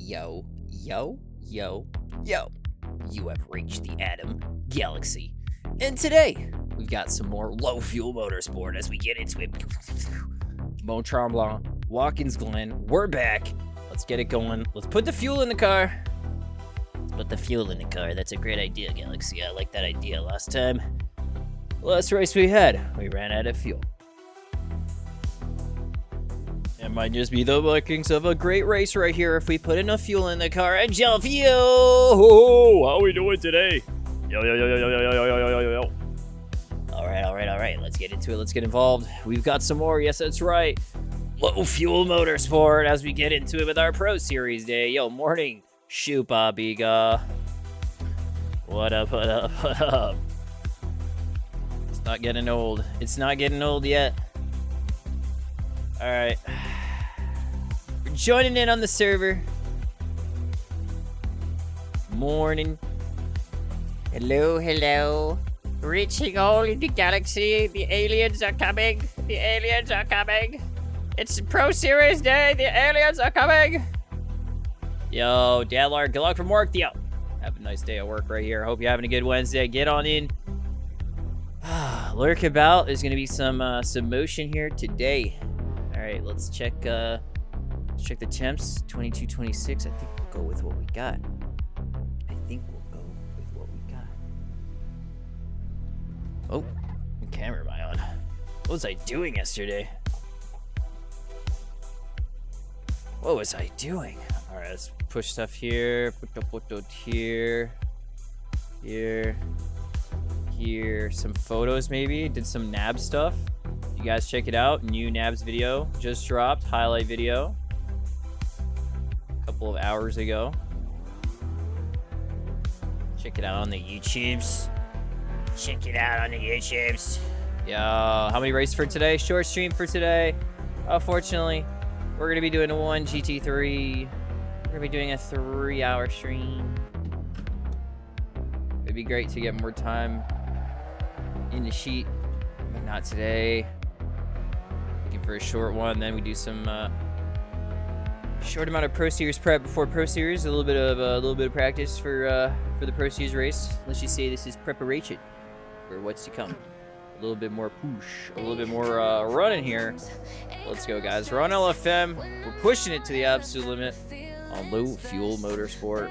Yo, yo, yo, yo. You have reached the Atom Galaxy. And today, we've got some more low-fuel motorsport as we get into it. Mont Tremblant, Watkins Glen, we're back. Let's get it going. Let's put the fuel in the car. Put the fuel in the car. That's a great idea, Galaxy. I like that idea. Last race we had, we ran out of fuel. It might just be the workings of a great race right here if we put enough fuel in the car and gel fuel. How we doing today? Yo. All right. Let's get into it. Let's get involved. We've got some more. Yes, that's right. Low fuel motorsport as we get into it with our Pro Series day. Yo, morning. Shupa Biga. What up? It's not getting old. It's not getting old yet. All right. We're joining in on the server. Morning. Hello. Reaching all in the galaxy. The aliens are coming. It's Pro Series Day. The aliens are coming. Yo, Dadlar, good luck from work. Yo, have a nice day at work right here. Hope you're having a good Wednesday. Get on in. Lurk about. There's gonna be some motion here today. All right, let's check the temps. 22-26. I think we'll go with what we got. Oh, what camera am I on? What was I doing yesterday? All right, let's push stuff here. Put here. Some photos maybe. Did some NAB stuff. You guys check it out. New NABs video just dropped. Highlight video. A couple of hours ago. Check it out on the YouTubes. Yeah, how many races for today? Short stream for today. Fortunately, we're going to be doing one GT3. We're going to be doing a 3-hour stream. It'd be great to get more time in the sheet, but not today. Looking for a short one. Then we do some short amount of Pro Series prep before Pro Series. A little bit of practice for the Pro Series race. Let's just say this is preparation for what's to come. A little bit more push, a little bit more running here. Let's go, guys. We're on LFM. We're pushing it to the absolute limit on low fuel motorsport.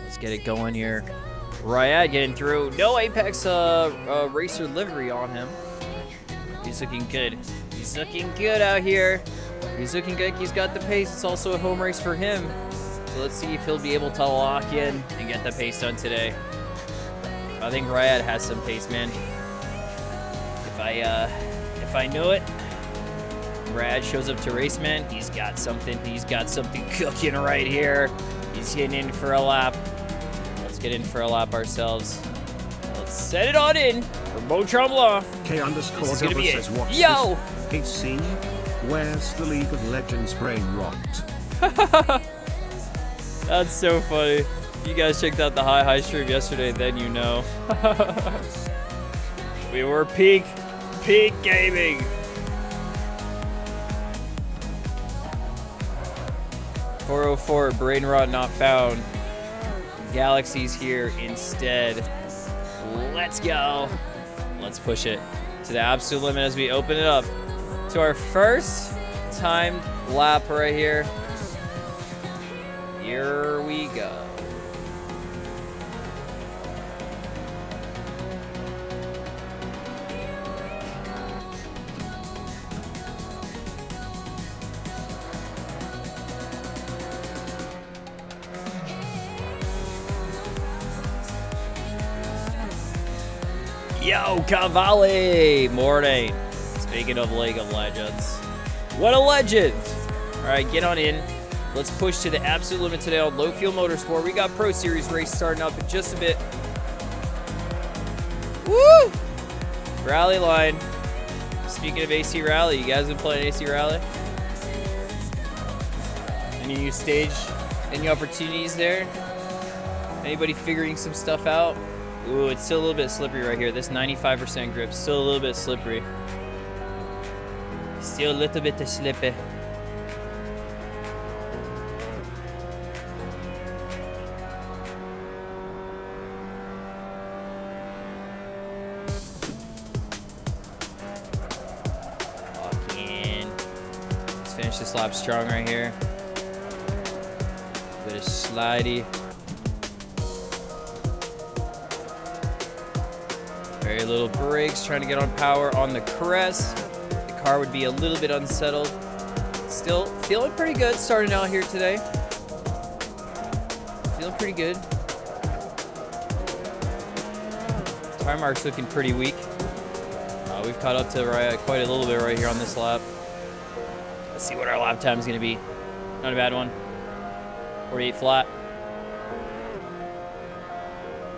Let's get it going here. Ryad getting through. No Apex racer livery on him. He's looking good. He's looking good out here. He's looking good. He's got the pace. It's also a home race for him. So let's see if he'll be able to lock in and get the pace done today. I think Ryad has some pace, man. If I know it, Brad shows up to race, man. He's got something cooking right here. He's getting in for a lap. Let's get in for a lap ourselves. Let's set it on in for Mont Tremblant. K_Double says what? Yo! He's seen. Where's the League of Legends brain rot? That's so funny. If you guys checked out the high stream yesterday, then you know. We were peak gaming. .404 brain rot not found. Galaxy's here instead. Let's go. Let's push it to the absolute limit as we open it up to our first timed lap right here. Here we go. Yo, Cavalli! Morning. Speaking of League of Legends. What a legend! Alright, get on in. Let's push to the absolute limit today on low fuel motorsport. We got Pro Series race starting up in just a bit. Woo! Rally line. Speaking of AC Rally, you guys been playing AC Rally? Any new stage? Any opportunities there? Anybody figuring some stuff out? Ooh, it's still a little bit slippery right here. This 95% grip, still a little bit slippery. Still a little bit slippery. Finish this lap strong right here. Bit of slidey. Very little brakes, trying to get on power on the crest. The car would be a little bit unsettled. Still feeling pretty good starting out here today. Feeling pretty good. Tire mark's looking pretty weak. We've caught up to quite a little bit right here on this lap. Let's see what our lap time is going to be. Not a bad one. 48 flat.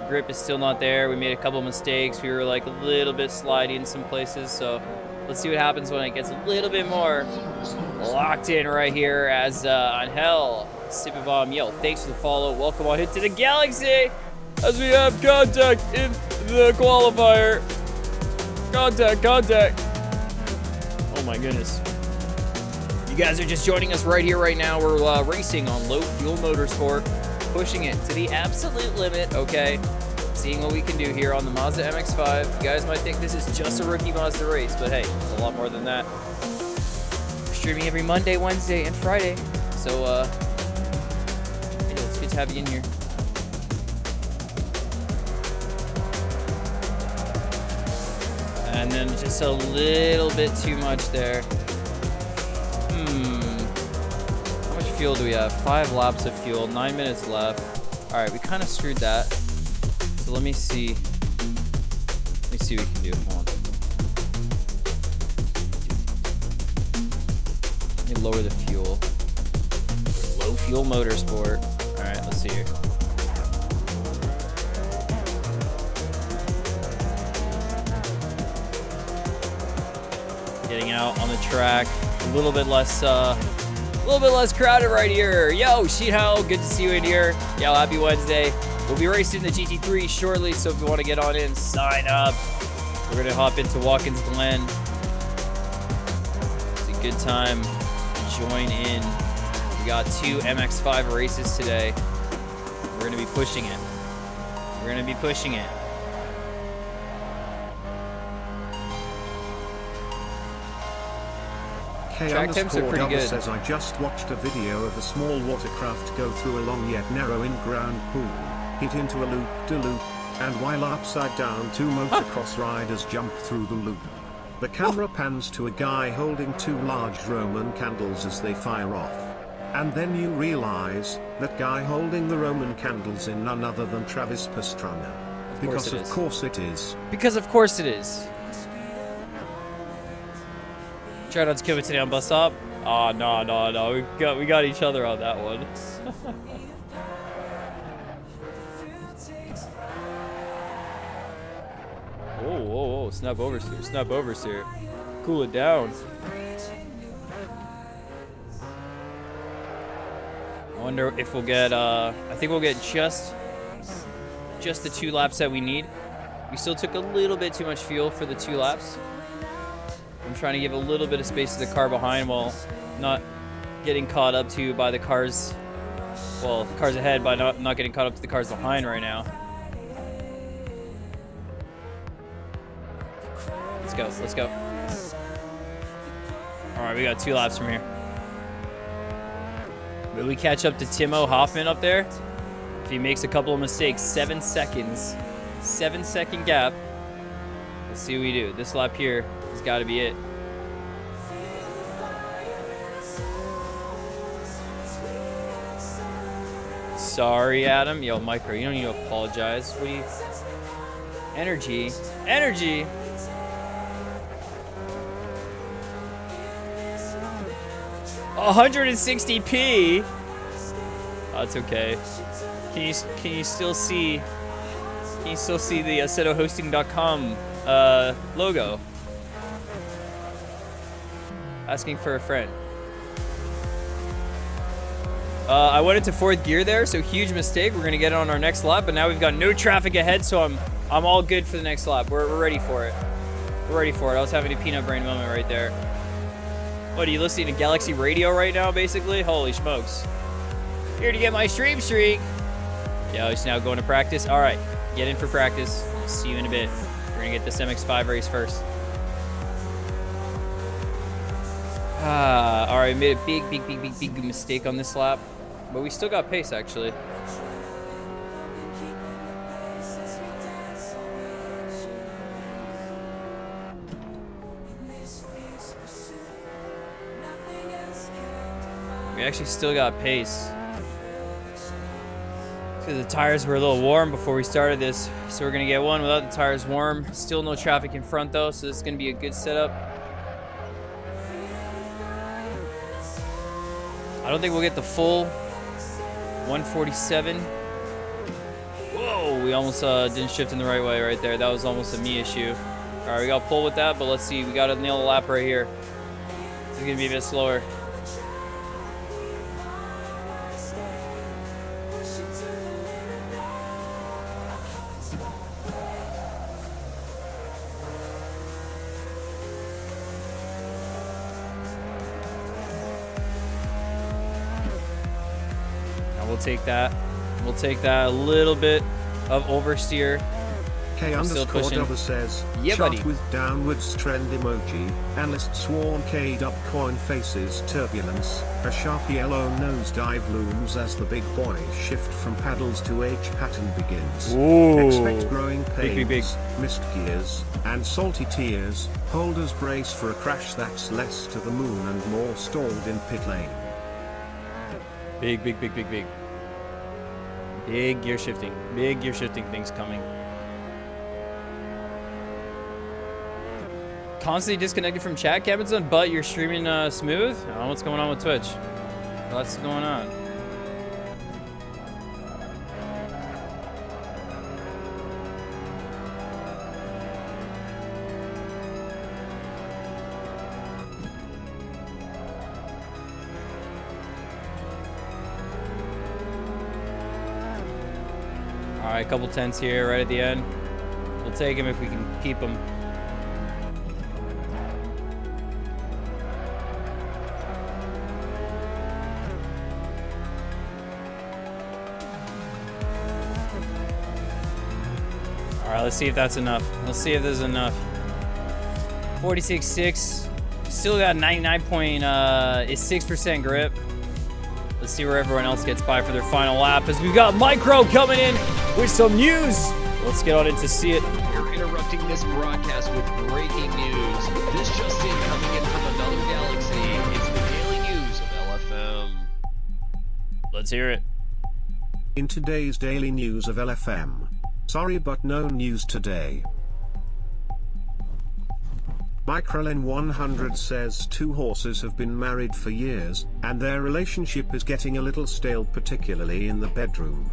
Grip is still not there. We made a couple mistakes. We were like a little bit slidey in some places. So let's see what happens when it gets a little bit more locked in right here as Angel Sipabom. Yo, thanks for the follow. Welcome on into the Galaxy as we have contact in the qualifier. Contact. Oh my goodness. You guys are just joining us right here, right now. We're racing on low fuel motorsport, pushing it to the absolute limit, okay? Seeing what we can do here on the Mazda MX-5. You guys might think this is just a rookie Mazda race, but hey, it's a lot more than that. We're streaming every Monday, Wednesday, and Friday. So, yeah, it's good to have you in here. And then just a little bit too much there. How much fuel do we have? 5 laps of fuel, 9 minutes left. All right, we kind of screwed that. So let me see. Let me see what we can do. Hold on. Let me lower the fuel. Low fuel motorsport. All right, let's see here. Getting out on the track, a little bit less crowded right here. Yo, Sheetal, good to see you in here. Yo, happy Wednesday. We'll be racing the GT3 shortly, so if you want to get on in, sign up. We're gonna hop into Watkins Glen. It's a good time to join in. We got 2 MX-5 races today. We're gonna be pushing it. Track temps are pretty good. Says I just watched a video of a small watercraft go through a long yet narrow in-ground pool, hit into a loop-de-loop, and while upside down 2 motocross riders jump through the loop. The camera pans to a guy holding 2 large Roman candles as they fire off. And then you realize, that guy holding the Roman candles is none other than Travis Pastrana. Because of course it is. Because of course it is. Try not to kill me today on bus stop. Oh, no. We got each other on that one. Whoa. Snap oversteer. Cool it down. I wonder if we'll get, I think we'll get just the 2 laps that we need. We still took a little bit too much fuel for the 2 laps. I'm trying to give a little bit of space to the car behind while not getting caught up to by the cars. Well, the cars ahead by not getting caught up to the cars behind right now. Let's go. All right, we got 2 laps from here. Will we catch up to Timo Hoffman up there? If he makes a couple of mistakes, 7 seconds. 7-second gap. Let's see what we do. This lap here has got to be it. Sorry, Adam. Yo, Micro, you don't need to apologize. What do you... Energy. 160p. Oh, it's okay. Can you still see? Can you still see the AssettoHosting.com logo? Asking for a friend. I went into 4th gear there, so huge mistake. We're gonna get it on our next lap, but now we've got no traffic ahead, so I'm all good for the next lap. We're ready for it. I was having a peanut brain moment right there. What, are you listening to Galaxy Radio right now, basically? Holy smokes. Here to get my stream streak. Yo, he's now going to practice. All right, get in for practice. I'll see you in a bit. We're gonna get this MX-5 race first. All right, made a big mistake on this lap, but we still got pace actually. We actually still got pace. Because the tires were a little warm before we started this, so we're gonna get one without the tires warm. Still no traffic in front though, so this is gonna be a good setup. I don't think we'll get the full 147. Whoa, we almost didn't shift in the right way right there. That was almost a me issue. All right, we got pull with that, but let's see. We got to nail the lap right here. This is gonna be a bit slower. We'll take that. We'll take that. A little bit of oversteer. K_Dubber says, yeah, shot buddy. with downwards trend emoji, analyst sworn K-Dub coin faces turbulence, a sharp yellow nosedive looms as the big boy shift from paddles to H pattern begins. Ooh. Expect growing pains, Big. missed gears, and salty tears, holders brace for a crash that's less to the moon and more stalled in pit lane. Big. Big gear shifting. Big gear shifting things coming. Constantly disconnected from chat, Cabin Zone, but you're streaming smooth? I don't know what's going on with Twitch. What's going on? All right, a couple tenths here right at the end. We'll take him if we can keep him. All right, let's see if that's enough. Let's see if there's enough. 46.6. Still got 99.6% grip. Let's see where everyone else gets by for their final lap as we've got Micro coming in with some news. Let's get on in to see it. We're interrupting this broadcast with breaking news. This just in, coming in from another galaxy. It's the daily news of LFM. Let's hear it. In today's daily news of LFM. Sorry but no news today. Microlen100 says two horses have been married for years, and their relationship is getting a little stale, particularly in the bedroom.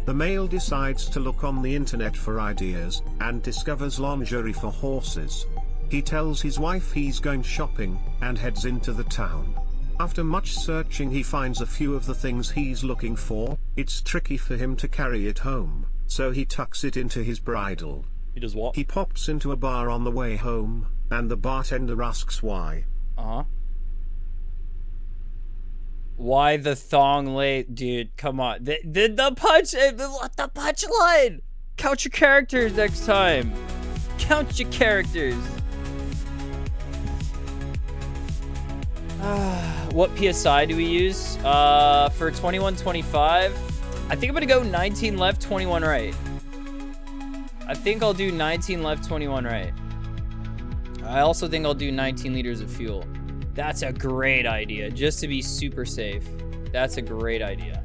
The male decides to look on the internet for ideas, and discovers lingerie for horses. He tells his wife he's going shopping, and heads into the town. After much searching he finds a few of the things he's looking for. It's tricky for him to carry it home, so he tucks it into his bridle. He does what? He pops into a bar on the way home, and the bartender asks why. Why the thong late, dude? Come on, the punchline. Count your characters next time. Count your characters. What PSI do we use? For 21-25, I think I'm gonna go 19 left, 21 right. I think I'll do 19 left, 21 right. I also think I'll do 19 liters of fuel. That's a great idea, just to be super safe. That's a great idea.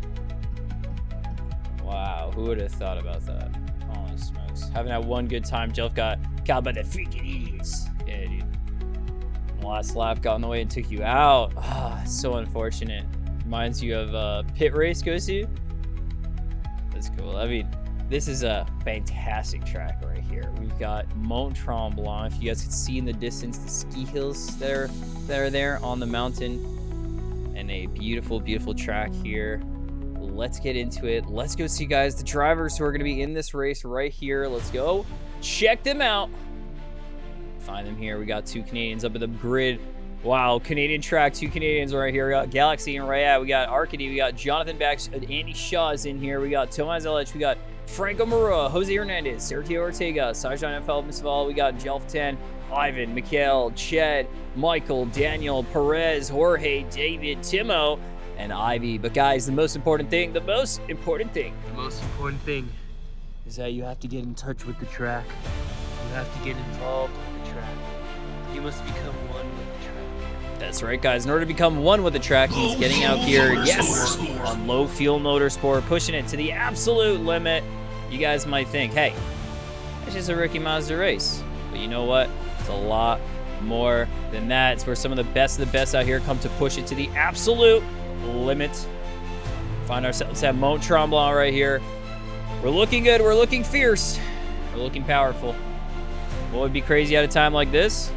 Wow, who would have thought about that? Holy smokes. Having that one good time, Jeff got by the freaking ears. Yeah, dude. Last lap got in the way and took you out. Ah, so unfortunate. Reminds you of pit race, Gosu? That's cool. I mean, this is a fantastic track right here. We've got Mont Tremblant. If you guys can see in the distance, the ski hills that are there on the mountain. And a beautiful, beautiful track here. Let's get into it. Let's go see, guys, the drivers who are going to be in this race right here. Let's go check them out. Find them here. We got two Canadians up at the grid. Wow, Canadian track, two Canadians right here. We got Galaxy and Rayat. We got Arcady. We got Jonathan Bax. Andy Shaw is in here. We got Tomas Ellich. We got Franco Murua, Jose Hernandez, Sergio Ortega, Sajan FL Misval. We got Jelf10. Ivan, Mikhail, Ched, Michael, Daniel, Perez, Jorge, David, Timo, and Ivy. But guys, the most important thing is that you have to get in touch with the track. You have to get involved with the track. You must become one with the track. That's right, guys. In order to become one with the track, he's getting out here, yes, on low fuel motorsport, pushing it to the absolute limit. You guys might think, hey, it's just a Ricky Mazda race. But you know what? It's a lot more than that. It's where some of the best out here come to push it to the absolute limit. Find ourselves at Mont Tremblant right here. We're looking good. We're looking fierce. We're looking powerful. What would be crazy at a time like this?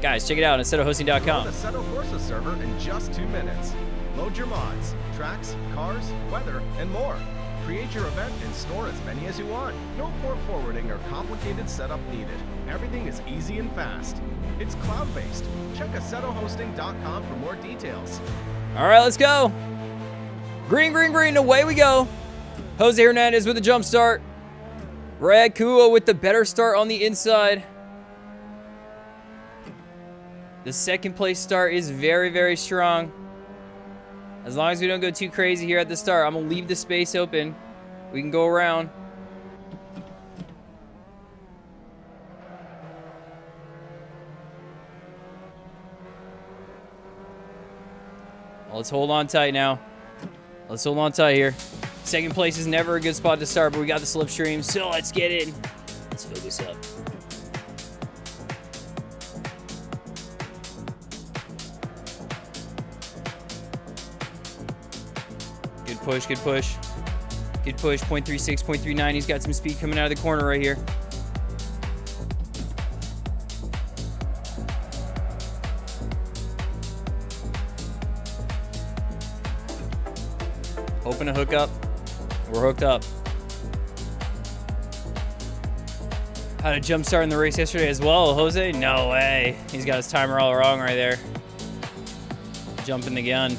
Guys, check it out on AssetoHosting.com. Load the Assetto Corsa server in just 2 minutes. Load your mods, tracks, cars, weather, and more. Create your event and store as many as you want. No port forwarding or complicated setup needed. Everything is easy and fast. It's cloud-based. Check AssetoHosting.com for more details. All right, let's go. Green, green, green. Away we go. Jose Hernandez with the jump start. Brad Kuo with the better start on the inside. The second place start is very, very strong. As long as we don't go too crazy here at the start, I'm going to leave the space open. We can go around. Well, let's hold on tight now. Let's hold on tight here. Second place is never a good spot to start, but we got the slipstream, so let's get in. Let's focus up. Good push, good push. Good push, 0.36, 0.39. He's got some speed coming out of the corner right here. Hoping to hook up. We're hooked up. Had a jump start in the race yesterday as well, Jose? No way. He's got his timer all wrong right there. Jumping the gun.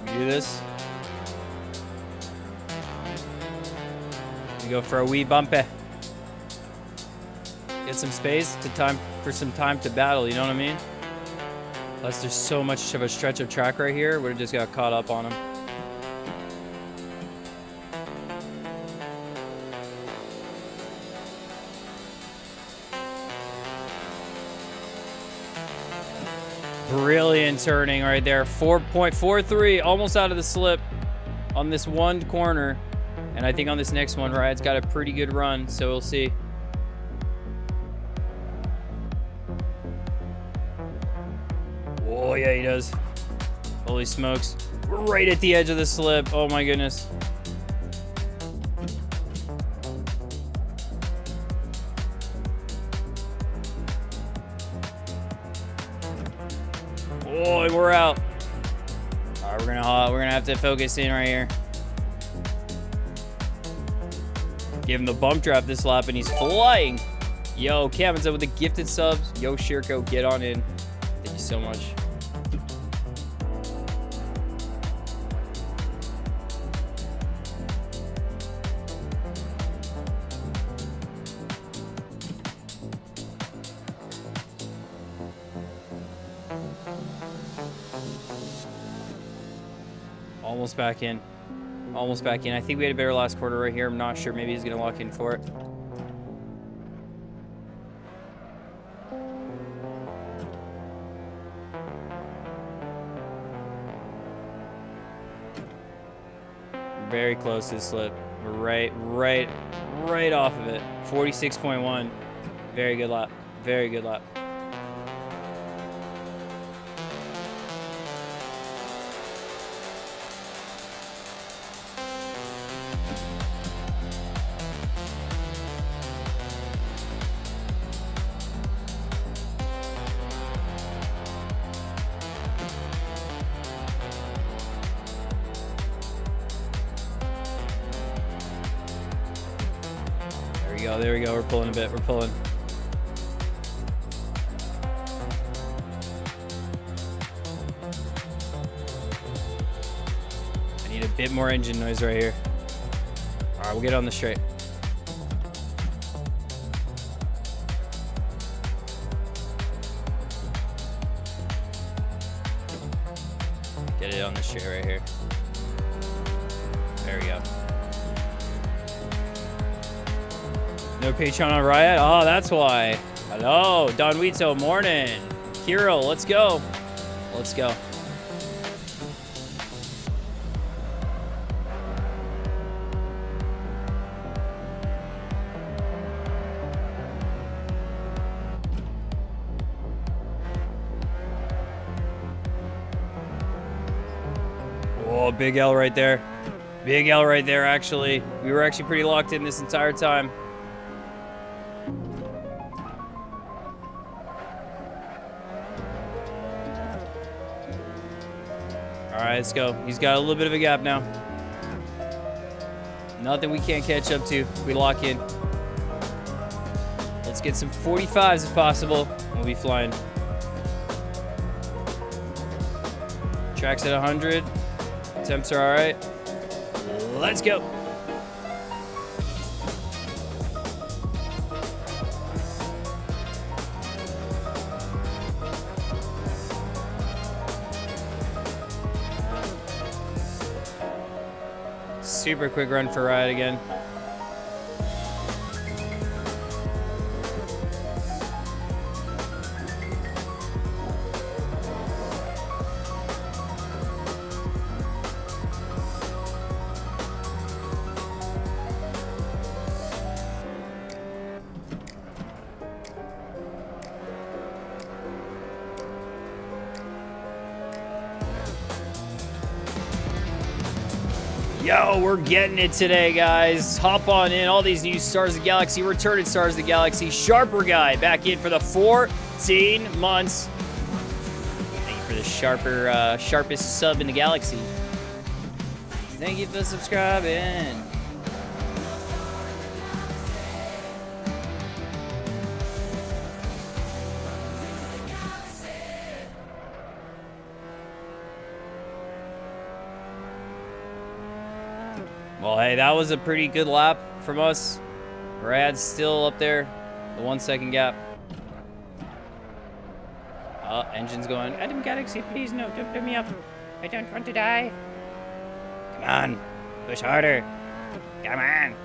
Do this. We go for a wee bumpy. Get some space for some time to battle, you know what I mean? Plus there's so much of a stretch of track right here, we just got caught up on him. Brilliant turning right there. 4.43, almost out of the slip on this one corner. And I think on this next one, right, it's got a pretty good run, so we'll see. Oh, yeah, he does. Holy smokes. We're right at the edge of the slip. Oh, my goodness. Oh, and we're out. All right, we're gonna have to focus in right here. Give him the bump draft this lap, and he's flying. Yo, Kevin's up with the gifted subs. Yo, Shirko, get on in. Thank you so much. Almost back in. Almost back in. I think we had a better last quarter right here. I'm not sure. Maybe he's going to lock in for it. Very close to the slip. We're right off of it. 46.1. Very good lap. Very good lap. go. There we go. We're pulling a bit. We're pulling. I need a bit more engine noise right here. All right, we'll get on the straight. Get it on the straight right here. There we go. No Patreon on Riot? Oh, that's why. Hello, Don Wito, morning. Kirill, let's go. Let's go. Oh, big L right there. Big L right there, actually. We were actually pretty locked in this entire time. All right, let's go. He's got a little bit of a gap now. Nothing we can't catch up to. We lock in. Let's get some 45s if possible. We'll be flying. Track's at 100. Temps are all right. Let's go. Super quick run for Riot again. Yo, we're getting it today, guys. Hop on in. All these new Stars of the Galaxy, returning Stars of the Galaxy. Sharper guy back in for the 14 months. Thank you for the sharpest sub in the galaxy. Thank you for subscribing. Well, hey, that was a pretty good lap from us. Brad's still up there, the 1 second gap. Engine's going, Adam Galaxy, please no, don't blow me up. I don't want to die. Come on, push harder. Come on.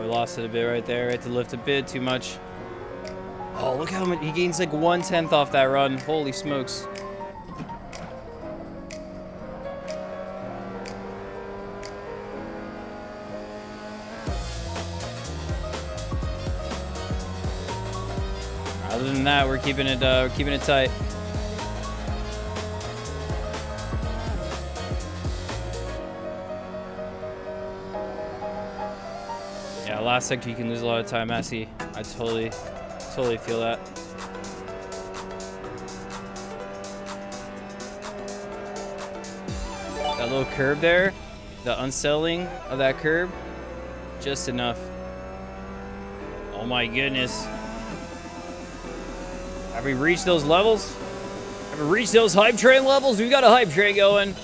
We lost it a bit right there. Had to lift a bit too much. Oh, look how much he gains, like 1/10 off that run. Holy smokes. Other than that, we're keeping it tight. Yeah, last sector you can lose a lot of time, Massey. I totally feel that. That little curb there, the unsettling of that curb, just enough. Oh my goodness. Have we reached those levels? Have we reached those hype train levels? We've got a hype train going.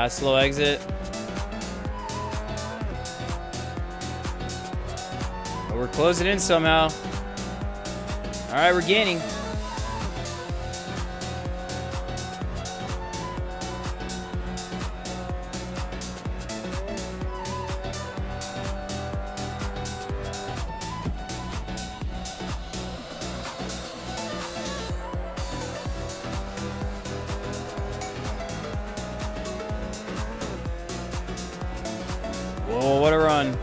Slow exit. But we're closing in somehow. All right, we're gaining. Oh, what a run.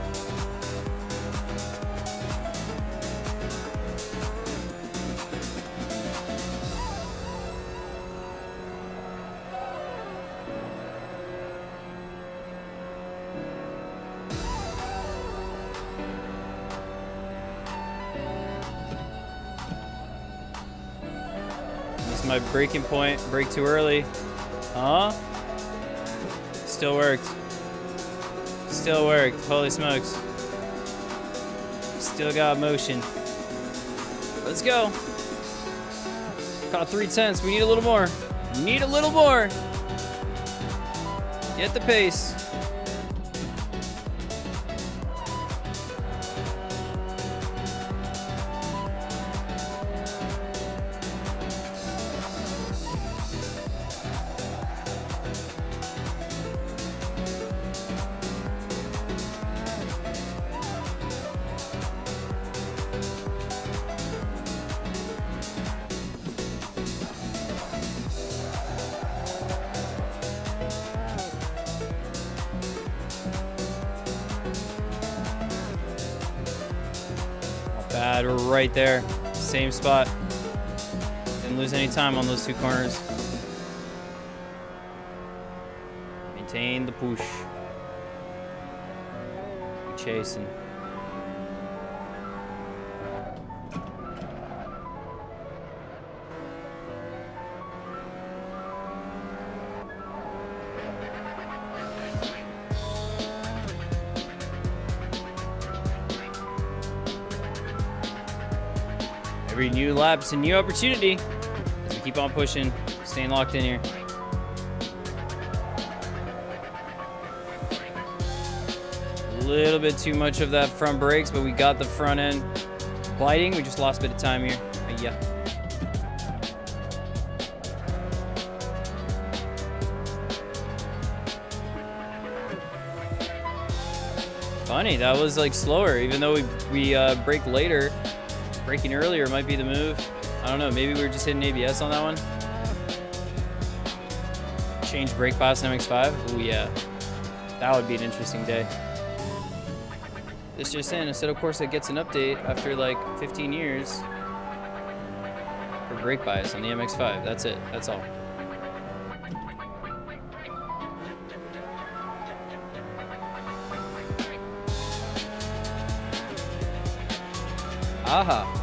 This is my braking point. Brake too early. Huh? Still worked. Still worked. Holy smokes. Still got motion. Let's go. Caught 3/10. We need a little more. Need a little more. Get the pace. Bad, we're right there. Same spot. Didn't lose any time on those two corners. Maintain the push. Keep chasing. Every new lap is a new opportunity as we keep on pushing, staying locked in here. A little bit too much of that front brakes, but we got the front end biting. We just lost a bit of time here. Yeah. Funny, that was like slower, even though we brake later. Braking earlier might be the move. I don't know, maybe we were just hitting ABS on that one. Change brake pass in MX-5. Oh yeah, that would be an interesting day. This just in, instead of course it gets an update after like 15 years for brake bias on the MX-5. That's it, that's all. Aha.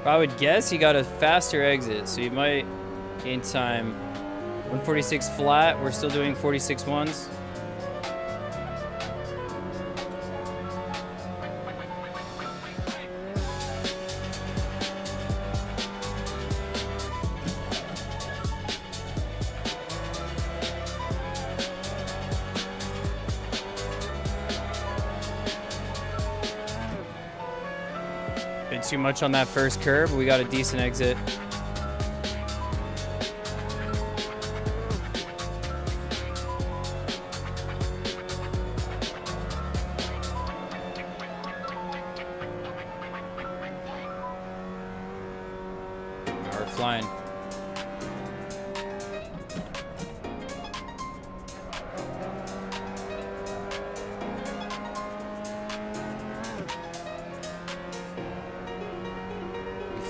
I would guess he got a faster exit, so you might gain time. 146 flat, we're still doing 46 ones. Bit too much on that first curve, but we got a decent exit. We're flying.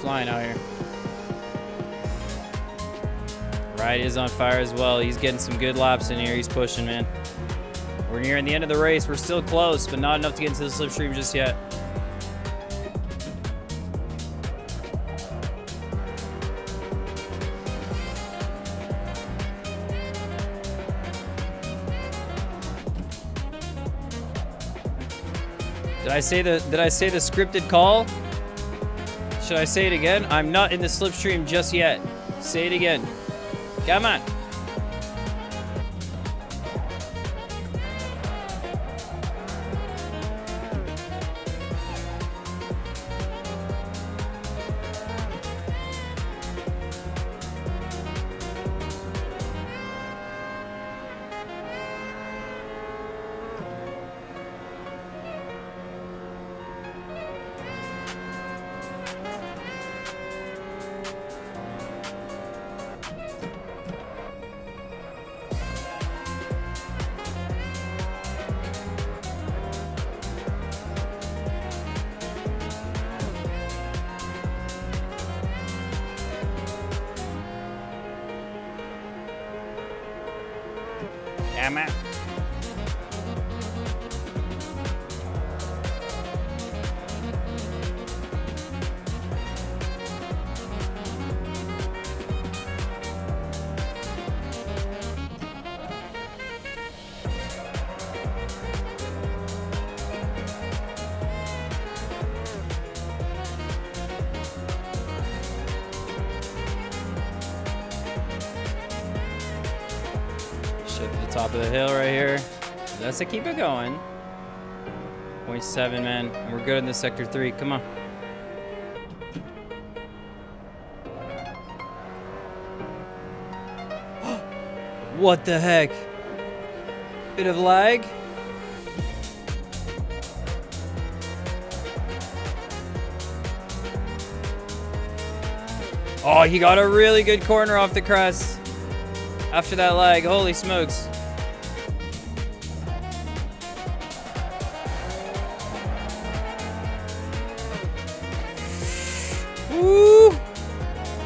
Flying out here. Ride is on fire as well. He's getting some good laps in here. He's pushing, man. We're nearing the end of the race. We're still close, but not enough to get into the slipstream just yet. Did I say the scripted call? Should I say it again? I'm not in the slipstream just yet. Say it again. Come on. Emma. At the top of the hill right here. Let's keep it going. 0.7, man. And we're good in this sector 3. Come on. What the heck? Bit of lag. Oh, he got a really good corner off the crest. After that lag, holy smokes. Woo!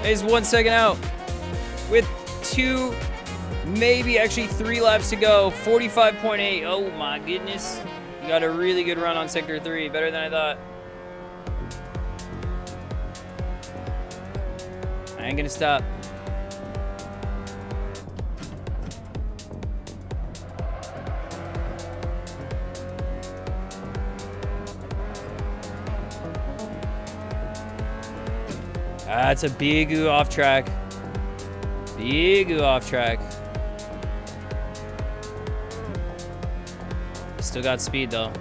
He's 1 second out. With 2, maybe actually 3 laps to go. 45.8. Oh my goodness. You got a really good run on sector 3. Better than I thought. I ain't gonna stop. That's a big ooh off track. Big ooh off track. Still got speed though.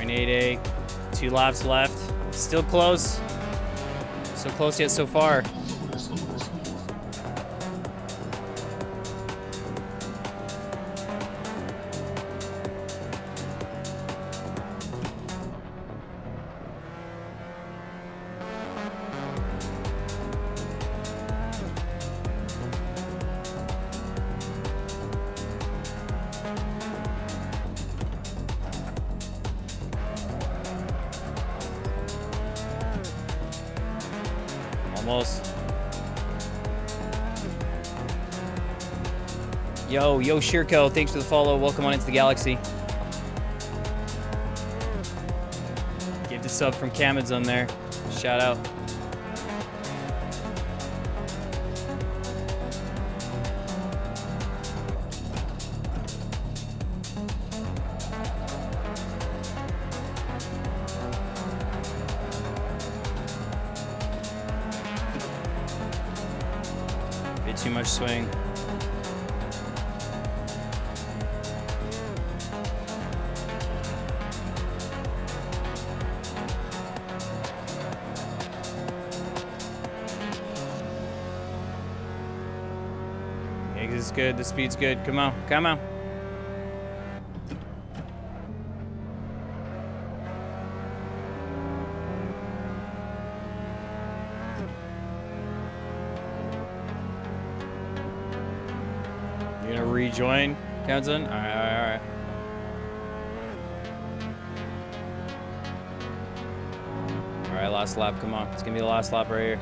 .88, 2 laps left. Still close. So close yet so far. Almost. Yo, Shirko, thanks for the follow. Welcome on into the galaxy. Give the sub from Kamids on there. Shout out. Bit too much swing. Exit's good, the speed's good. Come on, come on. You gonna rejoin, Townsend? All right. All right, last lap, come on. It's gonna be the last lap right here.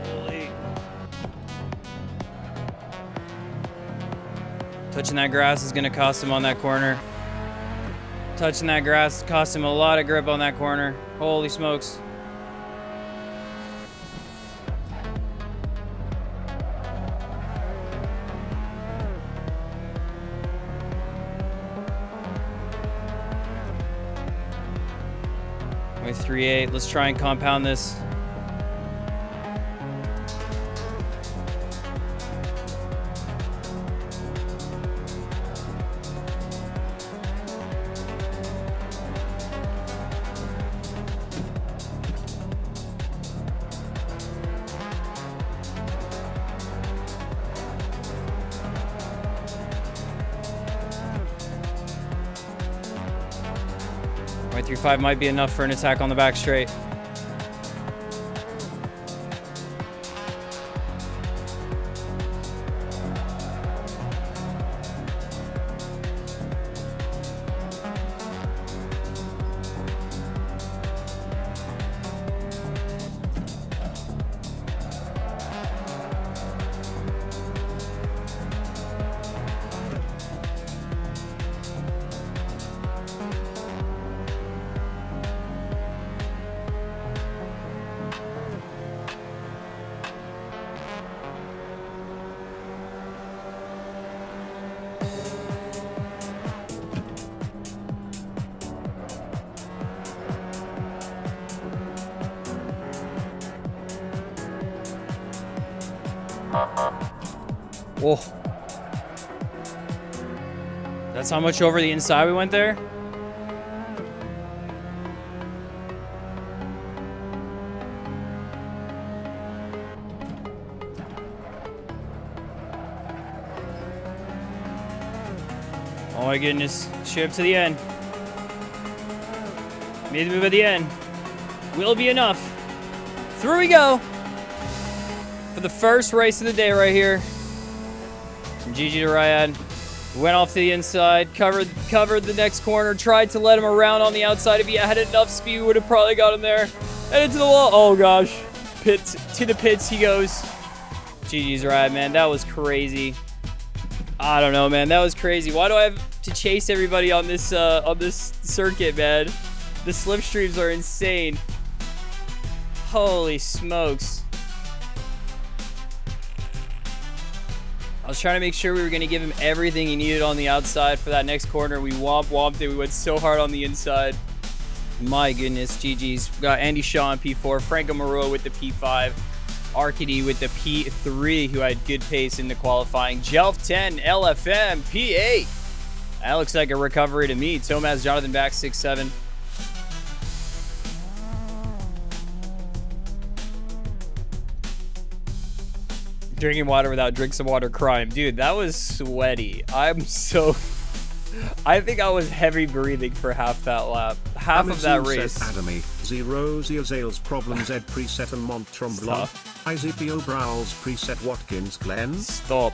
Holy. Touching that grass is gonna cost him on that corner. Touching that grass cost him a lot of grip on that corner. Holy smokes. With 3.8, let's try and compound this. .35 might be enough for an attack on the back straight. Whoa. That's how much over the inside we went there? Oh my goodness. Straight up to the end. Made the move at the end. Will be enough. Through we go. For the first race of the day right here. From GG to Ryan. Went off to the inside, covered the next corner, tried to let him around on the outside. If he had enough speed, would have probably got him there. And into the wall. Oh gosh. Pits to the pits he goes. GG's Ryan, man. That was crazy. I don't know, man. That was crazy. Why do I have to chase everybody on this circuit, man? The slipstreams are insane. Holy smokes. I was trying to make sure we were going to give him everything he needed on the outside for that next corner. We womped it. We went so hard on the inside. My goodness, GG's. We got Andy Shaw on P4, Franco Marua with the P5, Arkady with the P3, who had good pace in the qualifying. Jelf 10, LFM, P8. That looks like a recovery to me. Tomaz, Jonathan back 6-7. Drinking water without drink some water crime. Dude, that was sweaty. I think I was heavy breathing for half that lap. Half of that race. Adamy, zero Zales problem Z preset and Mont Tremblant. IZPO Browse preset Watkins Glen. Stop.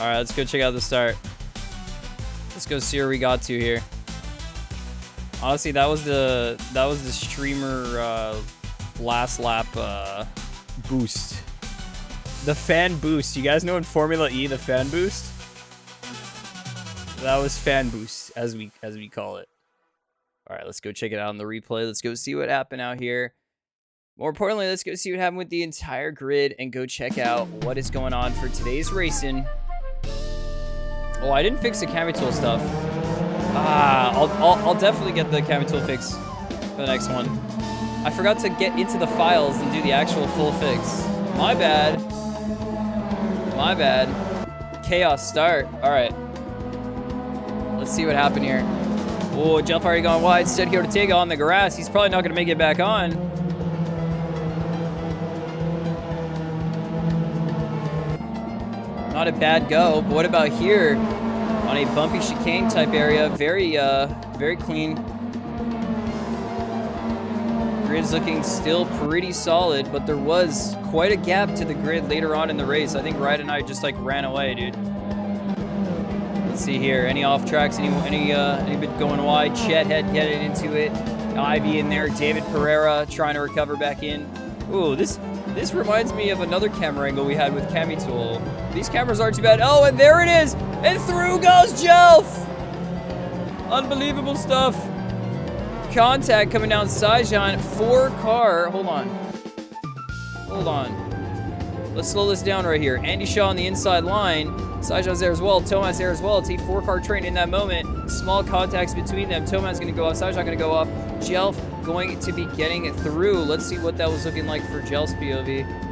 Alright, let's go check out the start. Let's go see where we got to here. Honestly, that was the streamer last lap boost. The fan boost. You guys know in Formula E the fan boost? That was fan boost, as we call it. All right, let's go check it out on the replay. Let's go see what happened out here. More importantly, let's go see what happened with the entire grid and go check out what is going on for today's racing. Oh, I didn't fix the Cami Tool stuff. I'll definitely get the Cami Tool fix for the next one. I forgot to get into the files and do the actual full fix. My bad. My bad. Chaos start. All right. Let's see what happened here. Oh, Jelf already gone wide. Sergio Ortega on the grass. He's probably not going to make it back on. Not a bad go. But what about here? On a bumpy chicane type area. Very clean. Grid's looking still pretty solid, but there was quite a gap to the grid later on in the race. I think Ryan and I just like ran away, dude. Let's see here. Any off tracks? Any bit going wide? Chet had getting into it. Ivy in there. David Pereira trying to recover back in. Ooh, this reminds me of another camera angle we had with Cami Tool. These cameras aren't too bad. Oh, and there it is. And through goes Jelf. Unbelievable stuff. Contact coming down Sajan. 4-car. Hold on. Let's slow this down right here. Andy Shaw on the inside line. Sajan's there as well. Tomas there as well. It's a 4-car train in that moment. Small contacts between them. Tomas going to go off. Sajan going to go off. Jelf going to be getting it through. Let's see what that was looking like for Jelf's POV.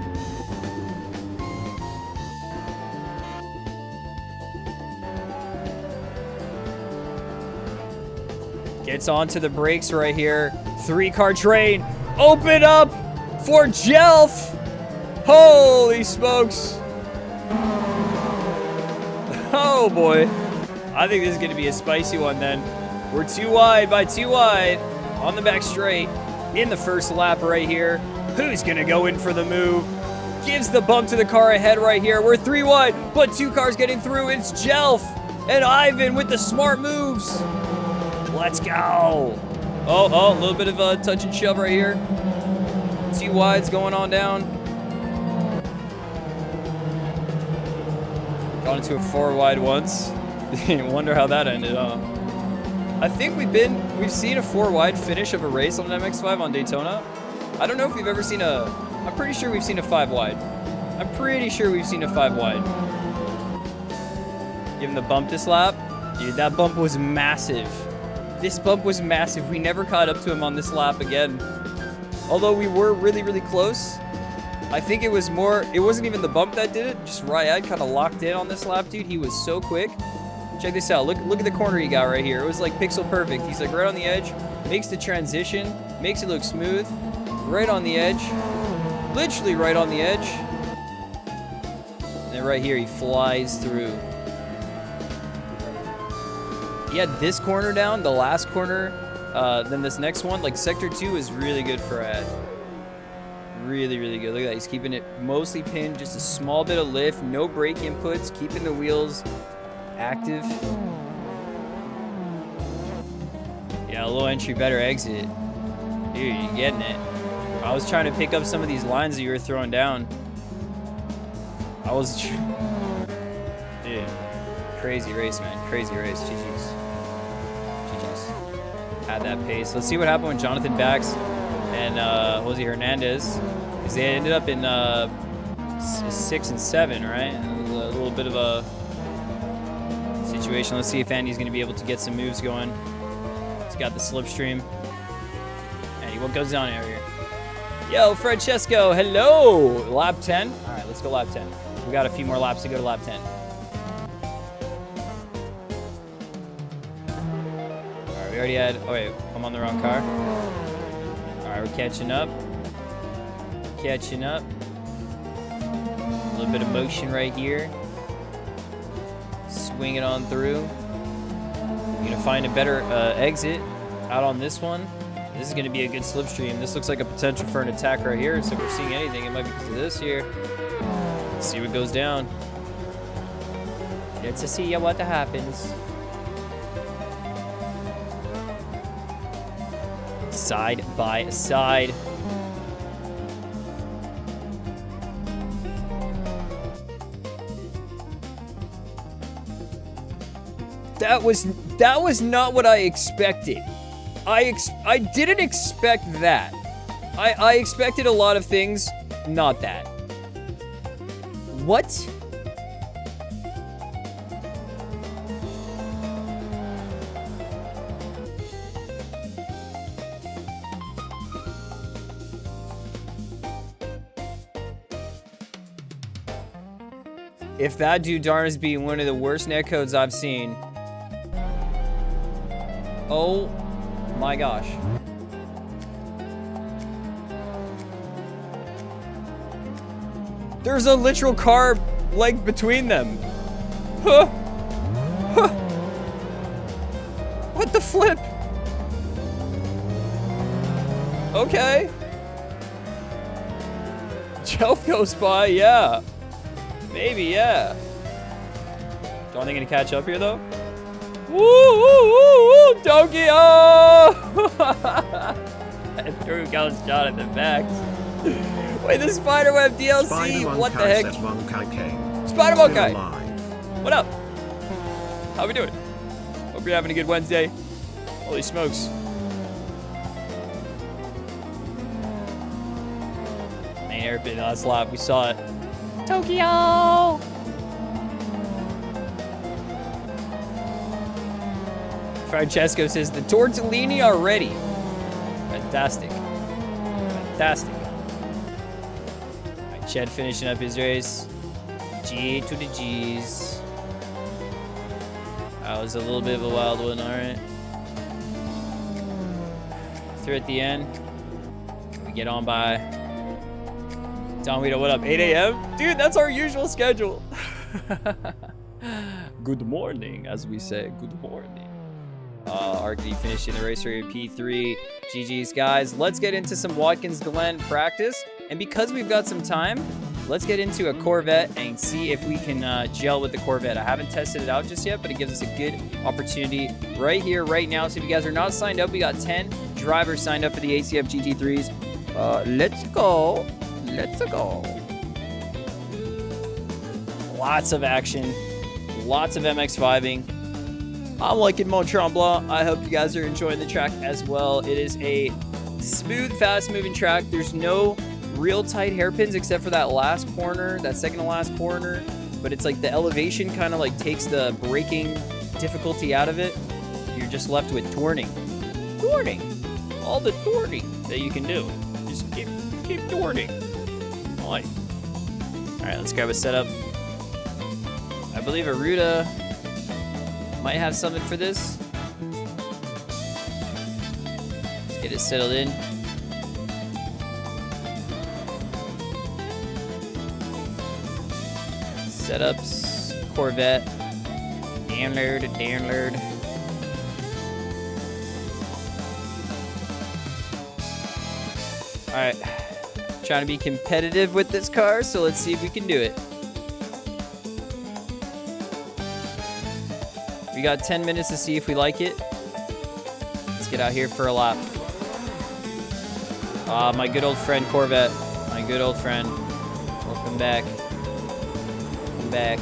Gets onto the brakes right here. 3-car train. Open up for Jelf. Holy smokes. Oh boy. I think this is going to be a spicy one then. We're too wide by too wide. on the back straight in the first lap right here. Who's gonna go in for the move? Gives the bump to the car ahead right here. We're 3 wide, but 2 cars getting through. It's Jelf and Ivan with the smart moves. Let's go. Oh, a little bit of a touch and shove right here. 2 wides going on down. Got into a 4 wide once. Wonder how that ended up. I think we've seen a 4 wide finish of a race on an MX-5 on Daytona. I don't know if we've ever seen I'm pretty sure we've seen a 5 wide. I'm pretty sure we've seen a 5 wide. Give him the bump this lap. Dude, that bump was massive. This bump was massive. We never caught up to him on this lap again. Although we were really, really close. I think it wasn't even the bump that did it. Just Ryad kind of locked in on this lap, dude. He was so quick. Check this out. Look at the corner he got right here. It was like pixel perfect. He's like right on the edge. Makes the transition. Makes it look smooth. Right on the edge. Literally right on the edge. And then right here, he flies through. He had this corner down, the last corner, then this next one. Like sector 2 is really good for Ad. Really, really good. Look at that. He's keeping it mostly pinned, just a small bit of lift, no brake inputs, keeping the wheels active. Yeah, a low entry, better exit. Dude, you're getting it. I was trying to pick up some of these lines that you were throwing down. Dude, crazy race, man. Crazy race. GG's. Had that pace. Let's see what happened when Jonathan backs and Jose Hernandez. Because they ended up in 6 and 7, right? It was a little bit of a situation. Let's see if Andy's going to be able to get some moves going. He's got the slipstream. Andy, what goes down over here? Yo, Francesco, hello! Lap 10? All right, let's go lap 10. We got a few more laps to go to lap 10. All right, we already had, oh wait, I'm on the wrong car. All right, we're catching up. Catching up. A little bit of motion right here. Swing it on through. You're gonna find a better exit out on this one. This is going to be a good slipstream. This looks like a potential for an attack right here. So if we're seeing anything, it might be because of this here. Let's see what goes down. Let's see what happens. Side by side. That was not what I expected. I didn't expect that. I expected a lot of things, not that. What? If that dude darns being one of the worst netcodes I've seen. Oh my gosh. There's a literal car like between them. Huh. Huh. What the flip? Okay. Jelf goes by, yeah. Maybe, yeah. Don't think gonna catch up here though? Woo, woo, woo, woo, Tokyo! And through goes Jonathan Max. Wait, the Spiderweb DLC? Spider What the heck? Spider Monkey! What up? How we doing? Hope you're having a good Wednesday. Holy smokes. Man, airpin last lap, we saw it. Tokyo! Francesco says the tortellini are ready. Fantastic. Fantastic. Alright, Ched finishing up his race. G to the G's. That was a little bit of a wild one, alright. Through at the end. We get on by. Tom Vito, what up? 8 a.m.? Dude, that's our usual schedule. Good morning, as we say. Good morning. Arcady finishing the race in P3. GG's, guys. Let's get into some Watkins Glen practice. And because we've got some time, let's get into a Corvette and see if we can gel with the Corvette. I haven't tested it out just yet, but it gives us a good opportunity right here, right now. So if you guys are not signed up, we got 10 drivers signed up for the ACF GT3s. Let's go. Let's go. Lots of action. Lots of MX-5ing. I'm liking Mont Tremblant. I hope you guys are enjoying the track as well. It is a smooth, fast-moving track. There's no real tight hairpins except for that last corner, that second to last corner. But it's like the elevation kind of like takes the braking difficulty out of it. You're just left with turning. Turning. All the turning that you can do. Just keep turning. All right, let's grab a setup. I believe Aruda might have something for this. Let's get it settled in. Setups, Corvette, download. All right, trying to be competitive with this car, so let's see if we can do it. We got 10 minutes to see if we like it. Let's get out here for a lap. My good old friend Corvette. My good old friend. Welcome back. Welcome back.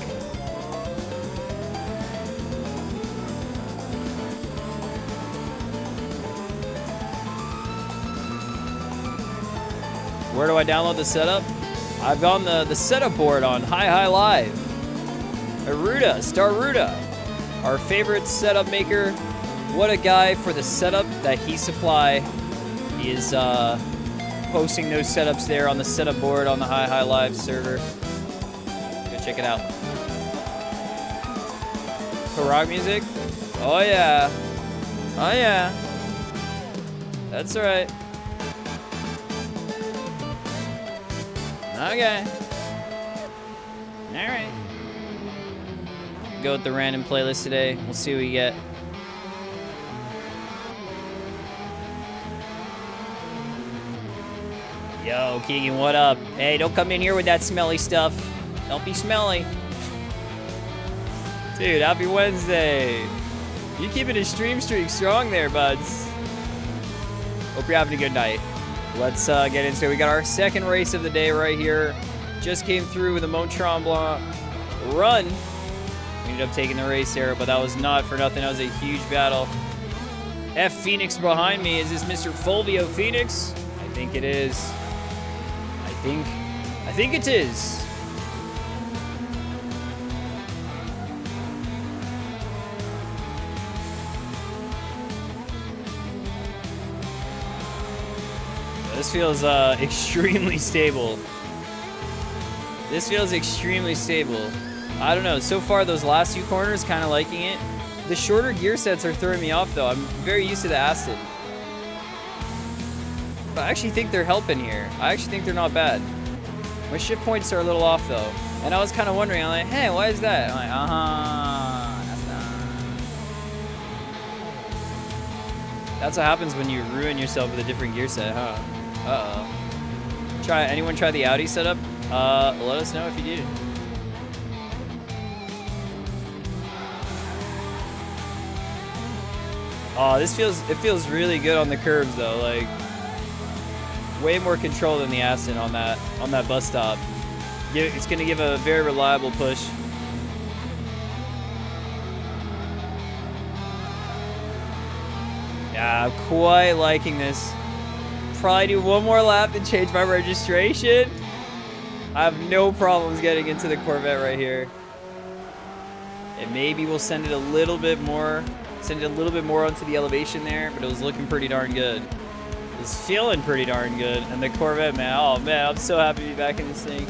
Where do I download the setup? I've on the setup board on Hi Live. Aruda, Staruda. Our favorite setup maker. What a guy for the setup that he supply. He is posting those setups there on the setup board on the Hi Live server. Go check it out. Rock music? Oh yeah. Oh yeah. That's right. Okay. Alright. Go with the random playlist today. We'll see what we get. Yo, Keegan, what up? Hey, don't come in here with that smelly stuff. Don't be smelly. Dude, happy Wednesday. You keeping a stream streak strong there, buds. Hope you're having a good night. Let's get into it. We got our second race of the day right here. Just came through with a Mont Tremblant run. We ended up taking the race here, but that was not for nothing. That was a huge battle. F Phoenix behind me. Is this Mr. Fulvio Phoenix? I think it is. I think it is. This feels extremely stable. This feels extremely stable. I don't know. So far, those last few corners, kind of liking it. The shorter gear sets are throwing me off, though. I'm very used to the Aston. But I actually think they're helping here. I actually think they're not bad. My shift points are a little off, though. And I was kind of wondering, I'm like, hey, why is that? I'm like, that's not. That's what happens when you ruin yourself with a different gear set, huh? Uh-oh. Anyone try the Audi setup? Let us know if you do. Oh, it feels really good on the curbs though. Like way more control than the Aston on that bus stop. It's gonna give a very reliable push. Yeah, I'm quite liking this. Probably do one more lap and change my registration. I have no problems getting into the Corvette right here. And maybe we'll send it a little bit more onto the elevation there, but it was looking pretty darn good. It was feeling pretty darn good. And the Corvette, man, oh man, I'm so happy to be back in this thing.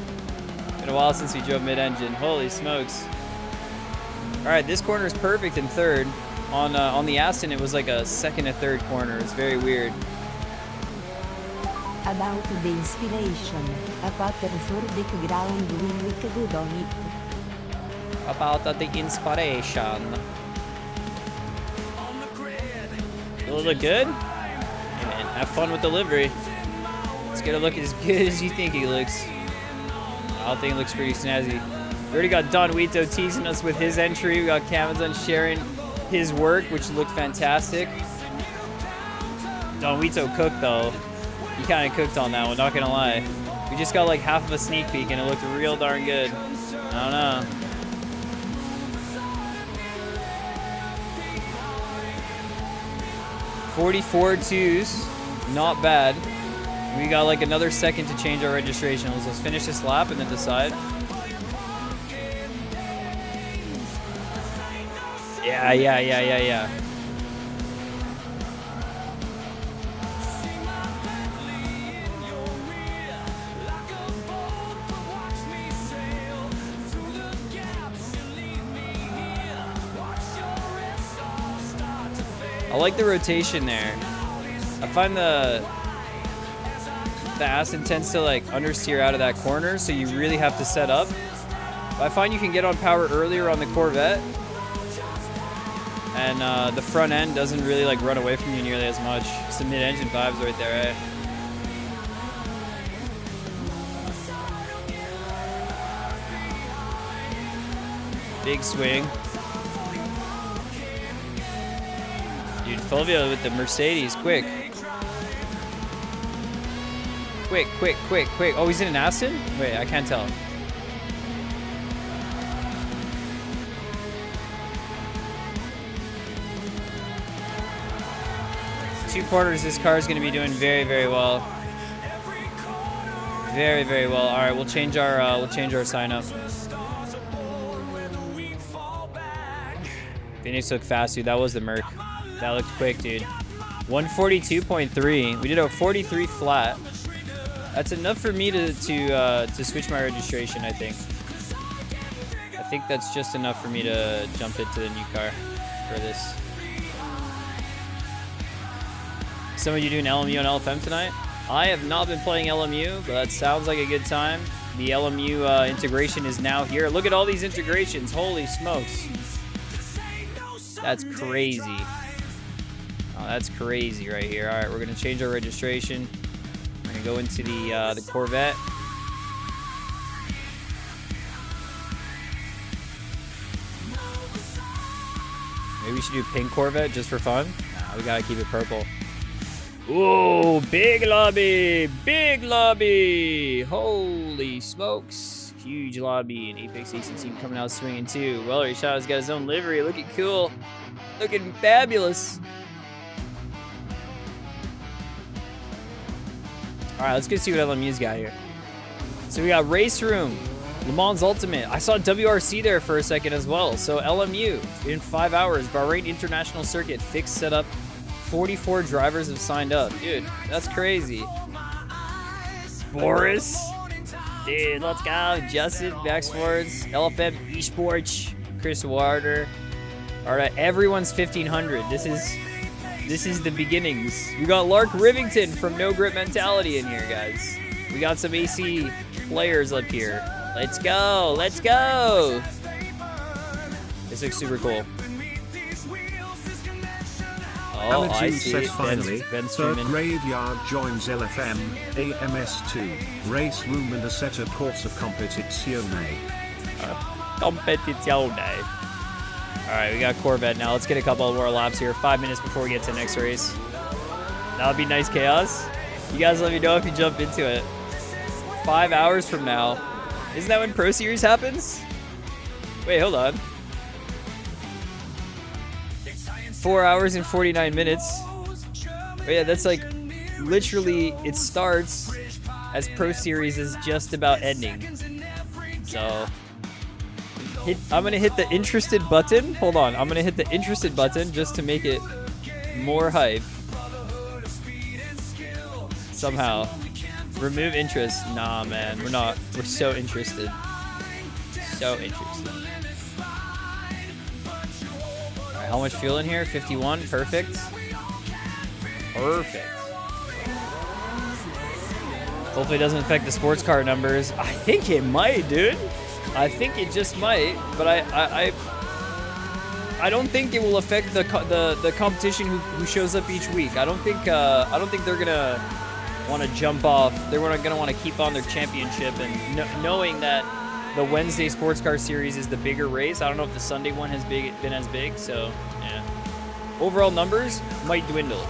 Been a while since we drove mid-engine. Holy smokes. All right, this corner is perfect in third. On the Aston, it was like a second to third corner. It's very weird. About the inspiration, a pattern for the ground will look good on it. About the inspiration. Will it look good? Hey man, have fun with the livery. It's gonna look as good as you think it looks. I think it looks pretty snazzy. We already got Don Wito teasing us with his entry. We got Camazon sharing his work, which looked fantastic. Don Wito cooked though. He kind of cooked on that one, not gonna lie. We just got like half of a sneak peek and it looked real darn good. I don't know. $44 twos, not bad. We got like another second to change our registration. Let's finish this lap and then decide. Yeah. I like the rotation there. I find the Aston tends to like understeer out of that corner, so you really have to set up. But I find you can get on power earlier on the Corvette, and the front end doesn't really like run away from you nearly as much. Some mid-engine vibes right there, eh? Big swing. Dude, Fulvio with the Mercedes, quick. Quick. Oh, he's in an Aston? Wait, I can't tell. Two quarters, this car is going to be doing very, very well. Very, very well. All right, we'll change our sign up. Phoenix looked fast, dude. That was the Merc. That looked quick, dude. 142.3. We did a 43 flat. That's enough for me to switch my registration, I think. I think that's just enough for me to jump into the new car for this. Some of you doing LMU and LFM tonight? I have not been playing LMU, but that sounds like a good time. The LMU integration is now here. Look at all these integrations. Holy smokes. That's crazy. Oh, that's crazy right here. All right, we're going to change our registration. We're going to go into the Corvette. Maybe we should do pink Corvette just for fun. Nah, we got to keep it purple. Ooh, big lobby. Big lobby. Holy smokes. Huge lobby. And Apex Ace team coming out swinging too. Weller Shaw's got his own livery. Looking cool. Looking fabulous. All right, let's go see what LMU's got here. So we got Race Room, Le Mans Ultimate. I saw WRC there for a second as well. So LMU in 5 hours, Bahrain International Circuit, fixed setup. 44 drivers have signed up. Dude, that's crazy. Boris. Dude, let's go. Justin, Max Sports, LFM Esports, Chris Warder. All right, everyone's 1500. This is the beginnings. We got Lark Rivington from No Grip Mentality in here, guys. We got some AC players up here. Let's go. Let's go. This looks super cool. Oh, I see. Says finally, Ben's third streaming. graveyard joins LFM, AMS2, race room and a set of course of competizione. Competizione. All right, we got Corvette now. Let's get a couple more laps here. 5 minutes before we get to the next race. That would be nice chaos. You guys let me know if you jump into it. 5 hours from now. Isn't that when Pro Series happens? Wait, hold on. 4 hours and 49 minutes. Oh yeah, that's like literally it starts as Pro Series is just about ending. So I'm gonna hit the interested button. Hold on, I'm gonna hit the interested button just to make it more hype. Somehow. Remove interest. Nah, man, we're not. We're so interested. So interested. How much fuel in here? 51. Perfect. Perfect. Hopefully it doesn't affect the sports car numbers. I think it might, dude. I think it just might. But I don't think it will affect the competition who shows up each week. I don't think they're gonna want to jump off. They're gonna want to keep on their championship, and knowing that the Wednesday Sports Car Series is the bigger race. I don't know if the Sunday one has been as big. So yeah, overall numbers might dwindle.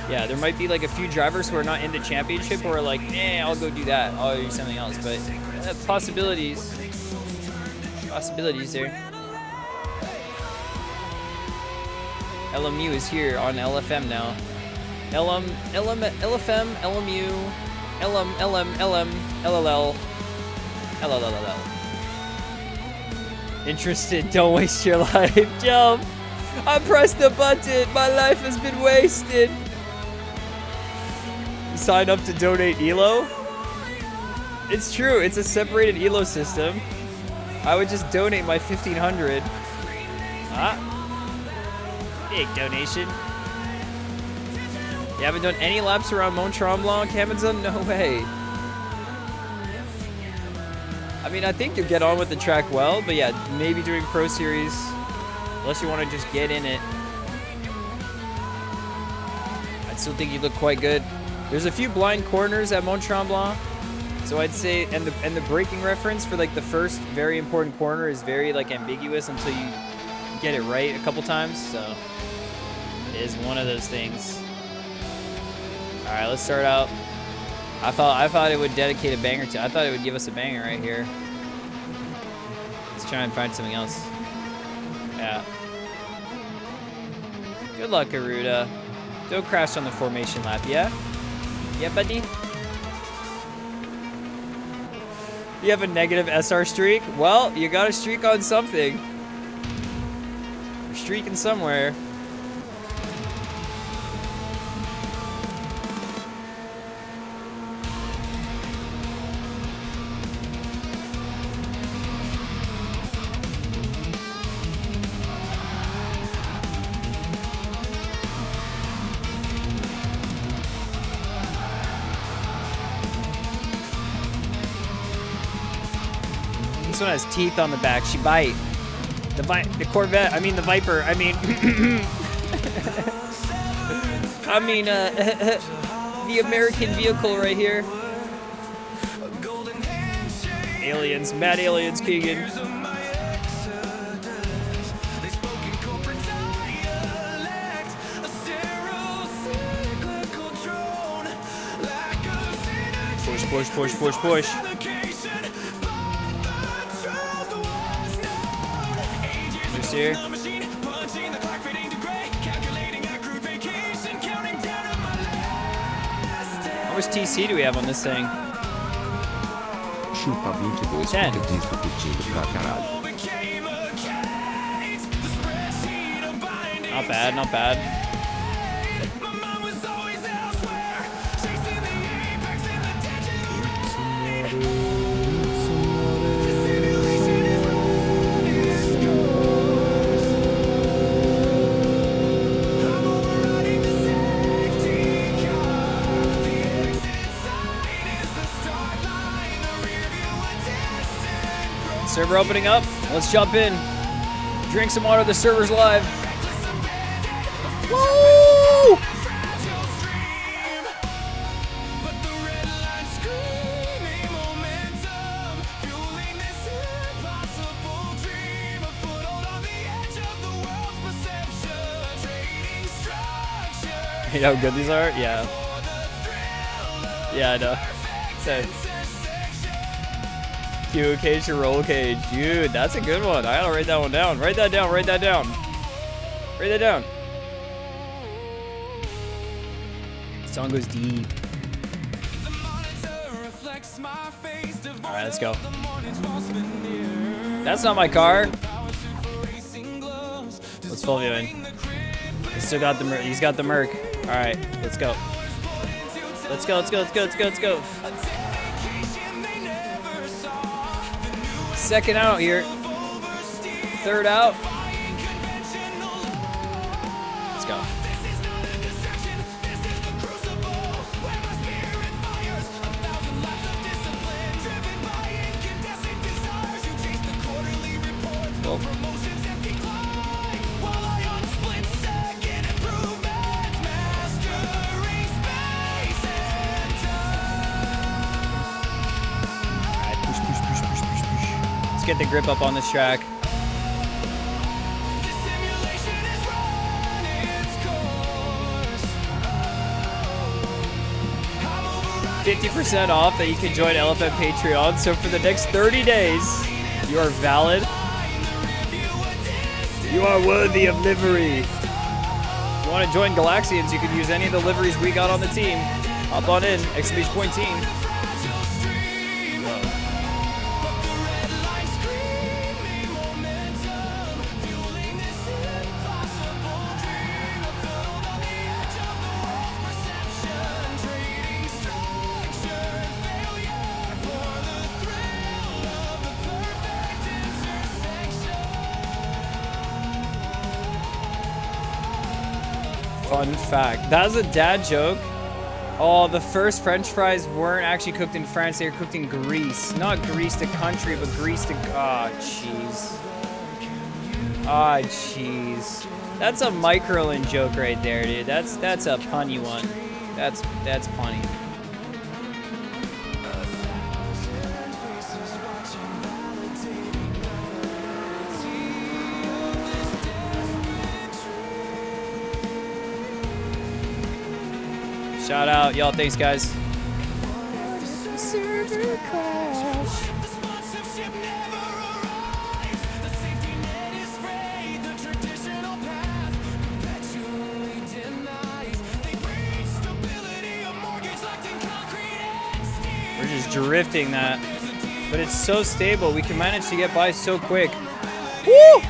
Yeah, there might be like a few drivers who are not in the championship or are like, I'll go do that. I'll do something else. But possibilities there. LMU is here on LFM now. LFM, LMU, LM, LLL. Interested, don't waste your life. Jump! I pressed the button, my life has been wasted. Sign up to donate ELO? It's true, it's a separated ELO system. I would just donate my 1,500. Big donation. You haven't done any laps around Mont Tremblant, Camden? No way. I mean, I think you get on with the track well, but yeah, maybe doing Pro Series, unless you want to just get in it. I still think you look quite good. There's a few blind corners at Mont Tremblant, so I'd say, and the braking reference for like the first very important corner is very like ambiguous until you get it right a couple times. So it is one of those things. All right, let's start out. I thought it would dedicate a banger to. I thought it would give us a banger right here. Let's try and find something else. Yeah. Good luck, Garuda. Don't crash on the formation lap, yeah? Yeah, buddy? You have a negative SR streak? Well, you got a streak on something. You're streaking somewhere. This one has teeth on the back. She bite. The Corvette. I mean the Viper. I mean. The American vehicle right here. Aliens. Mad aliens, Keegan. Push, push, push, push, push. Here. How much TC do we have on this thing? 10. Not bad, not bad. Server opening up. Let's jump in. Drink some water. The server's live. Woo! You know how good these are? Yeah. Yeah, I know. So. Q cage to roll cage. Dude, that's a good one. I gotta write that one down. Write that down, write that down. Write that down. The song goes deep. Alright, let's go. That's not my car. Let's pull you in. He's still got the he's got the Merc. Alright, let's go. Let's go, let's go, let's go, let's go, let's go. Second out here. Third out. Let's go. get the grip up on this track. 50% off that you can join LFM Patreon. So for the next 30 days, you are valid. You are worthy of livery. If you want to join Galaxians, you can use any of the liveries we got on the team. Hop on in, exclamation point team. Fun fact. That was a dad joke. Oh, the first French fries weren't actually cooked in France. They were cooked in Greece. Not Greece the country, but Greece the... Ah, jeez. Ah, jeez. That's a microlin joke right there, dude. That's a punny one. That's punny. Shout out, y'all. Thanks, guys. Server crash. We're just drifting that, but it's so stable. We can manage to get by so quick. Woo!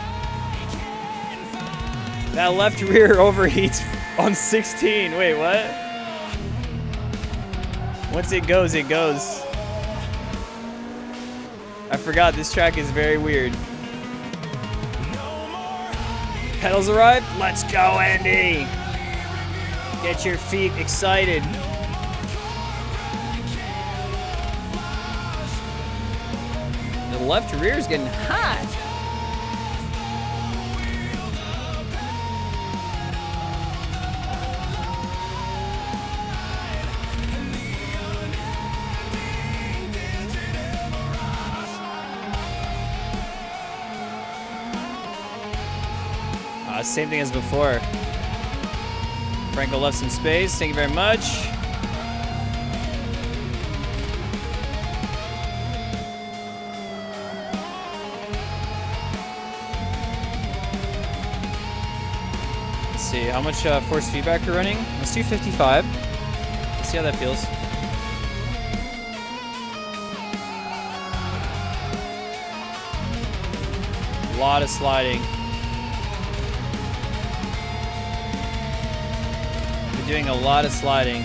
That left rear overheats on 16. Wait, what? Once it goes, it goes. I forgot this track is very weird. Pedals arrived? Let's go, Andy! Get your feet excited. The left rear is getting hot. Same thing as before. Franco left some space. Thank you very much. Let's see how much force feedback we're running. Let's do 55. Let's see how that feels. A lot of sliding. Doing a lot of sliding.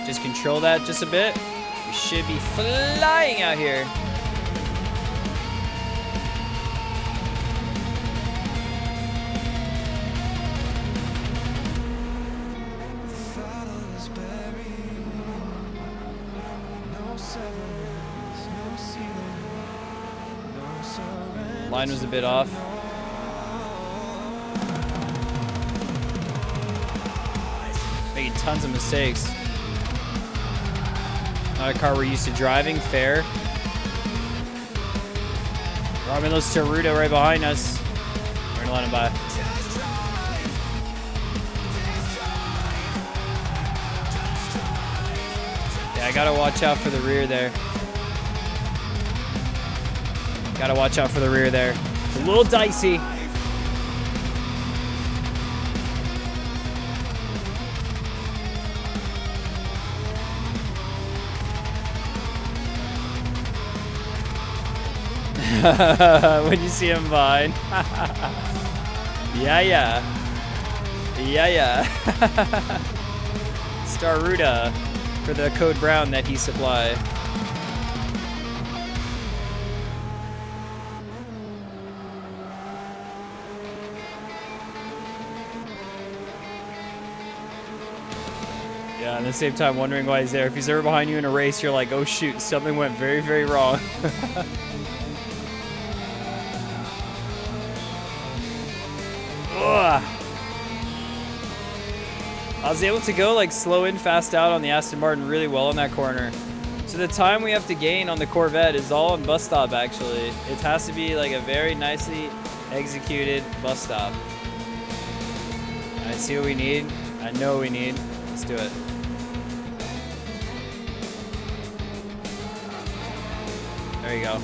Just control that just a bit. We should be flying out here. Line was a bit off. Making tons of mistakes. Not a car we're used to driving, fair. Robin Los Taruda right behind us. We're gonna let him by. Yeah, I gotta watch out for the rear there. Gotta watch out for the rear there. It's a little dicey. When you see him behind. Yeah. Staruda for the code brown that he supplied. Yeah, at the same time wondering why he's there. If he's ever behind you in a race, you're like, oh shoot, something went very, very wrong. I was able to go like slow in, fast out on the Aston Martin really well in that corner. So the time we have to gain on the Corvette is all on bus stop, actually. It has to be like a very nicely executed bus stop. I see what we need. I know what we need. Let's do it. There you go.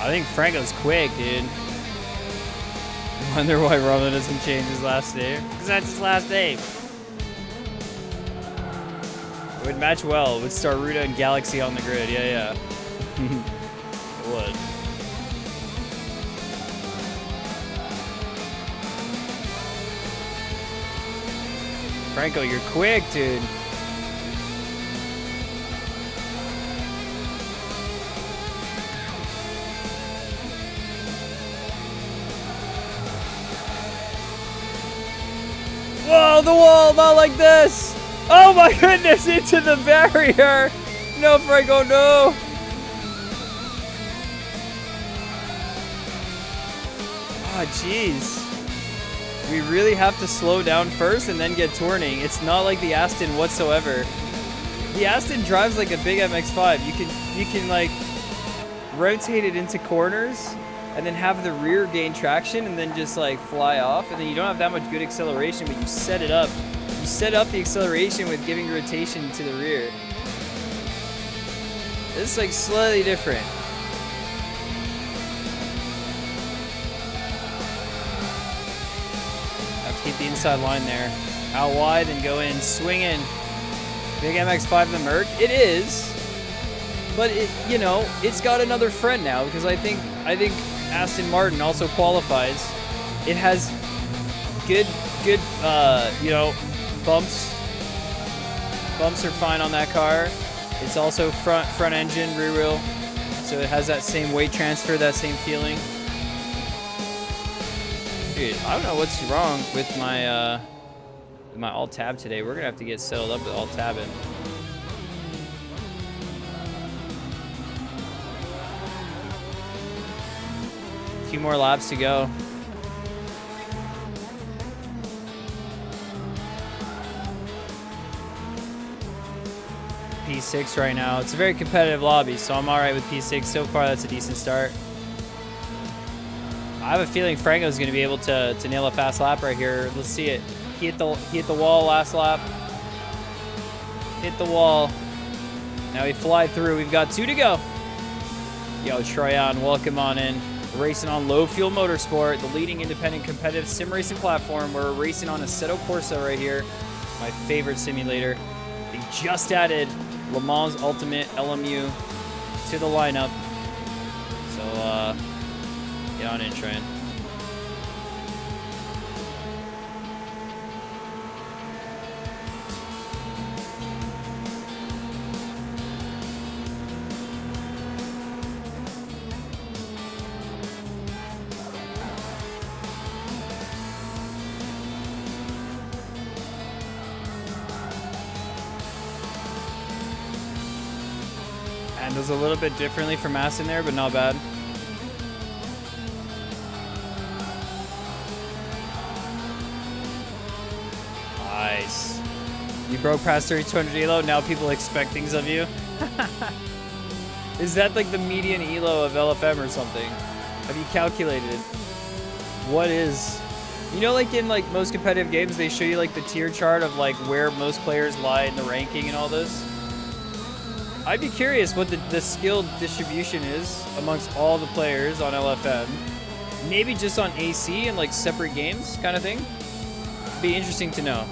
I think Franco's quick, dude. Wonder why Roman doesn't change his last name. Because that's his last name. It would match well with Staruda and Galaxy on the grid. Yeah. It would. Franco, you're quick, dude. Whoa, the wall, not like this. Oh my goodness, into the barrier. No, Franco, no. Oh, jeez. We really have to slow down first and then get turning. It's not like the Aston whatsoever. The Aston drives like a big MX-5. You can like rotate it into corners and then have the rear gain traction and then just like fly off, and then you don't have that much good acceleration, but you set it up. You set up the acceleration with giving rotation to the rear. This is like slightly different. Have to keep the inside line there. Out wide and go in, swing in. Big MX-5 in the Merc. It is, but it, you know, it's got another friend now because I think Aston Martin also qualifies. It has good, you know, bumps. Bumps are fine on that car. It's also front engine, rear wheel, so it has that same weight transfer, that same feeling. Dude, I don't know what's wrong with my alt tab today. We're gonna have to get settled up with alt tabbing. A few more laps to go. P6 right now. It's a very competitive lobby, so I'm all right with P6 so far. That's a decent start. I have a feeling Franco's going to be able to nail a fast lap right here. Let's see it. He hit the wall last lap. Hit the wall. Now we fly through. We've got 2 to go. Yo, Troyan, welcome on in. Racing on Low Fuel Motorsport, the leading independent competitive sim racing platform. We're racing on Assetto Corsa right here, my favorite simulator. They just added Le Mans Ultimate LMU to the lineup. So, get on in, Troyan. Handles a little bit differently from Aston there, but not bad. Nice. You broke past 3200 elo, now people expect things of you. Is that like the median elo of LFM or something? Have you calculated what is? You know, like in like most competitive games, they show you like the tier chart of like where most players lie in the ranking and all this. I'd be curious what the skill distribution is amongst all the players on LFM. Maybe just on AC and like separate games kind of thing. Be interesting to know.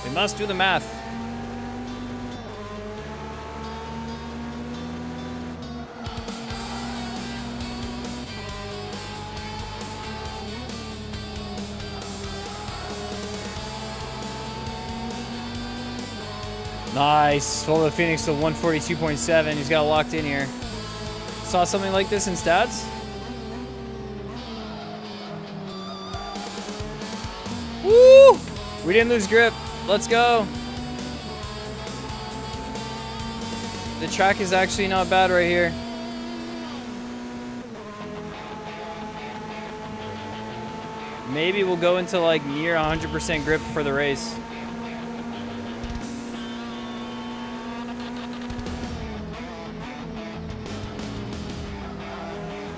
We must do the math. Nice. Follow Phoenix to 142.7. He's got it locked in here. Saw something like this in stats. Woo! We didn't lose grip. Let's go. The track is actually not bad right here. Maybe we'll go into like near 100% grip for the race.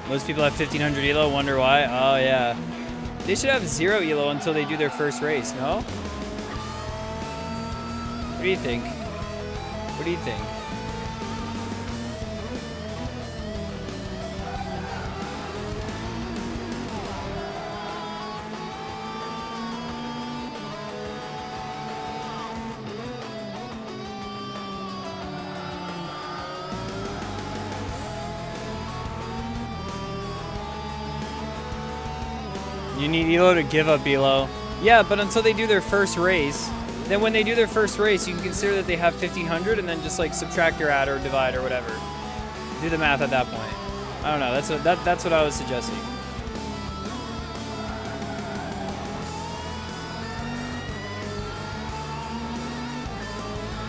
Most people have 1500 elo, wonder why. Oh yeah. They should have 0 elo until they do their first race, no? What do you think? What do you think? You need elo to give up elo. Yeah, but until they do their first race, then when they do their first race, you can consider that they have 1500 and then just like subtract or add or divide or whatever. Do the math at that point. I don't know. That's what I was suggesting.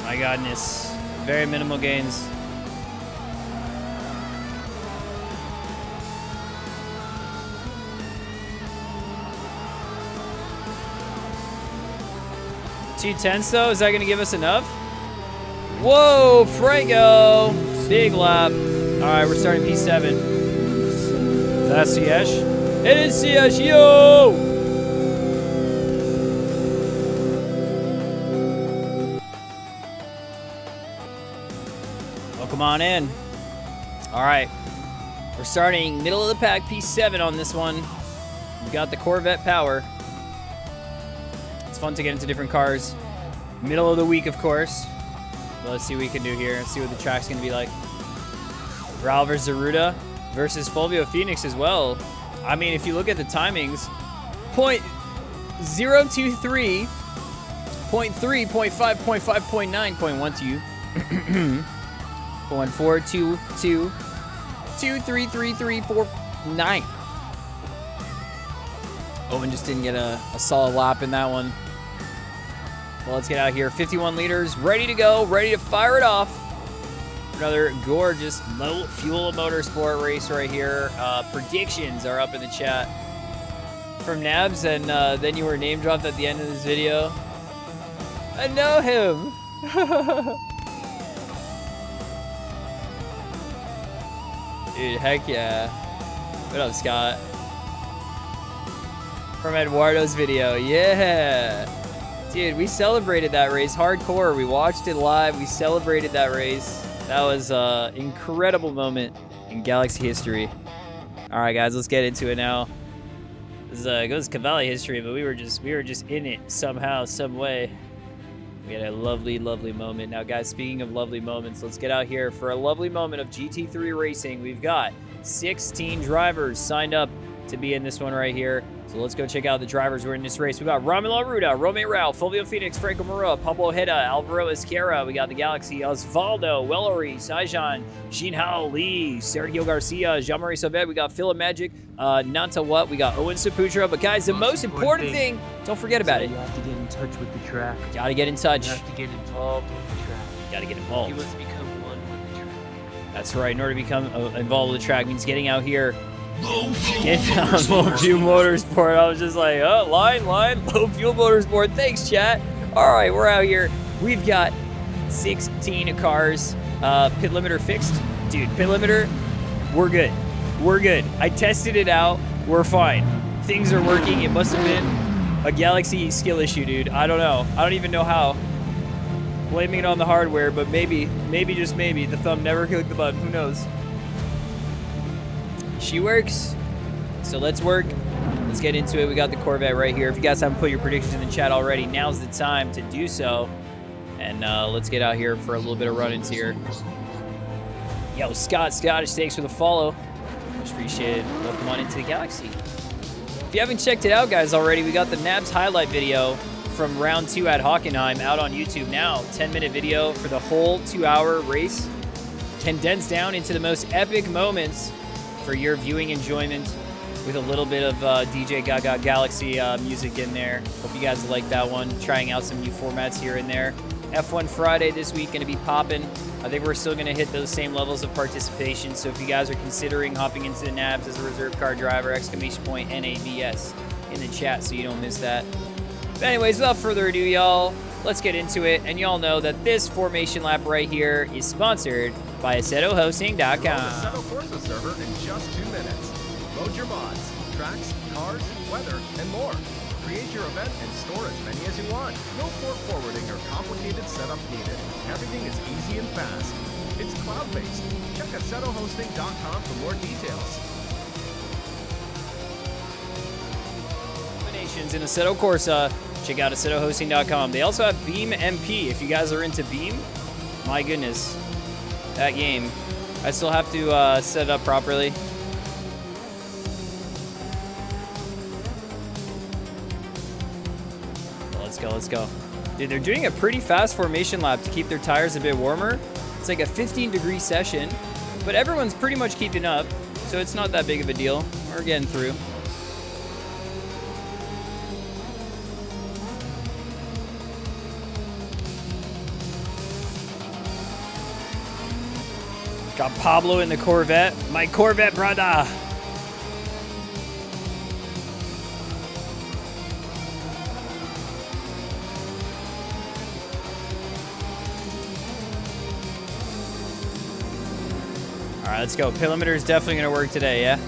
My godness. Very minimal gains. $210 though, is that gonna give us enough? Whoa, Franco! Big lap. Alright, we're starting P7. Is that CH? It is CH, yo! Welcome on in. Alright. We're starting middle of the pack, P7 on this one. We've got the Corvette power. It's fun to get into different cars. Middle of the week, of course. But let's see what we can do here. Let's see what the track's going to be like. Ralver Zaruda versus Fulvio Phoenix as well. I mean, if you look at the timings, 0.023, 0.3, 0.5, 0.5, 0.9, 0.12, 0.422, 2.33349. Owen just didn't get a solid lap in that one. Well, let's get out here. 51 liters, ready to go, ready to fire it off. Another gorgeous low fuel motorsport race right here. Predictions are up in the chat from Nabs, and then you were name dropped at the end of this video. I know him. Dude, heck yeah. What up, Scott? From Eduardo's video, yeah. Dude, we celebrated that race hardcore. We watched it live. We celebrated that race. That was an incredible moment in Galaxy history. All right, guys, let's get into it now. This goes Cavalli history, but we were just in it somehow, some way. We had a lovely, lovely moment. Now, guys, speaking of lovely moments, let's get out here for a lovely moment of GT3 racing. We've got 16 drivers signed up to be in this one right here. So let's go check out the drivers who are in this race. We got Romulo Ruda, Romeo Rao, Fulvio Phoenix, Franco Mura, Pablo Ojeda, Alvaro Esquerra. We got the Galaxy, Osvaldo, Wellery, Saijan, Xinhao Li, Sergio Garcia, Jean-Marie Sauvet. We got Philip Magic, Nanta What. We got Owen Saputra. But guys, the most important thing, don't forget about it. You have to get in touch with the track. Gotta get in touch. You have to get involved with the track. Gotta get involved. You must become one with the track. That's right. In order to become involved with the track means getting out here. Getting on Low Fuel Motorsport. I was just like, oh, line, Low Fuel Motorsport. Thanks, chat. All right, we're out here. We've got 16 cars. Pit limiter fixed. Dude, pit limiter, we're good. We're good. I tested it out. We're fine. Things are working. It must have been a Galaxy skill issue, dude. I don't know. I don't even know how. Blaming it on the hardware, but maybe, just maybe, the thumb never clicked the button. Who knows? She works. So let's work. Let's get into it. We got the Corvette right here. If you guys haven't put your predictions in the chat already, now's the time to do so. And let's get out here for a little bit of run-ins here. Yo, Scottish, thanks for the follow. Much appreciated. Welcome on into the Galaxy. If you haven't checked it out, guys, already, we got the Nabs highlight video from round 2 at Hockenheim out on YouTube now. 10-minute video for the whole 2-hour race, condensed down into the most epic moments for your viewing enjoyment, with a little bit of DJ Gaga Galaxy music in there. Hope you guys like that one. Trying out some new formats here and there. F1 Friday this week, going to be popping. I think we're still going to hit those same levels of participation. So if you guys are considering hopping into the NABS as a reserve car driver, exclamation point NABS in the chat so you don't miss that. But anyways, without further ado, y'all, let's get into it. And y'all know that this formation lap right here is sponsored by AssetoHosting.com. Load the Assetto Corsa server in just 2 minutes. Load your mods, tracks, cars, weather, and more. Create your event and store as many as you want. No port forwarding or complicated setup needed. Everything is easy and fast. It's cloud-based. Check AssetoHosting.com for more details. In Assetto Corsa, check out AssetoHosting.com. They also have Beam MP if you guys are into Beam. My goodness, that game. I still have to set it up properly. Let's go. Dude, they're doing a pretty fast formation lap to keep their tires a bit warmer. It's like a 15-degree session, but everyone's pretty much keeping up, so it's not that big of a deal. We're getting through. Got Pablo in the Corvette. My Corvette, brother. All right, let's go. Pit limiter is definitely going to work today, yeah?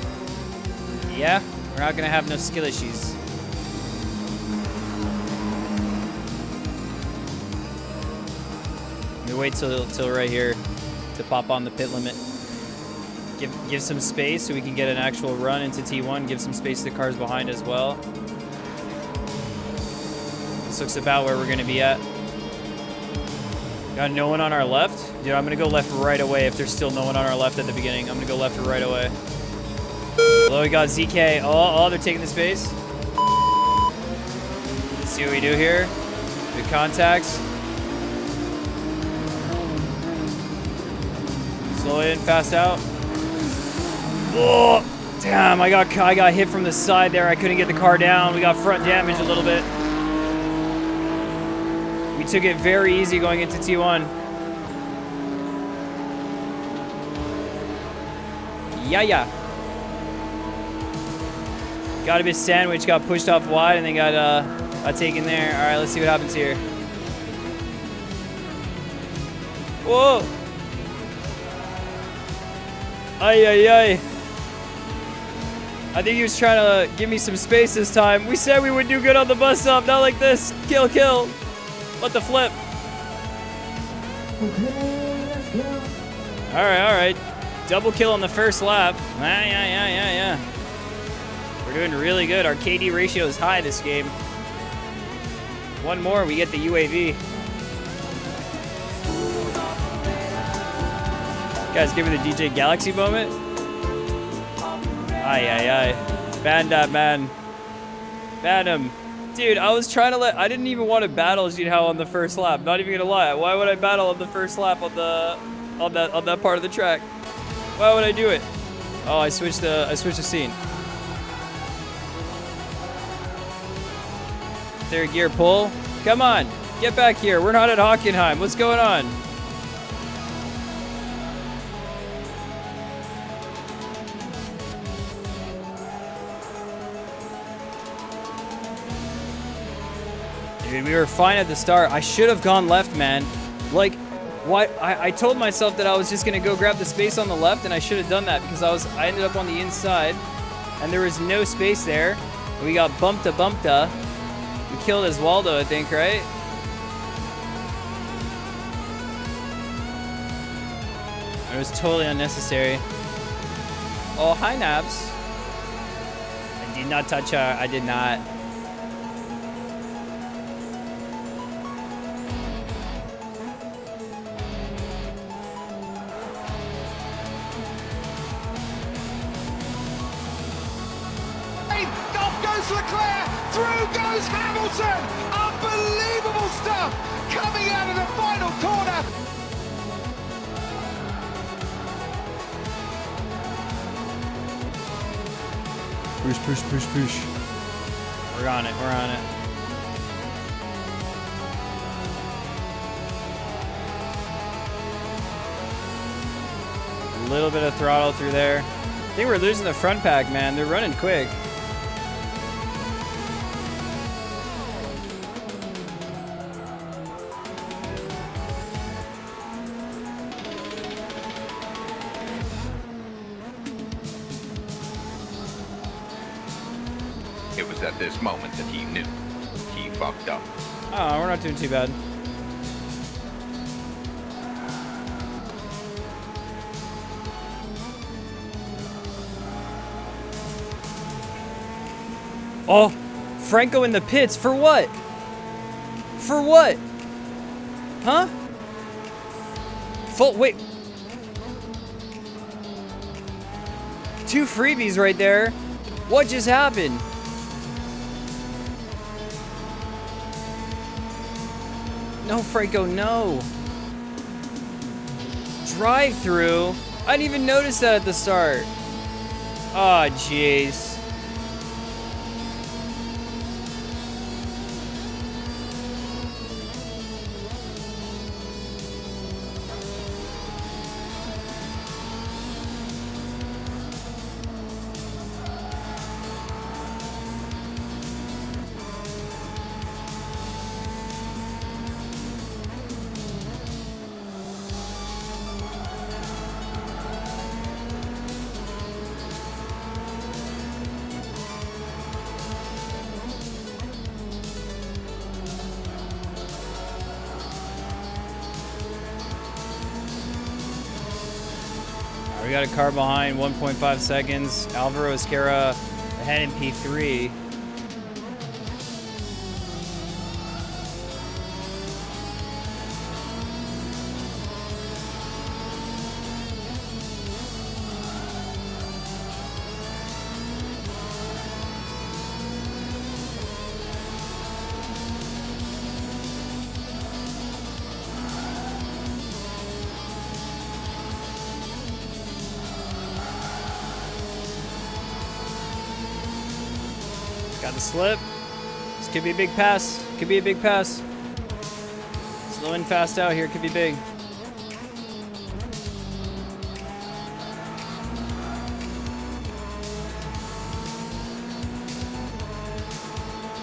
Yeah? We're not going to have no skill issues. Let me wait till right here to pop on the pit limit. Give some space so we can get an actual run into T1. Give some space to the cars behind as well. This looks about where we're going to be at. Got no one on our left. Dude, I'm going to go left right away if there's still no one on our left at the beginning. I'm going to go left right away. Hello, we got ZK. Oh, they're taking the space. Let's see what we do here. Good contacts. Slow in, fast out. Oh, damn, I got hit from the side there. I couldn't get the car down. We got front damage a little bit. We took it very easy going into T1. Yeah. Got a bit sandwiched, got pushed off wide, and then got taken there. All right, let's see what happens here. Whoa. Ay. I think he was trying to give me some space this time. We said we would do good on the bus stop, not like this. Kill. What the flip? All right. Double kill on the first lap. Yeah. We're doing really good. Our KD ratio is high this game. One more, we get the UAV. Guys, give me the DJ Galaxy moment. Ay. Ban that man. Ban him. Dude, I was trying to I didn't even want to battle Jinhao on the first lap. Not even gonna lie. Why would I battle on the first lap on that part of the track? Why would I do it? Oh, I switched the scene. Third gear pull. Come on, get back here. We're not at Hockenheim. What's going on? Dude, we were fine at the start. I should have gone left, man. Like, why? I told myself that I was just gonna go grab the space on the left, and I should have done that because I ended up on the inside, and there was no space there. We got bumped. We killed Oswaldo, I think, right? It was totally unnecessary. Oh, hi, Nabs. I did not touch her. I did not. Off goes Leclerc through goes Hamilton. Unbelievable stuff coming out of the final corner. Push, push, push, push. We're on it, we're on it. A little bit of throttle through there. I think we're losing the front pack, man. They're running quick. It was at this moment that he knew. He fucked up. Oh, we're not doing too bad. Oh, Franco in the pits. For what? For what? Huh? Wait. 2 freebies right there. What just happened? No, Franco, no. Drive through? I didn't even notice that at the start. Oh, jeez. We got a car behind, 1.5 seconds. Alvaro Esquerra ahead in P3. Got the slip. This could be a big pass. Could be a big pass. Slow and fast out here. Could be big.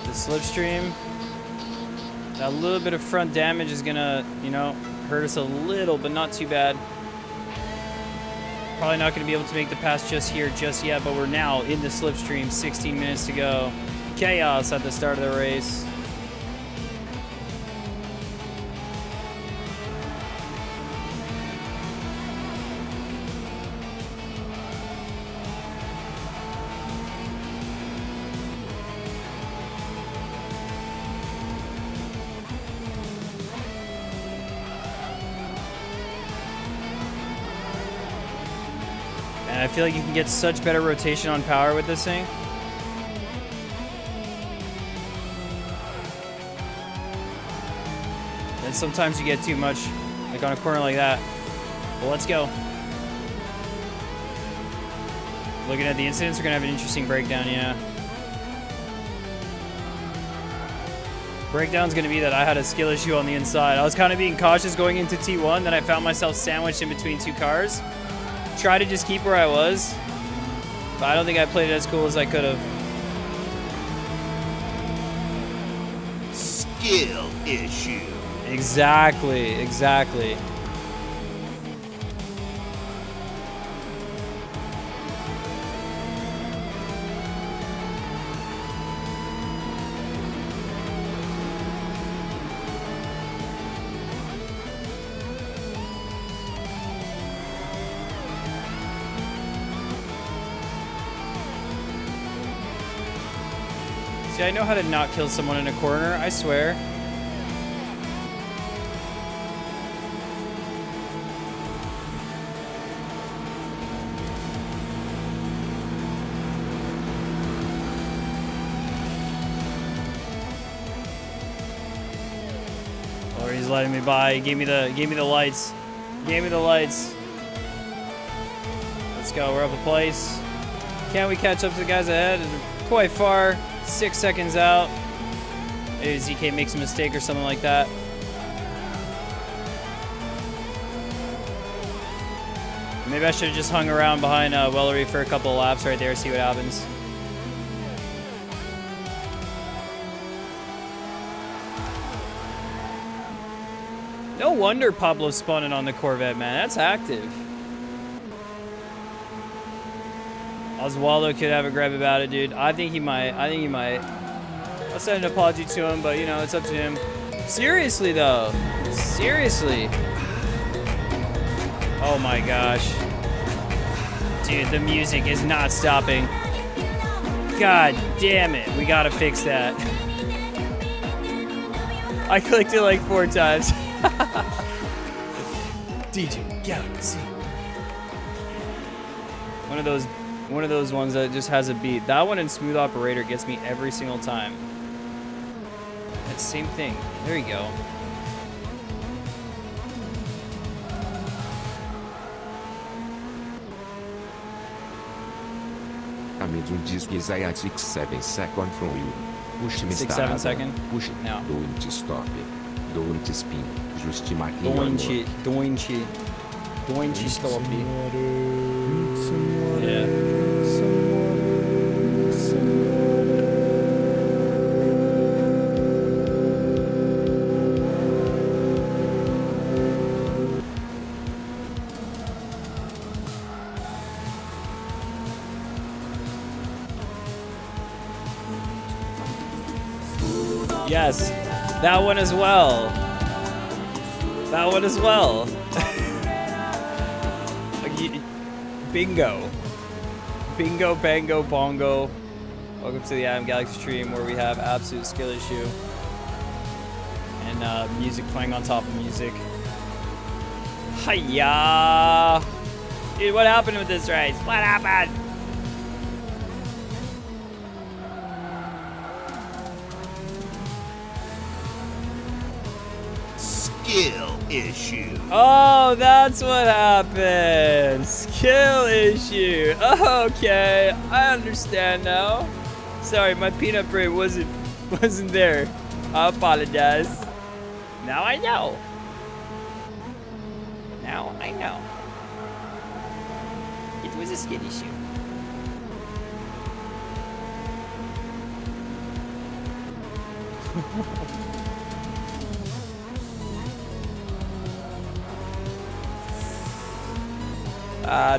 The slipstream. That little bit of front damage is gonna, you know, hurt us a little, but not too bad. Probably not going to be able to make the pass just here, just yet, but we're now in the slipstream. 16 minutes to go. Chaos at the start of the race. And I feel like you can get such better rotation on power with this thing. And sometimes you get too much, like on a corner like that. Well, let's go. Looking at the incidents, we're gonna have an interesting breakdown, yeah. Breakdown's gonna be that I had a skill issue on the inside. I was kind of being cautious going into T1, then I found myself sandwiched in between 2 cars. Try to just keep where I was, but I don't think I played it as cool as I could have. Skill issue. Exactly, exactly. See, I know how to not kill someone in a corner, I swear. letting me by. He gave me the lights. Gave me the lights. Let's go. We're up a place. Can we catch up to the guys ahead? Quite far. 6 seconds out. Maybe ZK makes a mistake or something like that. Maybe I should have just hung around behind Wellery for a couple of laps right there, see what happens. No wonder Pablo's spawning on the Corvette, man. That's active. Oswaldo could have a grab about it, dude. I think he might. I'll send an apology to him, but, you know, it's up to him. Seriously, though. Seriously. Oh, my gosh. Dude, the music is not stopping. God damn it. We gotta fix that. I clicked it like 4 times. DJ Galaxy. One of those ones that just has a beat. That one in Smooth Operator gets me every single time. That same thing. There you go. Amazon diz que Isaiah 6-7 second from you. Push me 6-7 second? Push No. Don't stop. Don't spin. Just mark your Don't move. stop it. Yeah. Yes, that one as well. That one as well. Bingo. Bingo, bango, bongo. Welcome to the Adam Galaxy stream where we have absolute skill issue. And music playing on top of music. Hiya! Dude, what happened with this race? What happened? Skill issue. Oh, that's what happened. Skill issue. Okay, I understand now. Sorry, my peanut brain wasn't there. I apologize. Now I know. Now I know. It was a skill issue.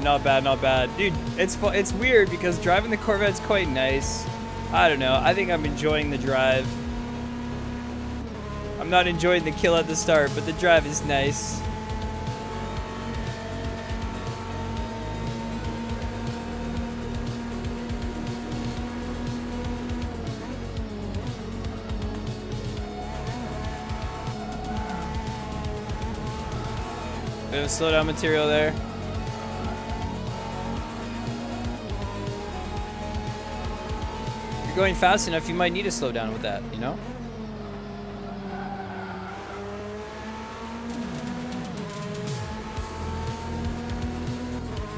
Not bad, not bad. Dude, it's weird because driving the Corvette's quite nice. I don't know. I think I'm enjoying the drive. I'm not enjoying the kill at the start, but the drive is nice. Bit of slowdown material there. Going fast enough, you might need to slow down with that, you know?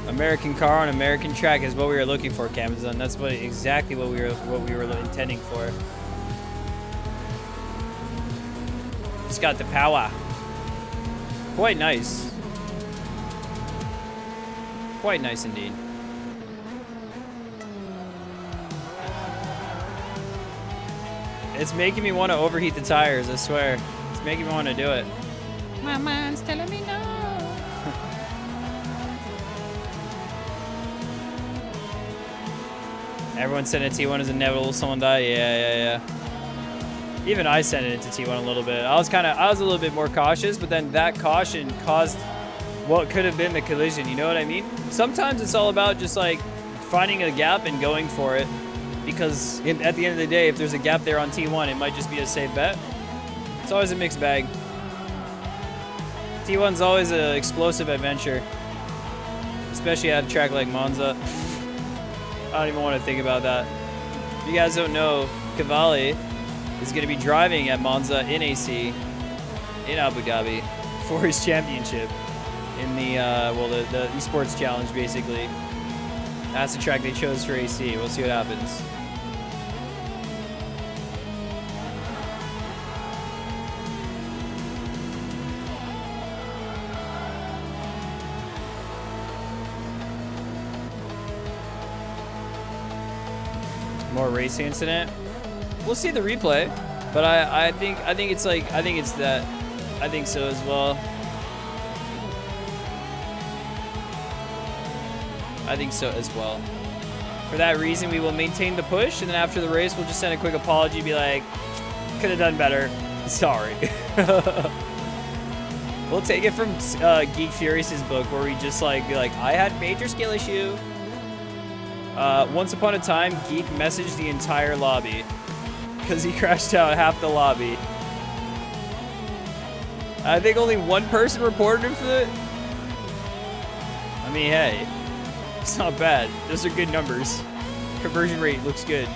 American car on American track is what we were looking for, Camazon. That's exactly what we were intending for. It's got the power. Quite nice. Quite nice indeed. It's making me want to overheat the tires, I swear. It's making me want to do it. My mind's telling me no. Everyone sent it to T1 as inevitable. Someone die. Yeah. Even I sent it into T1 a little bit. I was a little bit more cautious, but then that caution caused what could have been the collision. You know what I mean? Sometimes it's all about just like finding a gap and going for it. Because at the end of the day, if there's a gap there on T1, it might just be a safe bet. It's always a mixed bag. T1's always an explosive adventure. Especially at a track like Monza. I don't even want to think about that. If you guys don't know, Cavalli is going to be driving at Monza in AC in Abu Dhabi for his championship in the the esports challenge. Basically, that's the track they chose for AC. We'll see what happens. More racing incident. We'll see the replay, but I think it's like I think so as well. I think so as well. For that reason, we will maintain the push, and then after the race, we'll just send a quick apology, be like, could have done better. Sorry. We'll take it from Geek Furious's book, where he just like be like, I had major skill issue. Once upon a time, Geek messaged the entire lobby because he crashed out half the lobby. I think only one person reported him for it. I mean, hey, it's not bad. Those are good numbers. Conversion rate looks good.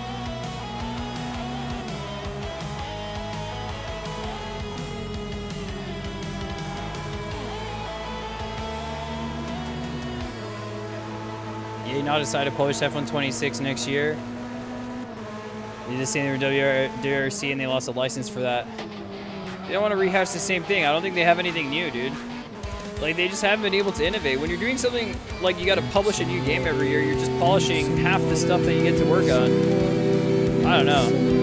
Yeah, now decide to publish F126 next year. You just seen the WRC and they lost a license for that. They don't want to rehash the same thing. I don't think they have anything new, dude. Like, they just haven't been able to innovate. When you're doing something like you got to publish a new game every year, you're just polishing half the stuff that you get to work on. I don't know.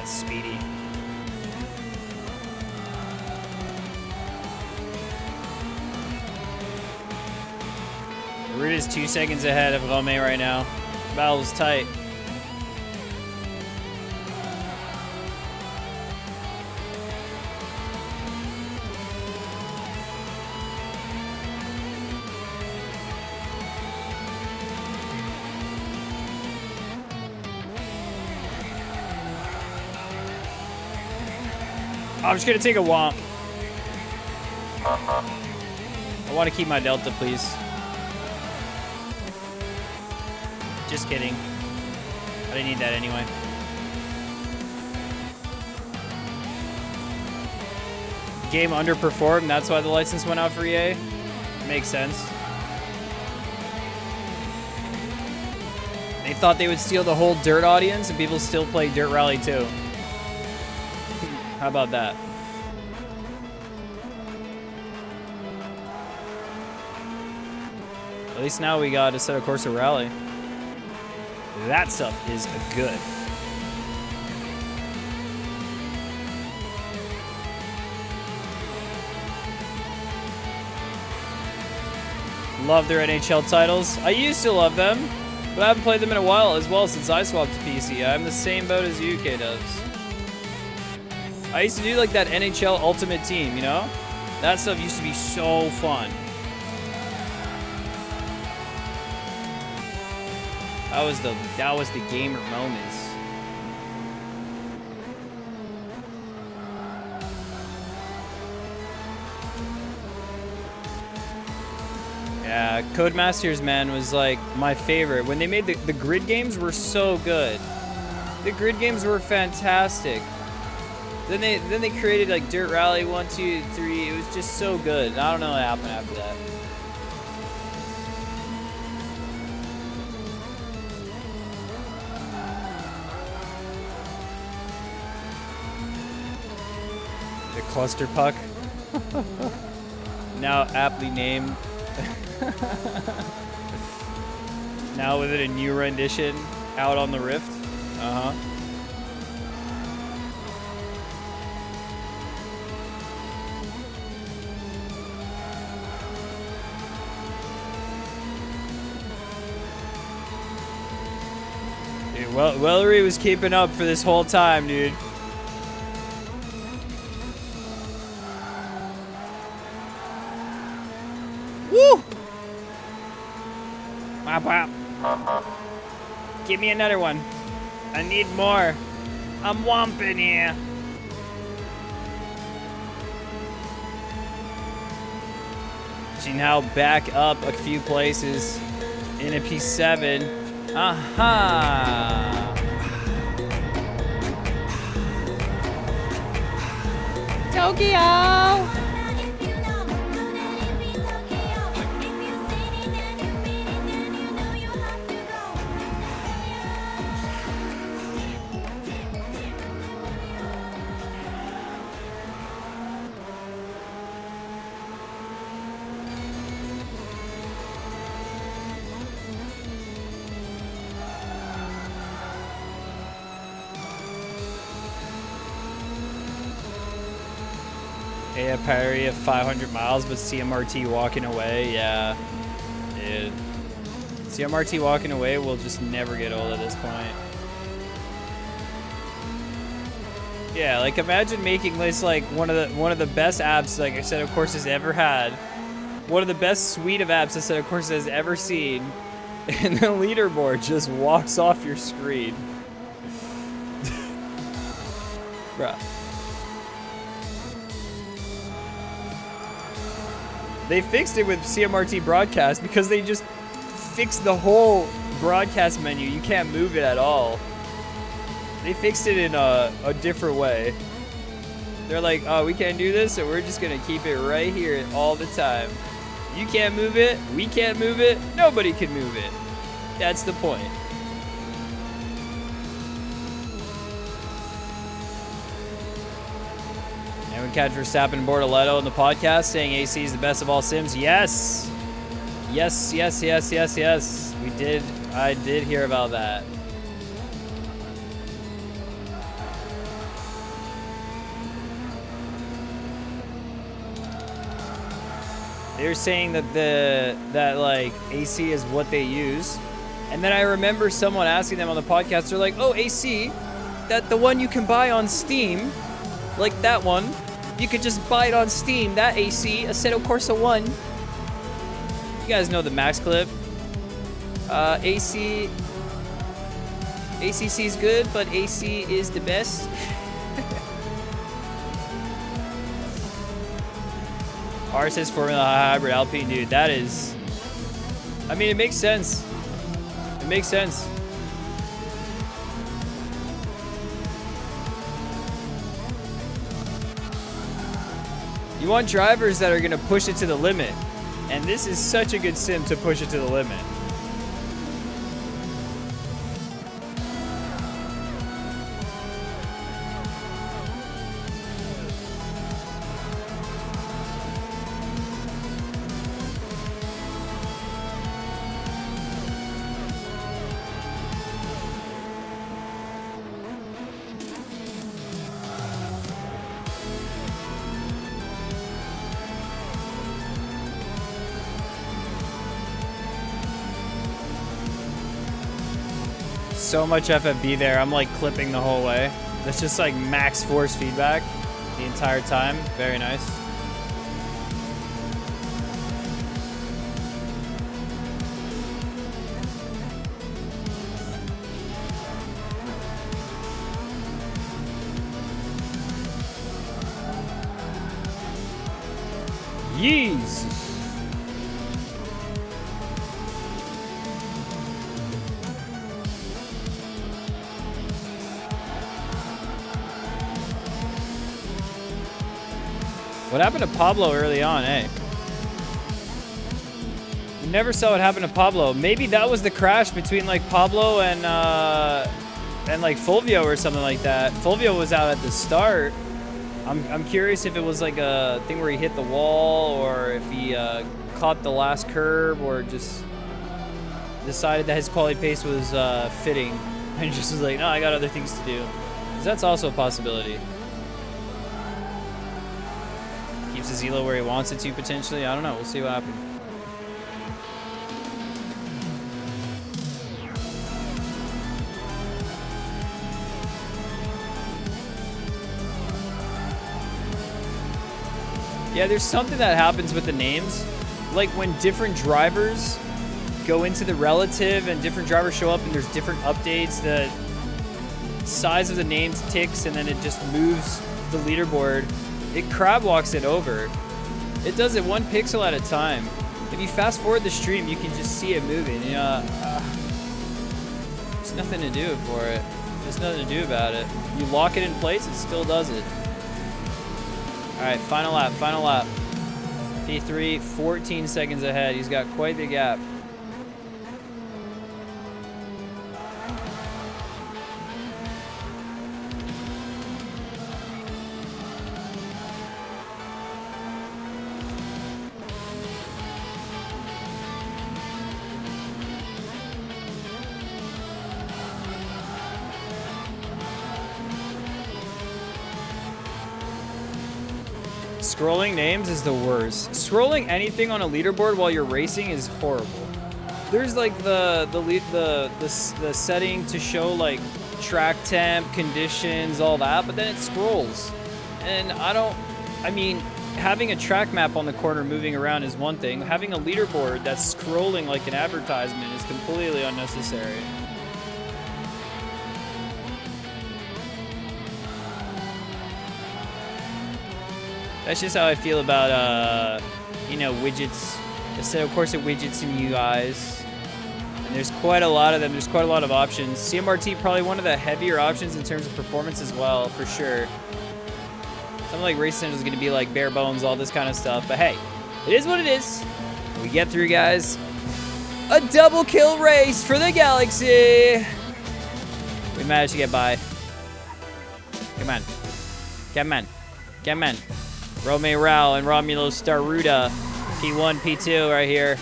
Speedy. We're just 2 seconds ahead of Romain right now. Battle's tight. I'm just gonna take a womp. I want to keep my delta, please. Just kidding. I didn't need that anyway. Game underperformed, that's why the license went out for EA? Makes sense. They thought they would steal the whole Dirt audience and people still play Dirt Rally 2. How about that? At least now we got a set of Corsa Rally. That stuff is good. Love their NHL titles. I used to love them, but I haven't played them in a while as well since I swapped to PC. I'm the same boat as UK does. I used to do like that NHL Ultimate Team, you know? That stuff used to be so fun. That was the gamer moments. Yeah, Codemasters, man, was like my favorite. When they made the grid games were so good. The grid games were fantastic. Then they created like Dirt Rally 1, 2, 3. It was just so good. I don't know what happened after that. The Cluster Puck. Now aptly named. Now with it a new rendition out on the Rift. Uh-huh. Dude, Wellery was keeping up for this whole time, dude. Woo! Wop, wop. Give me another one. I need more. I'm womping here. She now back up a few places in a P7. Aha! Tokyo! A parry of 500 miles, but CMRT walking away, yeah. Dude. CMRT walking away will just never get old at this point. Yeah, like imagine making this like one of the best apps like I said of course has ever had. One of the best suite of apps I said of course has ever seen. And the leaderboard just walks off your screen. Bruh. They fixed it with CMRT broadcast because they just fixed the whole broadcast menu. You can't move it at all. They fixed it in a different way. They're like, oh, we can't do this, so we're just gonna keep it right here all the time. You can't move it, we can't move it, nobody can move it. That's the point. And we catch Verstappen and Bortoletto in the podcast saying AC is the best of all sims. Yes! Yes, yes, yes, yes, yes. We did. I did hear about that. They're saying that like AC is what they use. And then I remember someone asking them on the podcast, they're like, oh, AC, that the one you can buy on Steam, like that one, you could just buy it on Steam, that AC, Assetto Corsa 1. You guys know the Max clip. ACC is good, but AC is the best. R says Formula Hybrid Alpine, dude, that is, I mean, it makes sense. It makes sense. You want drivers that are gonna push it to the limit. And this is such a good sim to push it to the limit. So much FFB there. I'm like clipping the whole way. That's just like max force feedback the entire time. Very nice. Yeez. What happened to Pablo early on, eh? You never saw what happened to Pablo. Maybe that was the crash between like Pablo and like Fulvio or something like that. Fulvio was out at the start. I'm curious if it was like a thing where he hit the wall or if he caught the last curb or just decided that his quality pace was fitting and just was like, no, I got other things to do. 'Cause that's also a possibility. Keeps his elo where he wants it to, potentially. I don't know. We'll see what happens. Yeah, there's something that happens with the names. Like when different drivers go into the relative and different drivers show up and there's different updates, the size of the names ticks and then it just moves the leaderboard. It crab walks it over. It does it 1 pixel at a time. If you fast forward the stream, you can just see it moving. You know, there's nothing to do for it. There's nothing to do about it. You lock it in place, it still does it. All right, final lap, final lap. P3, 14 seconds ahead. He's got quite the gap. Scrolling names is the worst. Scrolling anything on a leaderboard while you're racing is horrible. There's like the setting to show like track temp, conditions, all that, but then it scrolls. And I mean, having a track map on the corner moving around is one thing. Having a leaderboard that's scrolling like an advertisement is completely unnecessary. That's just how I feel about, you know, widgets. Instead, of course, of widgets and UIs. And there's quite a lot of them. There's quite a lot of options. CMRT probably one of the heavier options in terms of performance as well, for sure. Something like Race Center is going to be like bare bones, all this kind of stuff. But hey, it is what it is. We get through, guys. A double kill race for the Galaxy. We managed to get by. Come on. Come on. Come on. Romeo Rao and Romulo Staruda, P1, P2 right here.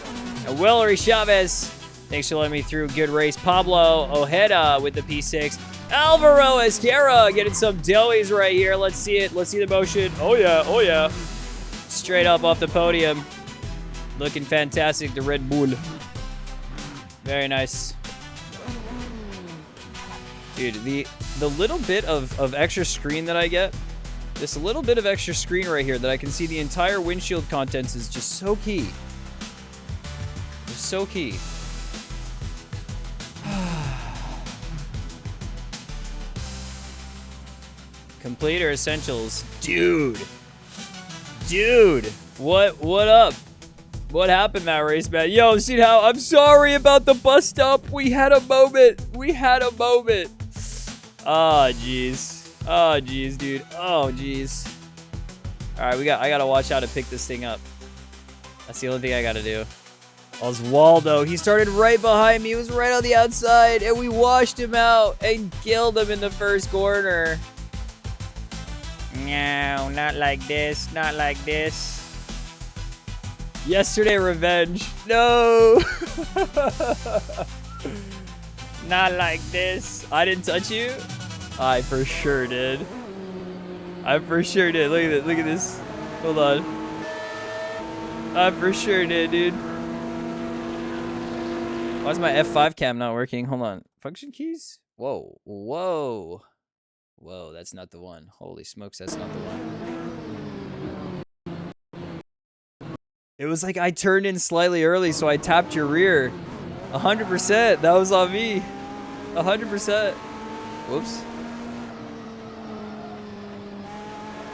And Willery Chavez, thanks for letting me through. Good race. Pablo Ojeda with the P6. Alvaro Esquerra getting some doughies right here. Let's see it. Let's see the motion. Oh, yeah. Oh, yeah. Straight up off the podium. Looking fantastic, the Red Bull. Very nice. Dude, the little bit of extra screen that I get, this little bit of extra screen right here that I can see the entire windshield contents is just so key. It's so key. Complete or essentials? Dude. Dude. What up? What happened, Matt Raceman? Yo, see how I'm sorry about the bus stop. We had a moment. We had a moment. Oh, jeez. Oh, jeez, dude. Oh, jeez. All right, I gotta watch how to pick this thing up. That's the only thing I gotta do. Oswaldo, he started right behind me. He was right on the outside, and we washed him out and killed him in the first corner. No, not like this. Not like this. Yesterday revenge. No. Not like this. I didn't touch you. I for sure did. I for sure did. Look at this. Look at this. Hold on. I for sure did, dude. Why is my F5 cam not working? Hold on. Function keys? Whoa. Whoa. Whoa, that's not the one. Holy smokes, that's not the one. It was like I turned in slightly early, so I tapped your rear. 100%. That was on me. 100%. Whoops.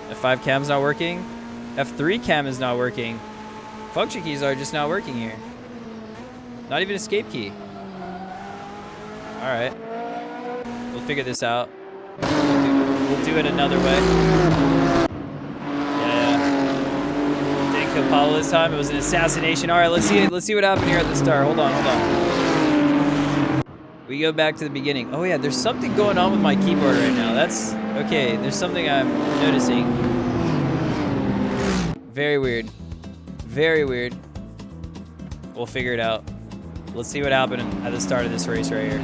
F5 cam's not working. F3 cam is not working. Function keys are just not working here. Not even escape key. All right. We'll figure this out. We'll do it another way. Yeah. Didn't kill Pablo this time. It was an assassination. All right, let's see it. Let's see what happened here at the start. Hold on, hold on. We go back to the beginning. Oh yeah, there's something going on with my keyboard right now. That's okay. There's something I'm noticing. Very weird. Very weird. We'll figure it out. Let's see what happened at the start of this race right here.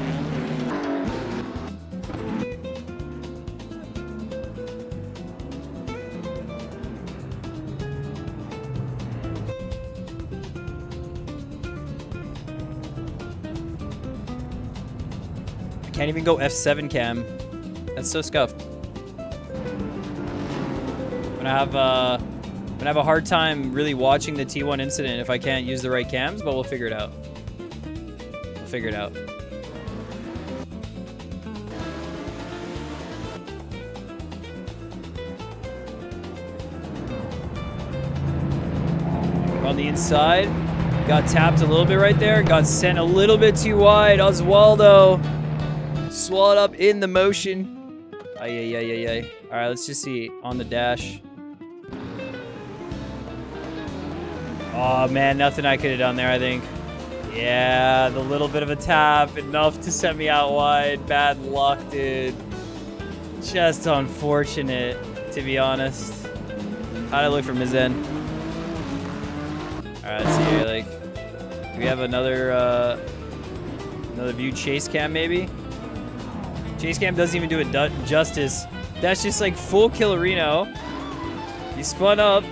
Can't even go F7 cam. That's so scuffed. I'm gonna have a hard time really watching the T1 incident if I can't use the right cams, but we'll figure it out. figure it out. On the inside, got tapped a little bit right there. Got sent a little bit too wide. Oswaldo swallowed up in the motion. Ay, ay, ay, ay, ay. All right, let's just see on the dash. Oh man, nothing I could have done there, I think. Yeah, the little bit of a tap, enough to send me out wide. Bad luck, dude. Just unfortunate, to be honest. How'd I look from his end? All right, let's see here. Like, do we have another view? Chase cam, maybe? Chase cam doesn't even do it justice. That's just like full Killerino. He spun up,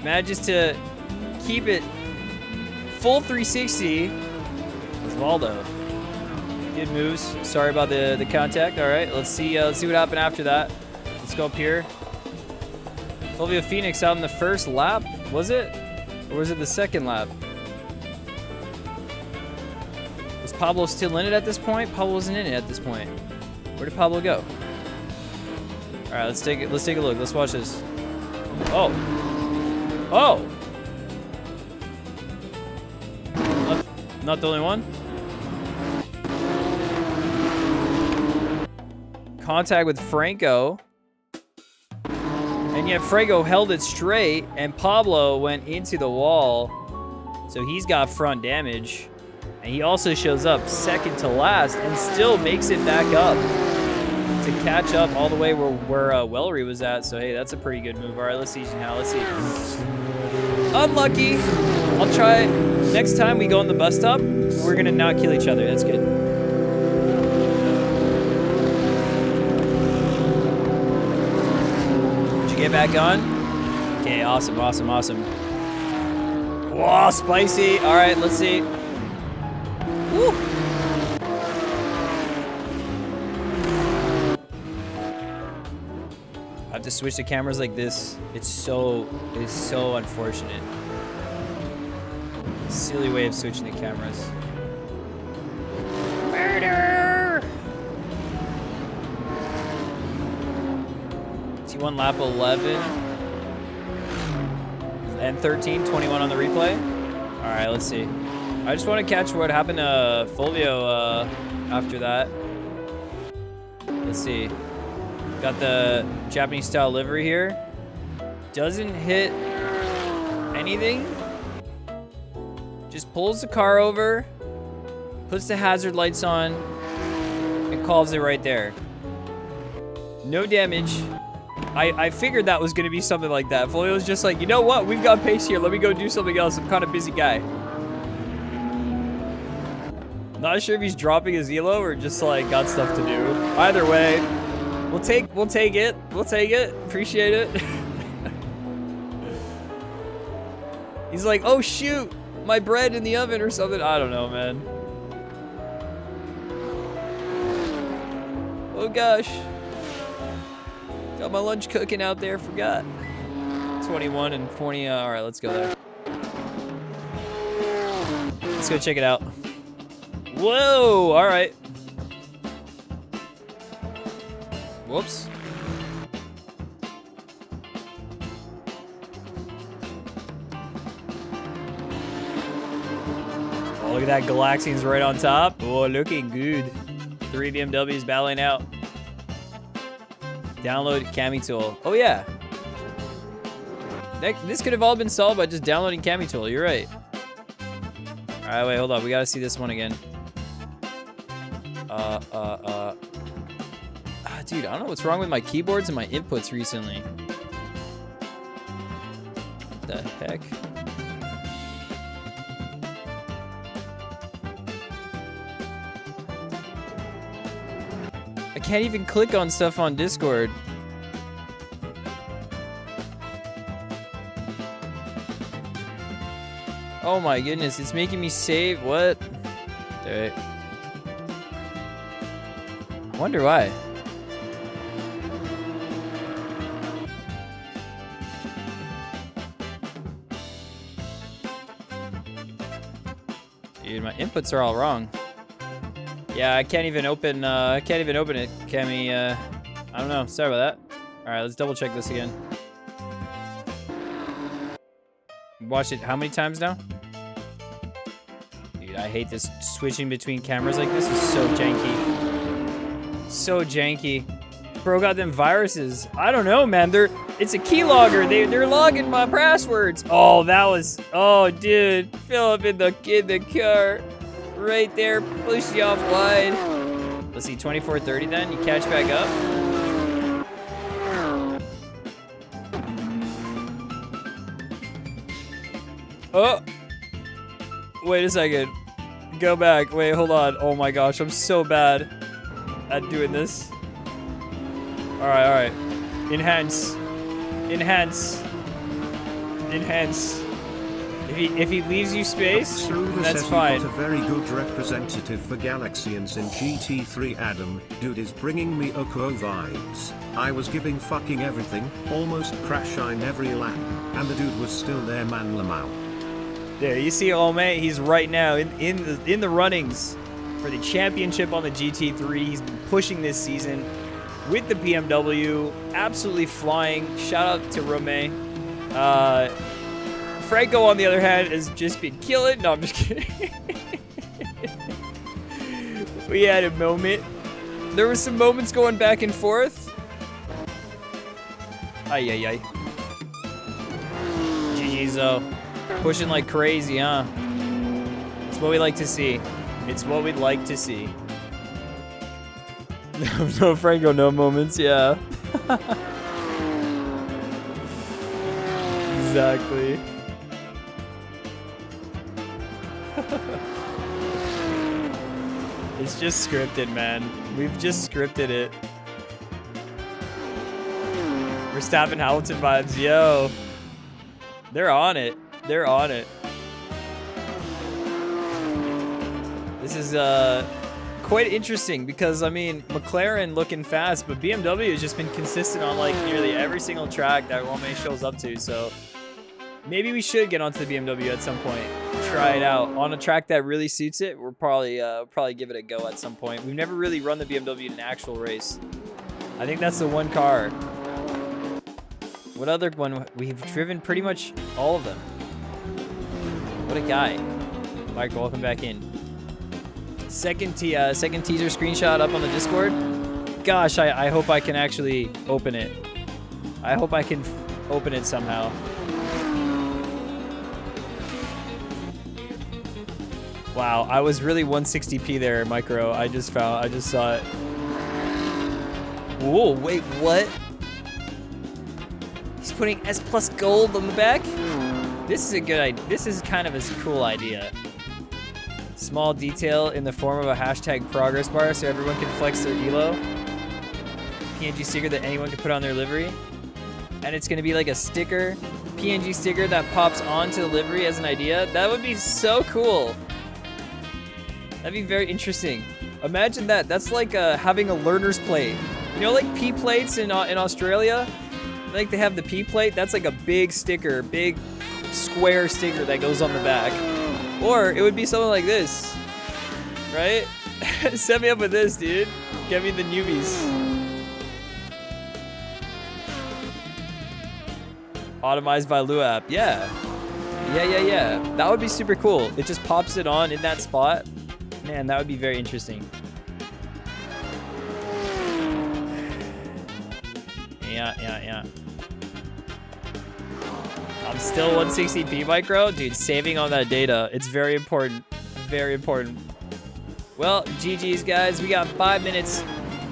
manages to keep it full 360. Osvaldo. Good moves. Sorry about the contact. All right, let's see what happened after that. Let's go up here. Fulvio Phoenix out in the first lap, was it? Or was it the second lap? Was Pablo still in it at this point? Pablo wasn't in it at this point. Where did Pablo go? All right, let's take a look. Let's watch this. Oh. Oh. Not the only one. Contact with Franco. And yet Franco held it straight and Pablo went into the wall. So he's got front damage. And he also shows up second to last and still makes it back up to catch up all the way where Wellery was at. So hey, that's a pretty good move. All right, let's see now. Let's see. Unlucky. I'll try. Next time we go on the bus stop, we're gonna not kill each other. That's good. Did you get back on? Okay, awesome, awesome, awesome. Whoa, spicy. All right, let's see. Woo. I have to switch the cameras like this. It's so unfortunate. Silly way of switching the cameras. Murder! T1 lap 11 and 13, 21 on the replay. All right, let's see. I just want to catch what happened to Fulvio after that. Let's see. Got the Japanese style livery here. Doesn't hit anything. Just pulls the car over, puts the hazard lights on, and calls it right there. No damage. I figured that was going to be something like that. Fulvio was just like, you know what? We've got pace here. Let me go do something else. I'm kind of busy guy. Not sure if he's dropping his elo or just like got stuff to do. Either way, we'll take it. We'll take it. Appreciate it. He's like, oh shoot, my bread in the oven or something. I don't know, man. Oh gosh. Got my lunch cooking out there, forgot. 21 and 20, all right, let's go there. Let's go check it out. Whoa, all right. Whoops. Oh, look at that, Galaxian's right on top. Oh, looking good. 3 BMWs battling out. Download Cami Tool. Oh yeah. This could have all been solved by just downloading Cami Tool. You're right. All right, wait, hold on. We gotta see this one again. Dude, I don't know what's wrong with my keyboards and my inputs recently. What the heck? I can't even click on stuff on Discord. Oh my goodness, it's making me save. What? Alright. I wonder why. Dude, My inputs are all wrong. Yeah, I can't even open it, Cammy. I don't know. Sorry about that. All right, let's double check this again. Watch it how many times now? Dude, I hate this switching between cameras like this. Is so janky. So janky. Bro got them viruses. I don't know, man. It's a keylogger. They're logging my passwords. Oh, that was. Oh, dude. Philip in the car, right there. Push you off wide. Let's see, 24:30 then. You catch back up. Oh. Wait a second. Go back. Wait, hold on. Oh my gosh, I'm so bad at doing this. All right. Enhance. If he leaves you space, that's fine. Got a very good representative for Galaxians in GT3. Adam, dude is bringing me Oko vibes. I was giving fucking everything, almost crash-shine every lap, and the dude was still there, man. Lamau. There, you see Ome, he's right now in the runnings for the championship on the GT3. He's been pushing this season with the BMW, absolutely flying. Shout out to Rome. Franco, on the other hand, has just been killing. No, I'm just kidding. We had a moment. There were some moments going back and forth. Ay. GG's though. Pushing like crazy, huh? It's what we like to see. It's what we'd like to see. No Franco, no moments, yeah. Exactly. It's just scripted, man. We've just scripted it. Verstappen Hamilton vibes, yo. They're on it. They're on it. This is quite interesting because, I mean, McLaren looking fast, but BMW has just been consistent on like nearly every single track that Rome shows up to. So maybe we should get onto the BMW at some point. Try it out on a track that really suits it. We'll probably give it a go at some point. We've never really run the BMW in an actual race. I think that's the one car. What other one? We've driven pretty much all of them. What a guy. Mike, welcome back in. Second teaser screenshot up on the Discord. Gosh, I hope I can actually open it. I hope I can open it somehow. Wow, I was really 160p there, Micro. I just saw it. Whoa, wait, what? He's putting S Plus gold on the back? This is a good idea. This is kind of a cool idea. Small detail in the form of a hashtag progress bar so everyone can flex their elo. PNG sticker that anyone can put on their livery. And it's gonna be like a sticker, PNG sticker that pops onto the livery as an idea. That would be so cool. That'd be very interesting. Imagine that. That's like having a learner's plate. You know, like P plates in Australia? Like they have the P plate. That's like a big sticker, big square sticker that goes on the back. Or it would be something like this, right? Set me up with this, dude. Get me the newbies. Automized by Lua app. Yeah. That would be super cool. It just pops it on in that spot. Man, that would be very interesting. Yeah. I'm still 160p, Micro. Dude, saving on that data. It's very important. Very important. Well, GG's, guys. We got 5 minutes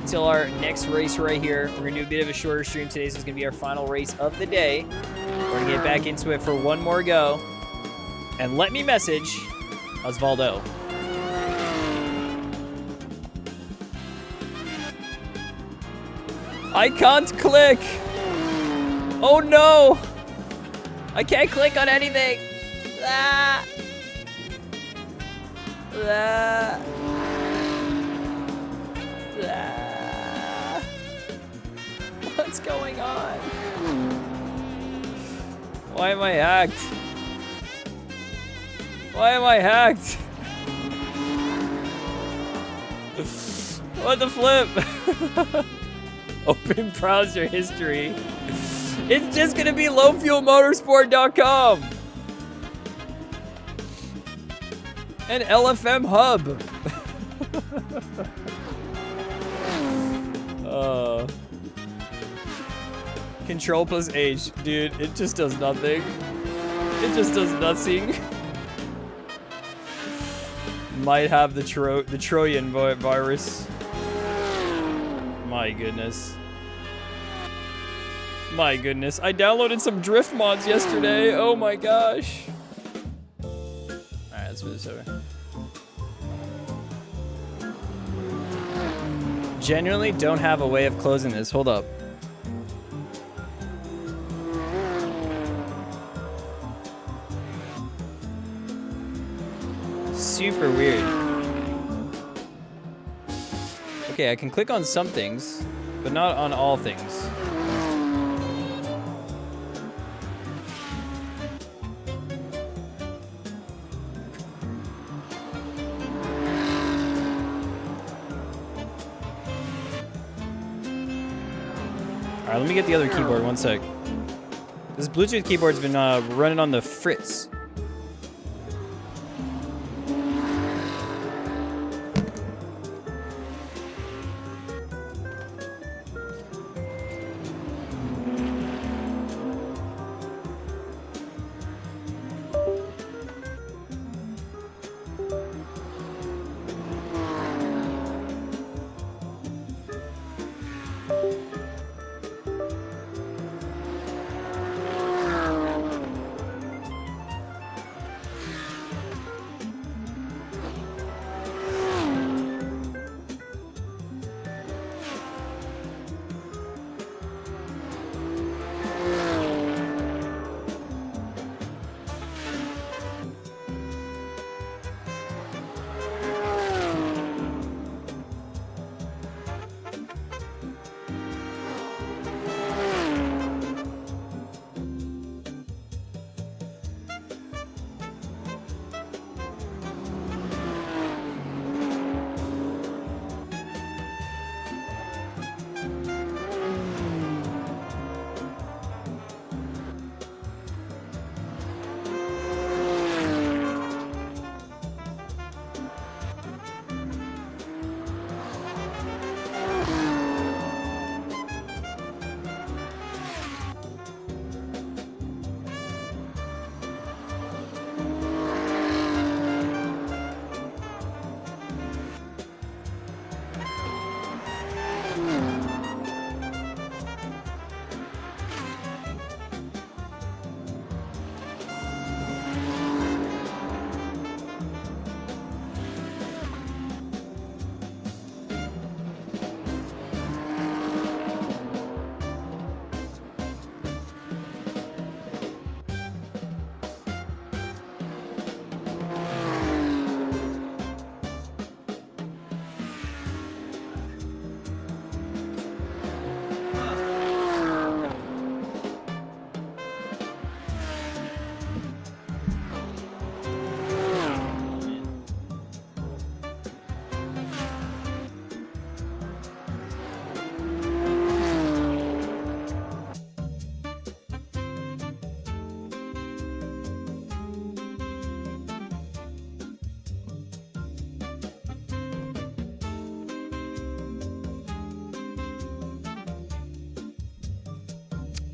until our next race right here. We're going to do a bit of a shorter stream today. So it's going to be our final race of the day. We're going to get back into it for one more go. And let me message Osvaldo. I can't click. Oh no. I can't click on anything. Ah. Ah. Ah. What's going on? Why am I hacked? Why am I hacked? What the flip? Open browser history. It's just gonna be lowfuelmotorsport.com and LFM Hub. Control plus H, dude. It just does nothing. It just does nothing. Might have the Trojan virus. My goodness. My goodness. I downloaded some drift mods yesterday. Oh my gosh. Alright, let's move this over. Genuinely don't have a way of closing this. Hold up. Super weird. Okay, I can click on some things, but not on all things. Alright, let me get the other keyboard, one sec. This Bluetooth keyboard's been running on the fritz.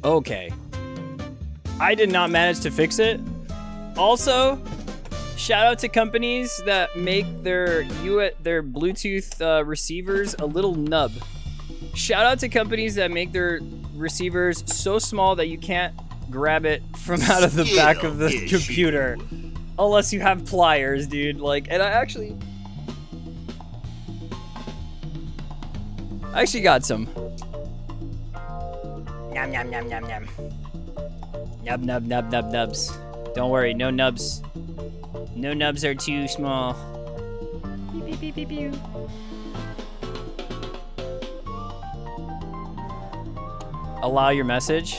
Okay. I did not manage to fix it. Also, shout out to companies that make their Bluetooth receivers a little nub. Shout out to companies that make their receivers so small that you can't grab it from out of the back of the computer. Unless you have pliers, dude. Like, and I actually got some. Nom nom nom nom nom. Nub nub nub nub nubs. Don't worry, no nubs. No nubs are too small. Beep beep beep beep beep. Allow your message.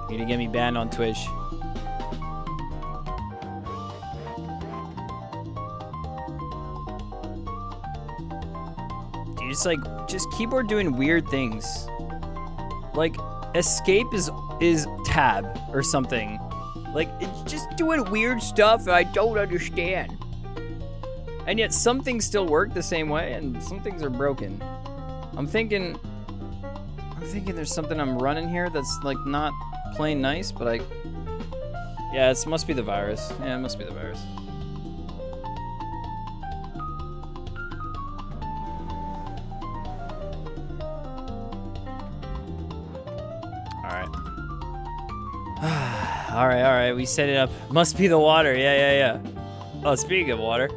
Read again. get me banned on Twitch. Dude, it's like just keyboard doing weird things. Like escape is tab or something. Like it's just doing weird stuff I don't understand. And yet some things still work the same way and some things are broken. I'm thinking there's something I'm running here that's like not plain nice, but yeah, it must be the virus. Yeah, it must be the virus. All right. We set it up. Must be the water. Yeah. Oh, speaking of water.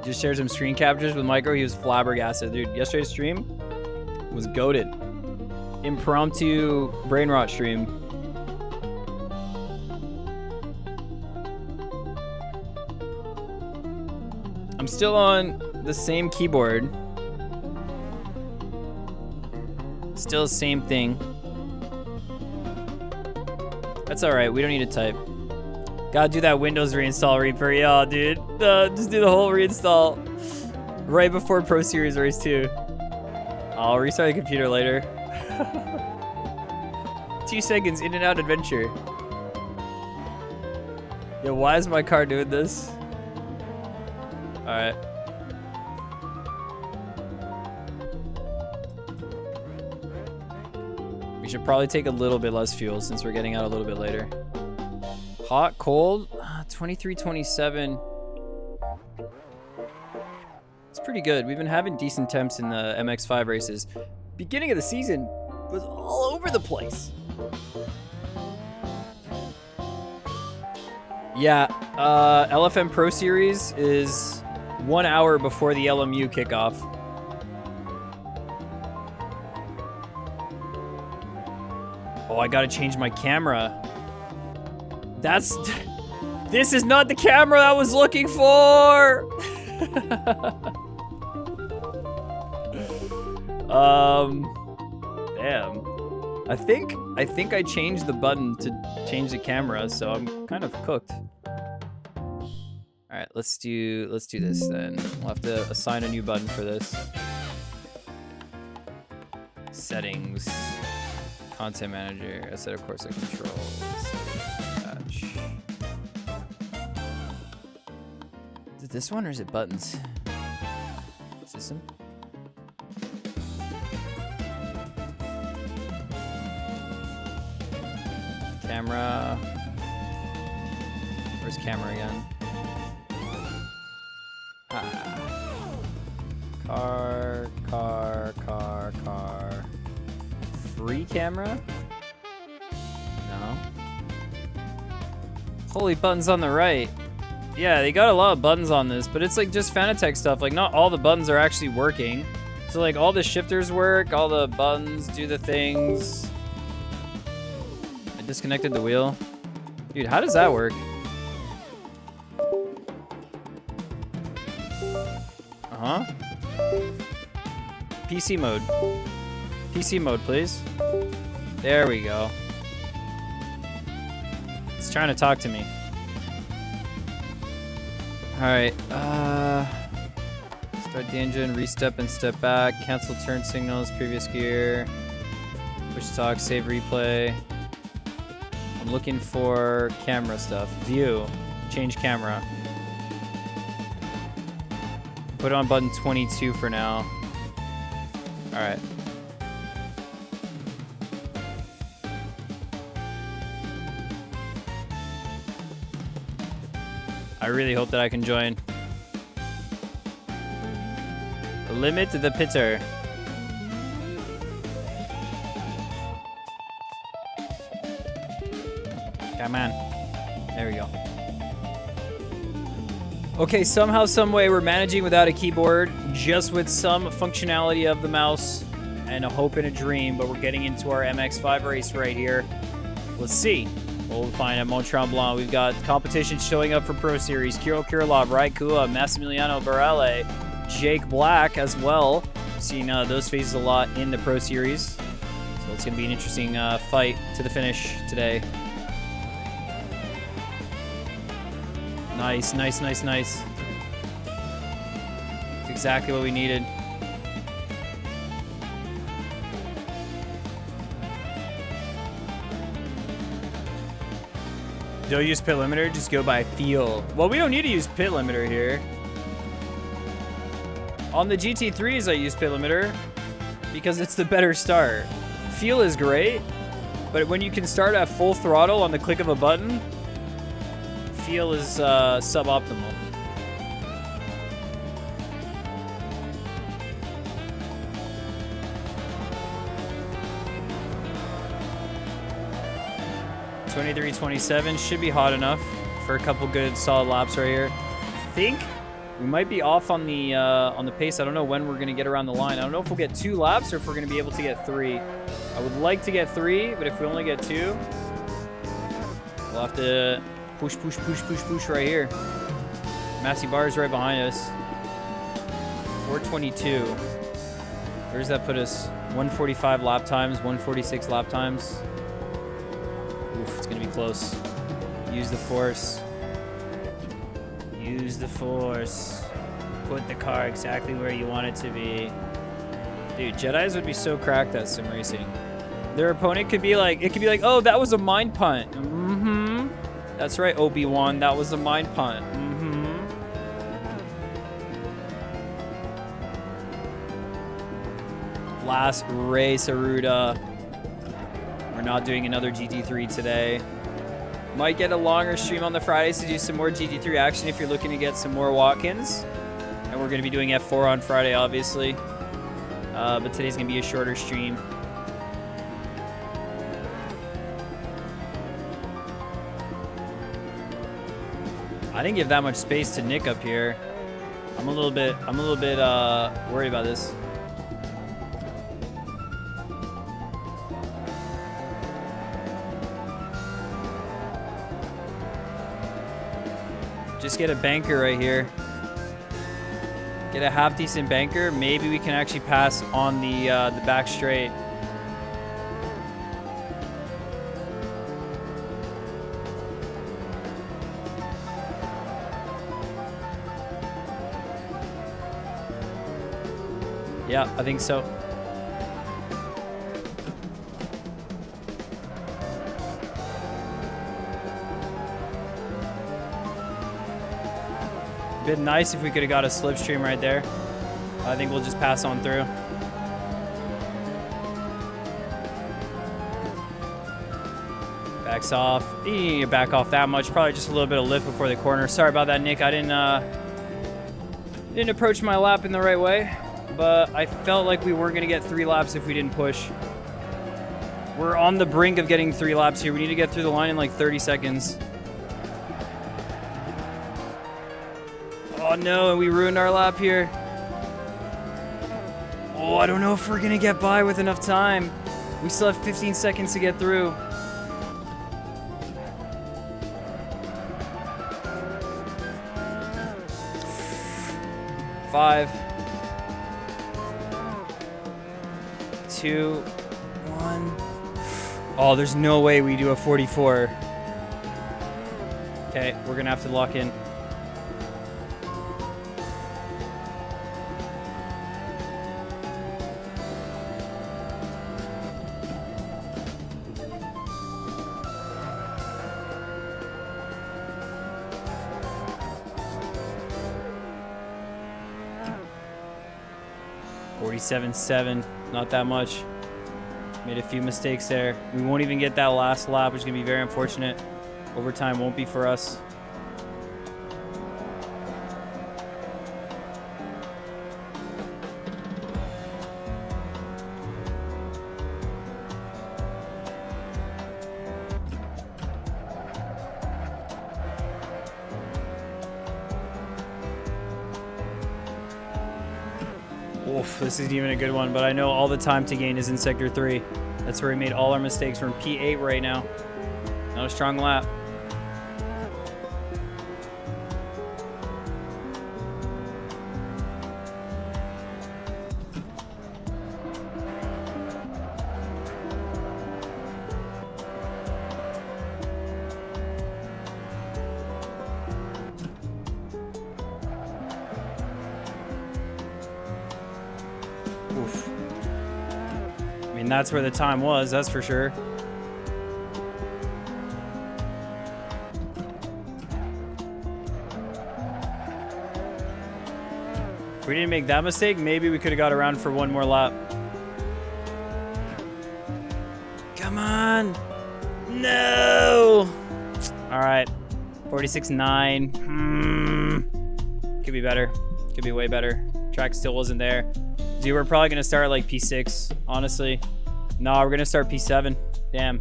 Just shared some screen captures with Micro. He was flabbergasted. Dude, yesterday's stream was goated. Impromptu brain rot stream. I'm still on the same keyboard. Still the same thing. That's alright, we don't need to type. Gotta do that Windows reinstall, Reaper. Yeah, dude. Just do the whole reinstall. Right before Pro Series Race 2. I'll restart the computer later. 2 seconds, in and out adventure. Yo, why is my car doing this? Alright. We should probably take a little bit less fuel since we're getting out a little bit later. Hot, cold, 23, 27. It's pretty good. We've been having decent temps in the MX-5 races. Beginning of the season was all over the place. Yeah, LFM Pro Series is 1 hour before the LMU kickoff. Oh, I gotta change my camera. This is not the camera I was looking for! Damn. I think I changed the button to change the camera, so I'm kind of cooked. Alright, let's do this then. We'll have to assign a new button for this. Settings. Content manager. I set of course of controls. Patch. Is it this one or is it buttons? System? Camera. Where's camera again? Car. Free camera? No. Holy buttons on the right. Yeah, they got a lot of buttons on this, but it's like just Fanatec stuff. Like not all the buttons are actually working. So like all the shifters work, all the buttons do the things. I disconnected the wheel. Dude, how does that work? Uh-huh. PC mode. PC mode, please. There we go. It's trying to talk to me. Alright, start the engine, re-step and step back, cancel turn signals, previous gear, push talk, save replay. I'm looking for camera stuff. View, change camera. Put on button 22 for now. Alright. I really hope that I can join. Limit the pitter. Come on. There we go. Okay, somehow, some way, we're managing without a keyboard, just with some functionality of the mouse and a hope and a dream, but we're getting into our MX-5 race right here. Let's see. We'll find at Mont Tremblant. We've got competition showing up for Pro Series. Kirill Kirilov, Raikua, Massimiliano Barale, Jake Black as well. seen those phases a lot in the Pro Series. So it's going to be an interesting fight to the finish today. Nice, nice, nice, nice. It's exactly what we needed. Don't use pit limiter, just go by feel. Well, we don't need to use pit limiter here. On the GT3s, I use pit limiter because it's the better start. Feel is great, but when you can start at full throttle on the click of a button, feel is suboptimal. .23.27 should be hot enough for a couple good solid laps right here. I think we might be off on the pace. I don't know when we're gonna get around the line. I don't know if we'll get 2 laps or if we're gonna be able to get 3. I would like to get 3, but if we only get 2, we'll have to push, push, push, push, push right here. Massey Bar is right behind us. 422. Where does that put us? 145 lap times, 146 lap times. Oof, it's gonna be close. Use the force. Use the force. Put the car exactly where you want it to be. Dude, Jedis would be so cracked at sim racing. Their opponent could be like, oh, that was a mine punt. Mm-hmm. That's right, Obi-Wan, that was a mine punt. Mm-hmm. Last race, Aruda. We're not doing another GT3 today. Might get a longer stream on the Fridays to do some more GT3 action if you're looking to get some more walk-ins. And we're going to be doing F4 on Friday, obviously. But today's going to be a shorter stream. I didn't give that much space to Nick up here. I'm a little bit worried about this. Just get a banker right here. Get a half decent banker. Maybe we can actually pass on the back straight. Yeah, I think so. Been nice if we could have got a slipstream right there. I think we'll just pass on through. Backs off. You need to back off that much. Probably just a little bit of lift before the corner. Sorry about that, Nick. I didn't approach my lap in the right way, but I felt like we weren't going to get 3 laps if we didn't push. We're on the brink of getting 3 laps here. We need to get through the line in like 30 seconds. Oh no, and we ruined our lap here. Oh, I don't know if we're gonna get by with enough time. We still have 15 seconds to get through. Five, 2, 1. Oh, there's no way we do a 44. Okay, we're gonna have to lock in. .47.7, not that much. Made a few mistakes there. We won't even get that last lap, which is gonna be very unfortunate. Overtime won't be for us. Oof, this isn't even a good one, but I know all the time to gain is in Sector 3. That's where we made all our mistakes. We're in P8 right now. Not a strong lap. And that's where the time was, that's for sure. If we didn't make that mistake, maybe we could have got around for one more lap. Come on. No. All right. 46.9. Could be better. Could be way better. Track still wasn't there. Dude, we're probably going to start like P6, honestly. No, we're going to start P7. Damn.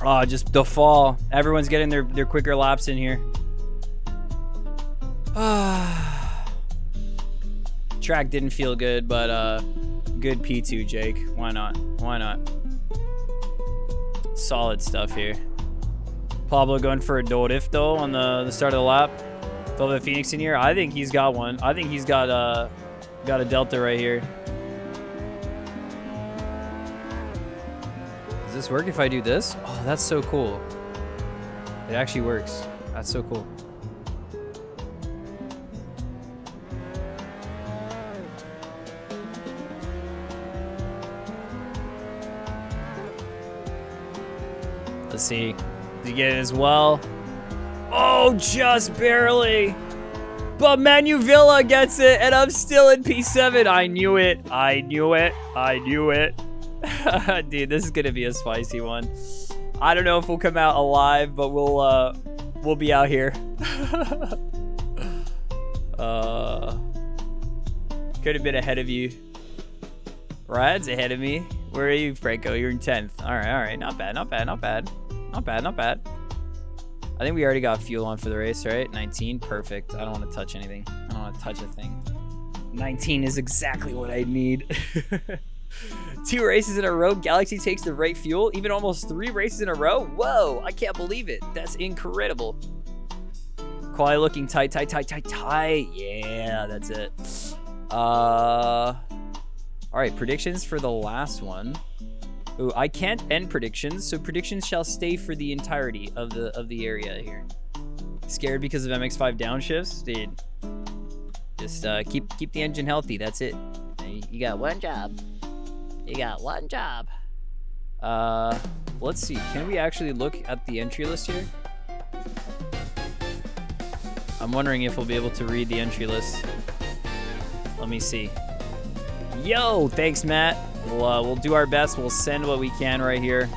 Oh, just the fall. Everyone's getting their quicker laps in here. Track didn't feel good, but good P2, Jake. Why not? Why not? Solid stuff here. Pablo going for a Dorif though on the start of the lap. Velvet Phoenix in here. I think he's got one. I think he's got a Delta right here. Does this work if I do this? Oh, that's so cool. It actually works. That's so cool. Let's see. Did you get it as well? Oh, just barely. But Manuvilla gets it, and I'm still in P7. I knew it. I knew it. I knew it. Dude, this is gonna be a spicy one. I don't know if we'll come out alive, but we'll be out here. Could have been ahead of you. Rad's ahead of me. Where are you, Franco? You're in 10th. All right. Not bad, not bad, not bad. Not bad, not bad. I think we already got fuel on for the race, right? 19, perfect. I don't want to touch anything. I don't want to touch a thing. 19 is exactly what I need. 2 races in a row. Galaxy takes the right fuel. Even almost 3 races in a row. Whoa, I can't believe it. That's incredible. Quali looking tight. Yeah, that's it. All right, predictions for the last one. Ooh, I can't end predictions, so predictions shall stay for the entirety of the area here. Scared because of MX-5 downshifts? Dude, just keep the engine healthy. That's it. You got one job. You got one job. Let's see. Can we actually look at the entry list here? I'm wondering if we'll be able to read the entry list. Let me see. Yo, thanks, Matt. We'll do our best. We'll send what we can right here.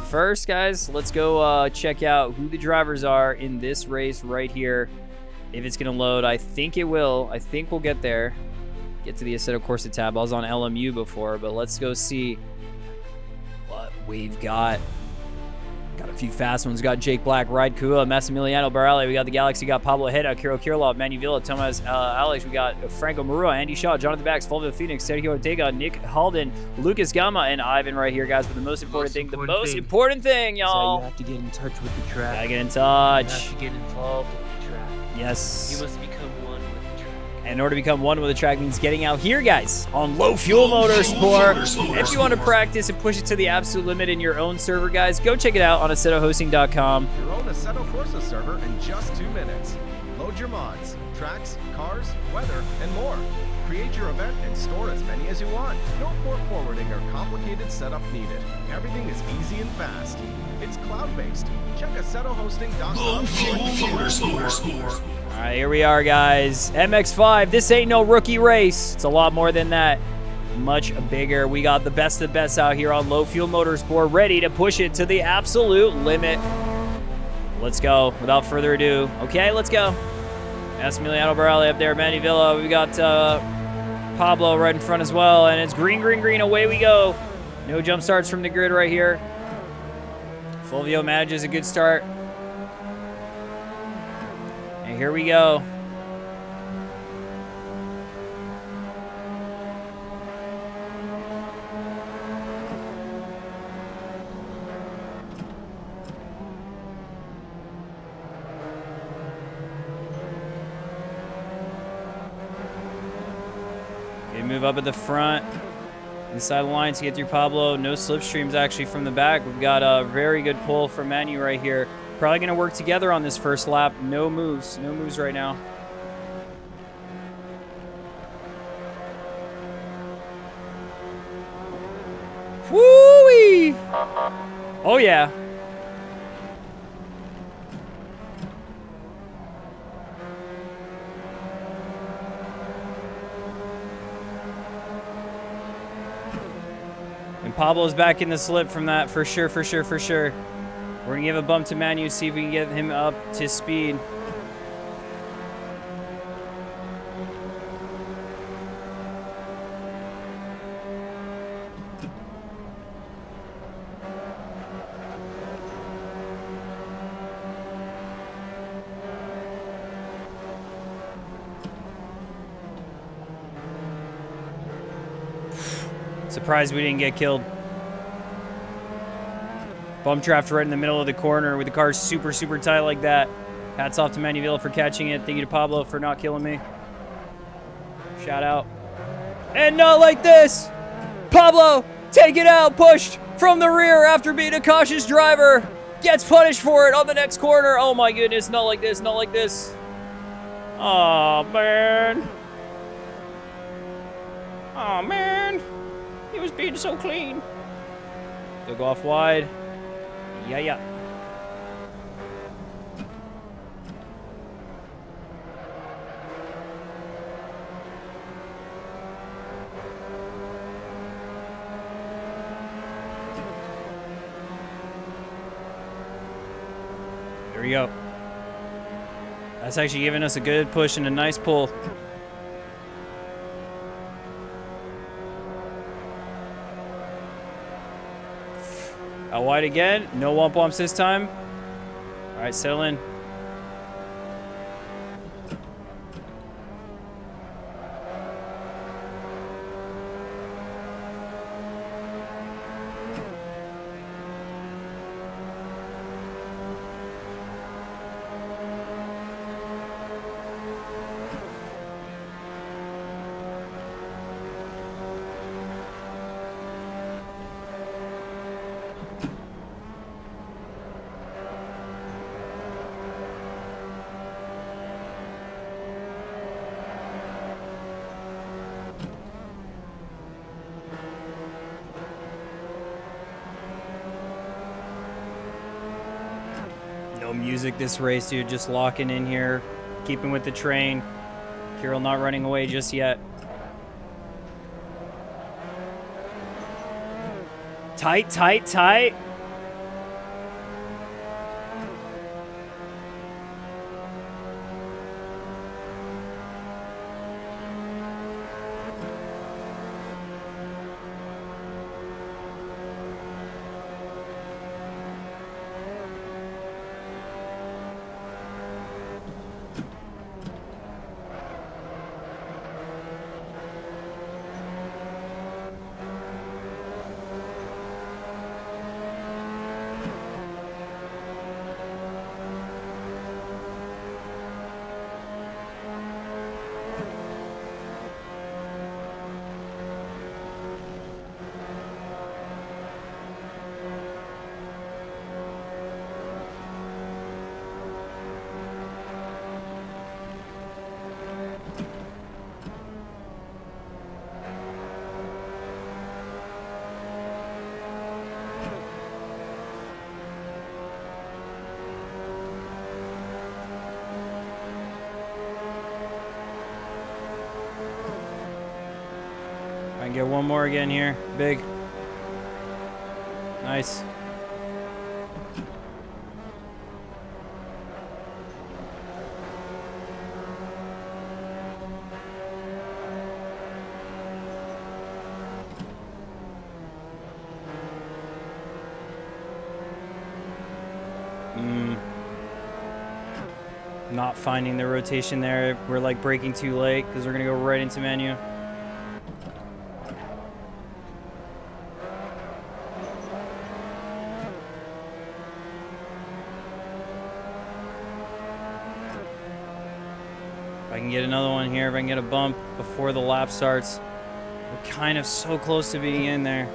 First, guys, let's go check out who the drivers are in this race right here. If it's going to load, I think it will. I think we'll get there. Get to the Assetto Corsa tab. I was on LMU before, but let's go see what we've got. Got a few fast ones. We got Jake Black, Ride Kua, Massimiliano Barale. We got the Galaxy. We got Pablo Ojeda, Kiro Kirlov, Manuvilla, Tomas Alex. We got Franco Marua, Andy Shaw, Jonathan Bax, Fulvio Phoenix, Sergio Ortega, Nick Halden, Lucas Gama, and Ivan right here, guys. But the most important thing, y'all. You have to get in touch with the track. Gotta get in touch. You have to get involved with the track. Yes. You must become one with the track. And in order to become one with the track means getting out here, guys, on Low Fuel Motorsport. If you want to practice and push it to the absolute limit in your own server, guys, go check it out on AssettoHosting.com. Your own Assetto Corsa server in just 2 minutes. Load your mods, tracks, cars, weather, and more. Create your event and store as many as you want. No port forwarding or complicated setup needed. Everything is easy and fast. It's cloud-based. Check AssettoHosting.com. All right, here we are, guys. MX-5, this ain't no rookie race. It's a lot more than that. Much bigger. We got the best of the best out here on Low Fuel Motorsport, ready to push it to the absolute limit. Let's go. Without further ado. Okay, let's go. Massimiliano Barale up there, Manuvilla. We got Pablo right in front as well, and it's green, green, green. Away we go. No jump starts from the grid right here. Fulvio manages a good start. And here we go. Okay, move up at the front. Inside the line to get through Pablo. No slipstreams actually from the back. We've got a very good pull from Manu right here. Probably going to work together on this first lap. No moves. No moves right now. Woo-wee! Oh, yeah. And Pablo's back in the slip from that, for sure, for sure, for sure. We're going to give a bump to Manu, see if we can get him up to speed. Surprised we didn't get killed. Bump draft right in the middle of the corner with the car super, super tight like that. Hats off to Manuville for catching it. Thank you to Pablo for not killing me. Shout out. And not like this! Pablo, taken out, pushed from the rear after being a cautious driver. Gets punished for it on the next corner. Oh my goodness, not like this, not like this. Oh man. Oh man. He was being so clean. They'll go off wide. Yeah. There we go. That's actually giving us a good push and a nice pull. Out wide again. No womp womps this time. All right, settle in. No music this race, dude. Just locking in here. Keeping with the train. Kirill not running away just yet. Tight, tight, tight. I can get one more again here. Big. Nice. Not finding the rotation there. We're like braking too late because we're going to go right into menu. If I can get another one here, if I can get a bump before the lap starts. We're kind of so close to being in there.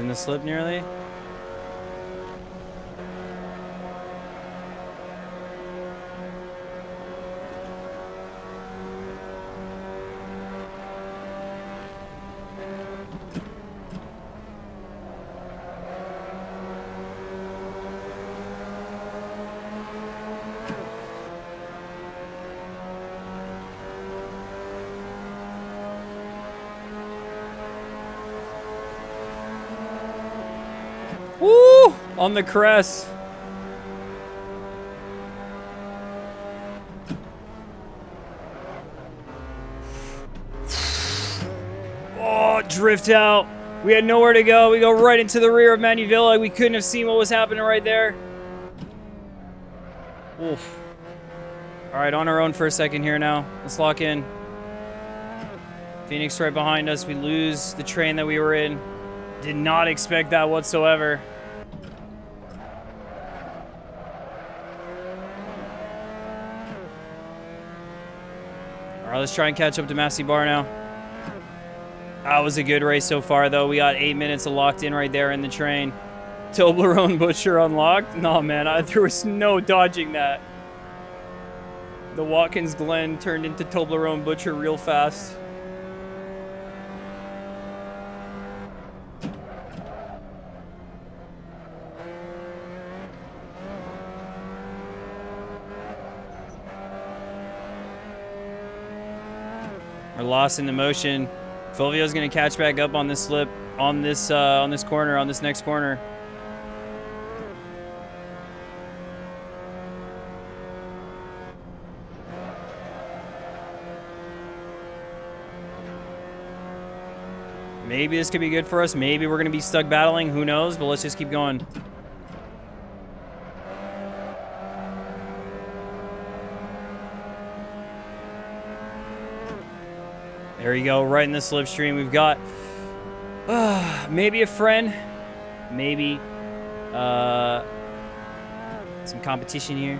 the slip nearly. Woo! On the crest. Oh, drift out. We had nowhere to go. We go right into the rear of Manuvilla. We couldn't have seen what was happening right there. Oof. All right, on our own for a second here now. Let's lock in. Phoenix right behind us. We lose the train that we were in. Did not expect that whatsoever. All right, let's try and catch up to Massey Bar now. That was a good race so far, though. We got 8 minutes of locked in right there in the train. Toblerone Butcher unlocked. No, man, there was no dodging that. The Watkins Glen turned into Toblerone Butcher real fast. We're lost in the motion. Fulvio's gonna catch back up on this slip, on this corner, on this next corner. Maybe this could be good for us. Maybe we're gonna be stuck battling. Who knows? But let's just keep going. There you go, right in the slipstream. We've got maybe a friend, maybe some competition here.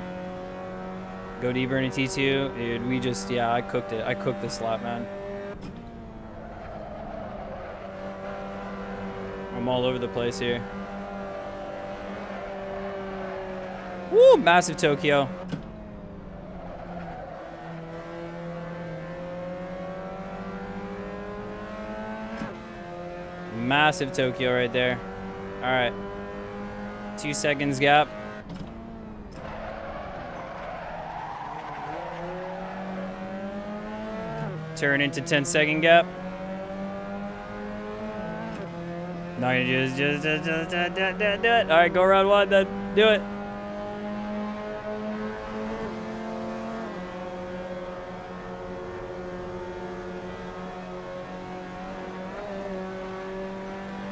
Go deeper in a T2. Dude, we just, yeah, I cooked it. I cooked this lap, man. I'm all over the place here. Woo, massive Tokyo. Massive Tokyo right there. All right. 2 seconds gap. Turn into 10-second gap. Not gonna do this. Just do it. All right, go round one then. Do it.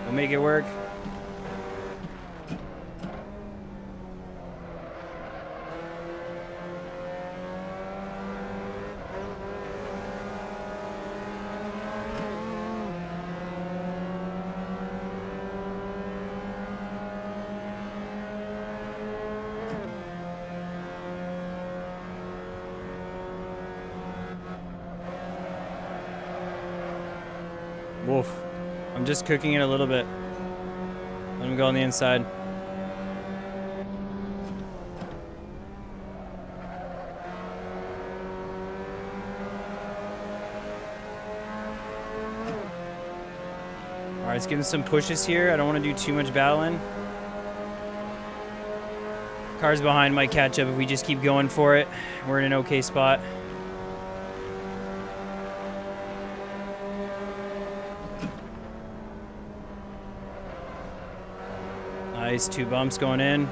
We'll make it work. Woof. I'm just cooking it a little bit. Let him go on the inside. All right, let's give him some pushes here. I don't want to do too much battling. Cars behind might catch up if we just keep going for it. We're in an okay spot. Nice, 2 bumps going in.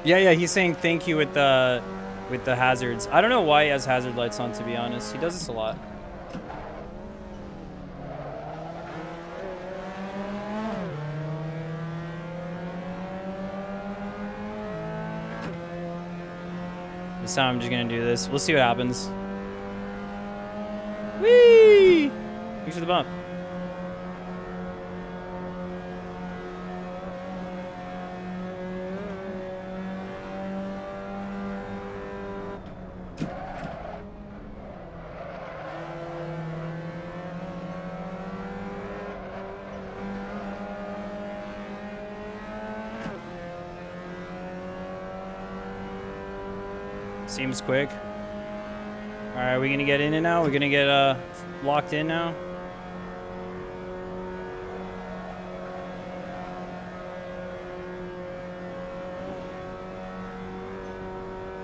Yeah, he's saying thank you with the hazards. I don't know why he has hazard lights on, to be honest. He does this a lot. This time I'm just gonna do this. We'll see what happens. Whee! Thanks for the bump. Seems quick. All right, we gonna get in it now? We're gonna get locked in now?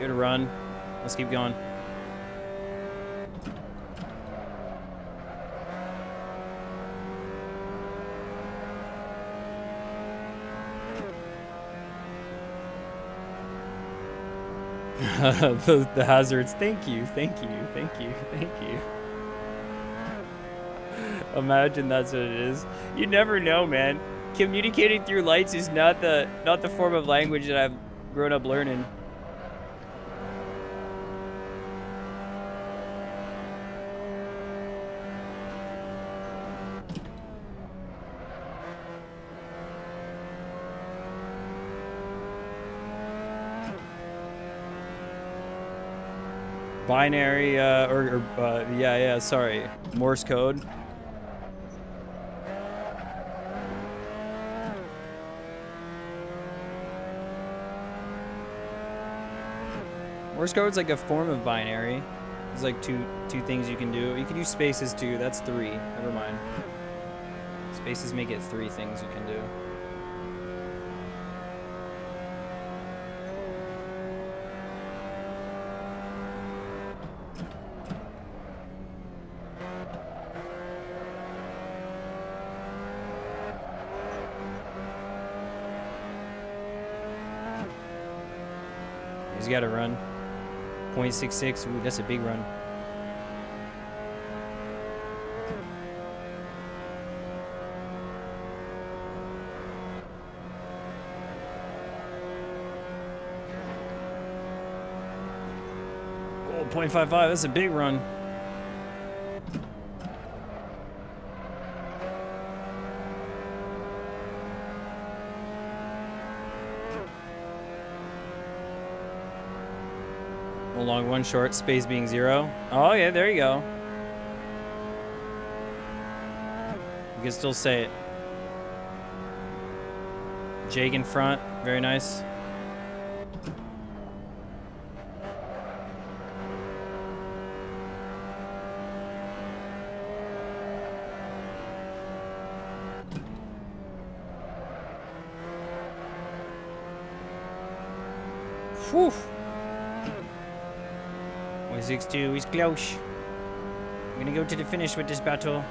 Give it a run. Let's keep going. the hazards. Thank you, thank you, thank you, thank you. Imagine that's what it is. You never know, man. Communicating through lights is not the form of language that I've grown up learning. Binary, yeah, sorry. Morse code. Morse code's like a form of binary. There's like two things you can do. You can use spaces too. That's 3. Never mind. Spaces make it 3 things you can do. He's got to run. 0.66. Ooh, that's a big run. Oh, 0.55. That's a big run. Long, 1 short, space being 0. Oh, yeah, there you go. You can still say it. Jake in front. Very nice. Whew. 162, he's close. I'm gonna go to the finish with this battle.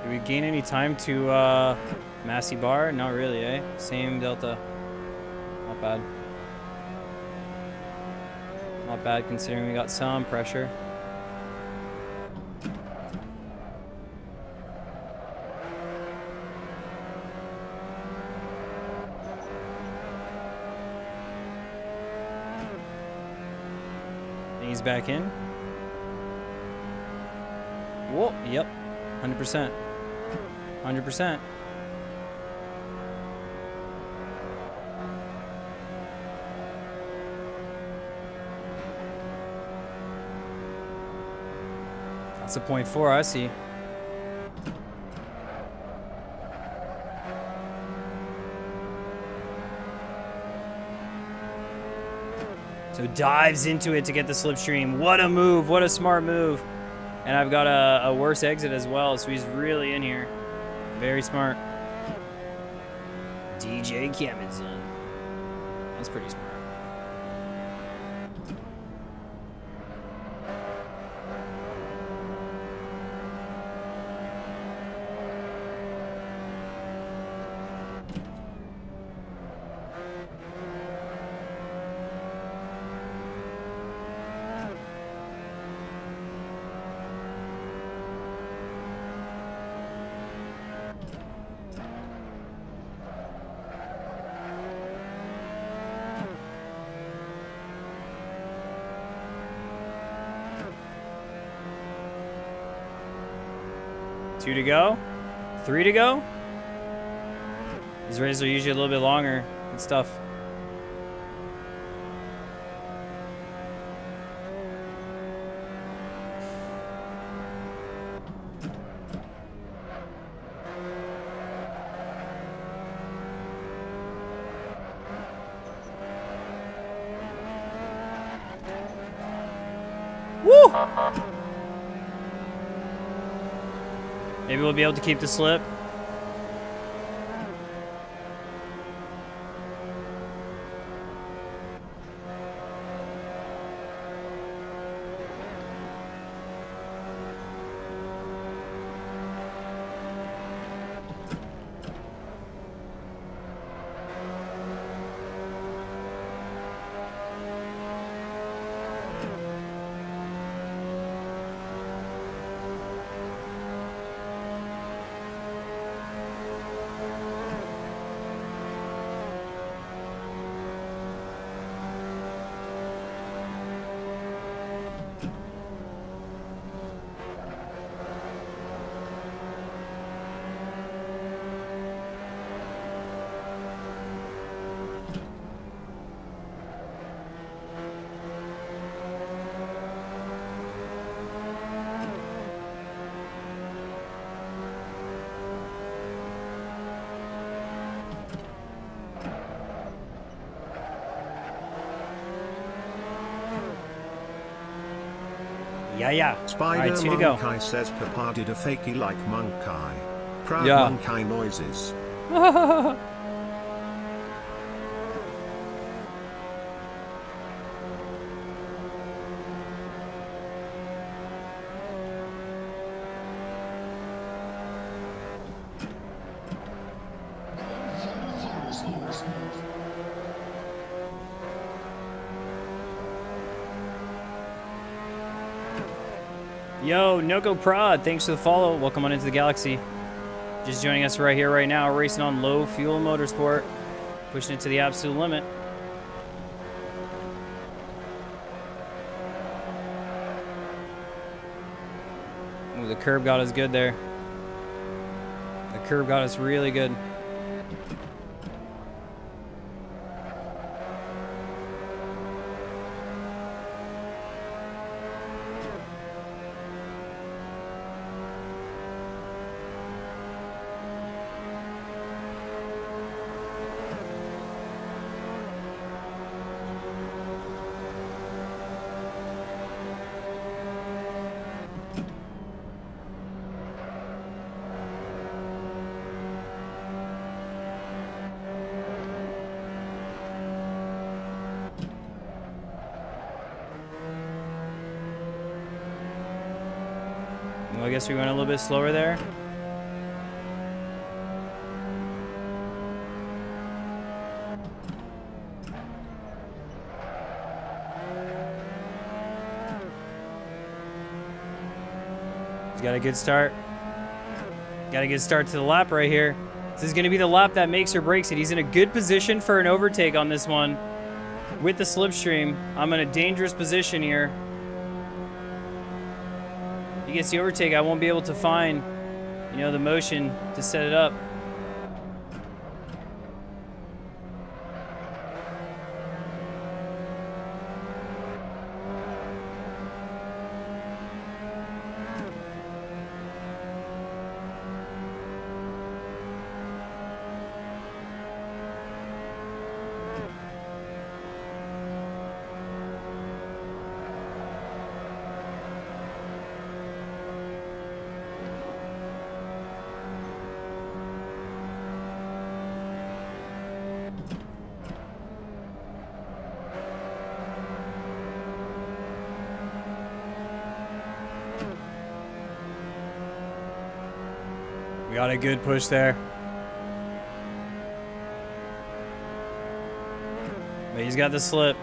Do we gain any time to Massey Bar? Not really, eh? Same delta. Not bad. Not bad considering we got some pressure. He's back in. Whoa, yep. 100%. 100%. That's a 0.4, I see. So dives into it to get the slipstream. What a move, what a smart move. And I've got a worse exit as well, so he's really in here. Very smart. DJ Camazon. That's pretty smart. Two to go. 3 to go. These races are usually a little bit longer. Good stuff. Woo! Maybe we'll be able to keep the slip. Yeah. Spider Alright, 2 to go. Monkey says Papa did a fakey like Monkey. Proud Yeah. Monkey noises. Yo, Noko Prod, thanks for the follow. Welcome on into the galaxy. Just joining us right here, right now, racing on low fuel motorsport, pushing it to the absolute limit. Ooh, the curb got us good there. The curb got us really good. Well, I guess we went a little bit slower there. He's got a good start. Got a good start to the lap right here. This is going to be the lap that makes or breaks it. He's in a good position for an overtake on this one. With the slipstream, I'm in a dangerous position here. He gets the overtake, I won't be able to find, you know, the motion to set it up. We got a good push there. But he's got the slip.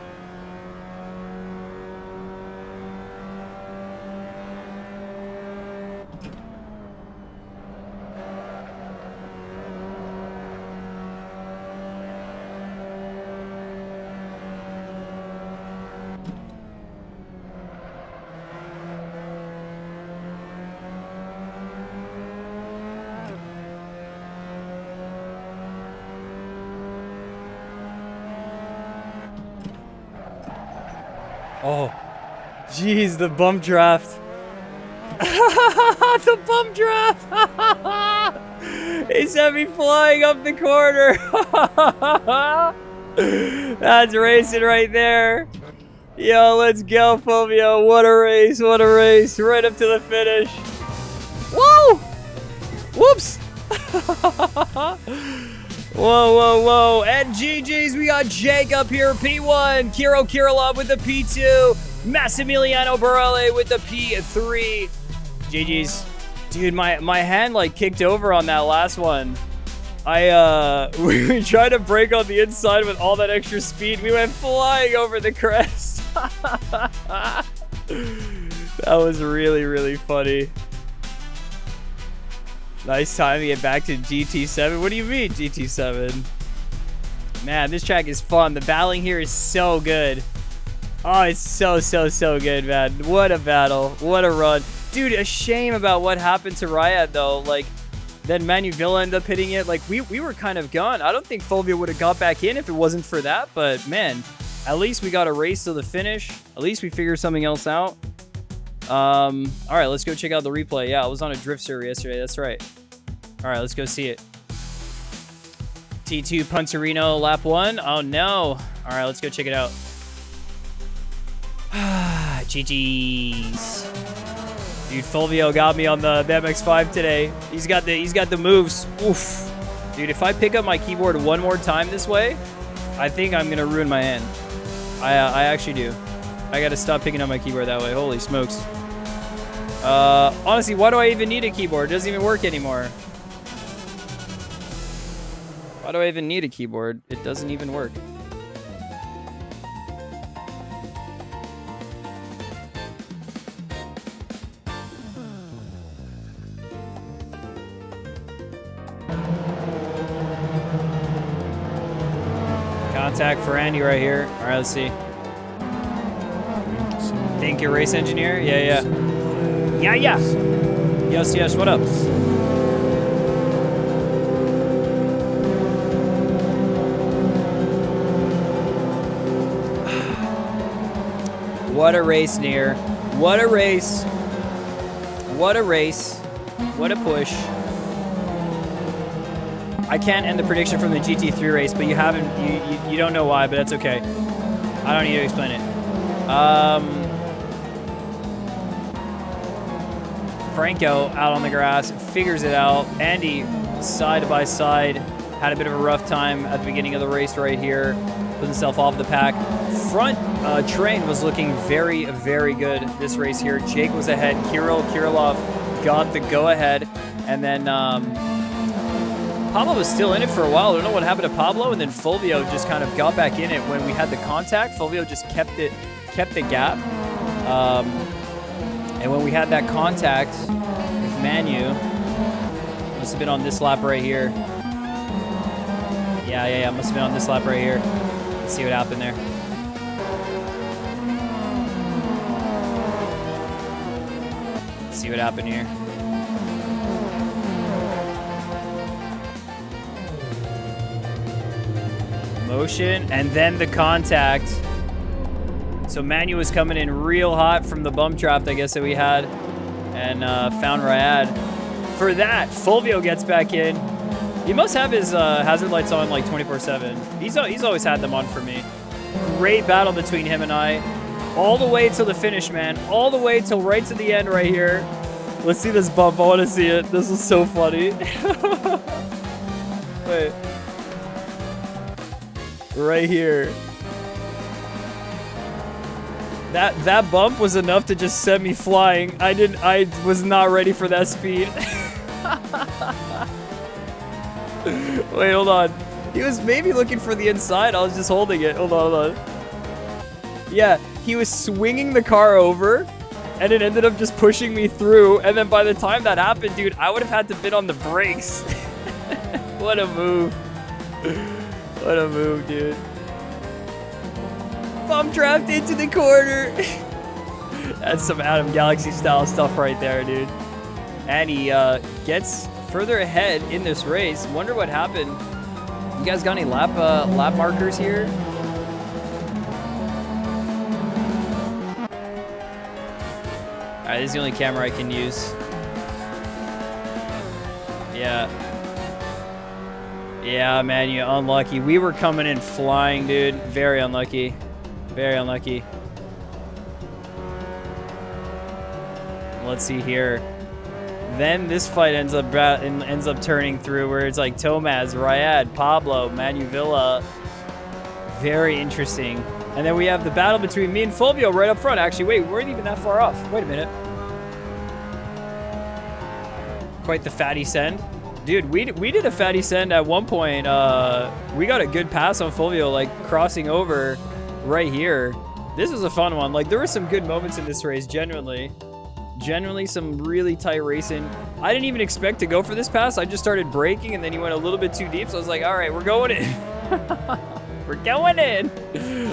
Oh, jeez, the bump draft. The bump draft. He sent me flying up the corner. That's racing right there. Yo, let's go, Fulvio. What a race. What a race. Right up to the finish. Whoa! Whoops. Whoa, whoa, whoa. And GG's, we got Jake up here, P1. Kiro Kirilov with the P2. Massimiliano Borelli with the P3. GG's. Dude, my hand like kicked over on that last one. We tried to brake on the inside with all that extra speed. We went flying over the crest. That was really, really funny. Nice time to get back to GT7. What do you mean, GT7? Man, this track is fun. The battling here is so good. Oh, it's so good, man. What a battle. What a run. Dude, a shame about what happened to Riot, though. Like, then Manu Villa ended up hitting it. Like, we were kind of gone. I don't think Fulvio would have got back in if it wasn't for that. But, man, at least we got a race to the finish. At least we figured something else out. All right, let's go check out the replay. Yeah, I was on a drift server yesterday. That's right. All right, let's go see it. T2 Punterino lap 1. Oh, no. All right, let's go check it out. GG's. Dude, Fulvio got me on the MX-5 today. He's got the moves. Oof. Dude, if I pick up my keyboard one more time this way, I think I'm going to ruin my hand. I actually do. I got to stop picking up my keyboard that way. Holy smokes. Honestly, why do I even need a keyboard? It doesn't even work anymore. Why do I even need a keyboard? It doesn't even work. Contact for Andy right here. All right, let's see. Thank you, race engineer. Yeah. Yes, what up? What a race, Near. What a race. What a race. What a push. I can't end the prediction from the GT3 race, but you haven't, you don't know why, but that's okay. I don't need to explain it. Franco out on the grass, figures it out. Andy, side by side, had a bit of a rough time at the beginning of the race right here. Put himself off the pack. Front train was looking very, very good this race here. Jake was ahead. Kirilov got the go-ahead. And then Pablo was still in it for a while. I don't know what happened to Pablo. And then Fulvio just kind of got back in it when we had the contact. Fulvio just kept the gap. And when we had that contact with Manu, must have been on this lap right here. Yeah, must have been on this lap right here. Let's see what happened there. Let's see what happened here. Motion, and then the contact. So Manu was coming in real hot from the bump trap, I guess, that we had, and found Ryad. For that, Fulvio gets back in. He must have his hazard lights on like 24/7. He's always had them on for me. Great battle between him and I. All the way till the finish, man. All the way till right to the end right here. Let's see this bump. I want to see it. This is so funny. Wait. Right here. That bump was enough to just send me flying. I was not ready for that speed. Wait, hold on. He was maybe looking for the inside. I was just holding it. Hold on. Yeah, he was swinging the car over, and it ended up just pushing me through. And then by the time that happened, dude, I would have had to been on the brakes. What a move. What a move, dude. Bump trapped into the corner. That's some Adam Galaxy style stuff right there, dude. And he gets further ahead in this race. Wonder what happened. You guys got any lap markers here? All right, this is the only camera I can use. Yeah, man, you unlucky. We were coming in flying, dude. Very unlucky. Very unlucky. Let's see here. Then this fight ends up turning through where it's like Tomaz, Ryad, Pablo, Manuvilla. Very interesting. And then we have the battle between me and Fulvio right up front. Actually, wait, we weren't even that far off. Wait a minute. Quite the fatty send. Dude, we did a fatty send at one point. We got a good pass on Fulvio, like crossing over right here. This was a fun one. Like, there were some good moments in this race, genuinely. Genuinely some really tight racing. I didn't even expect to go for this pass. I just started braking, and then he went a little bit too deep. So I was like, all right, we're going in. We're going in.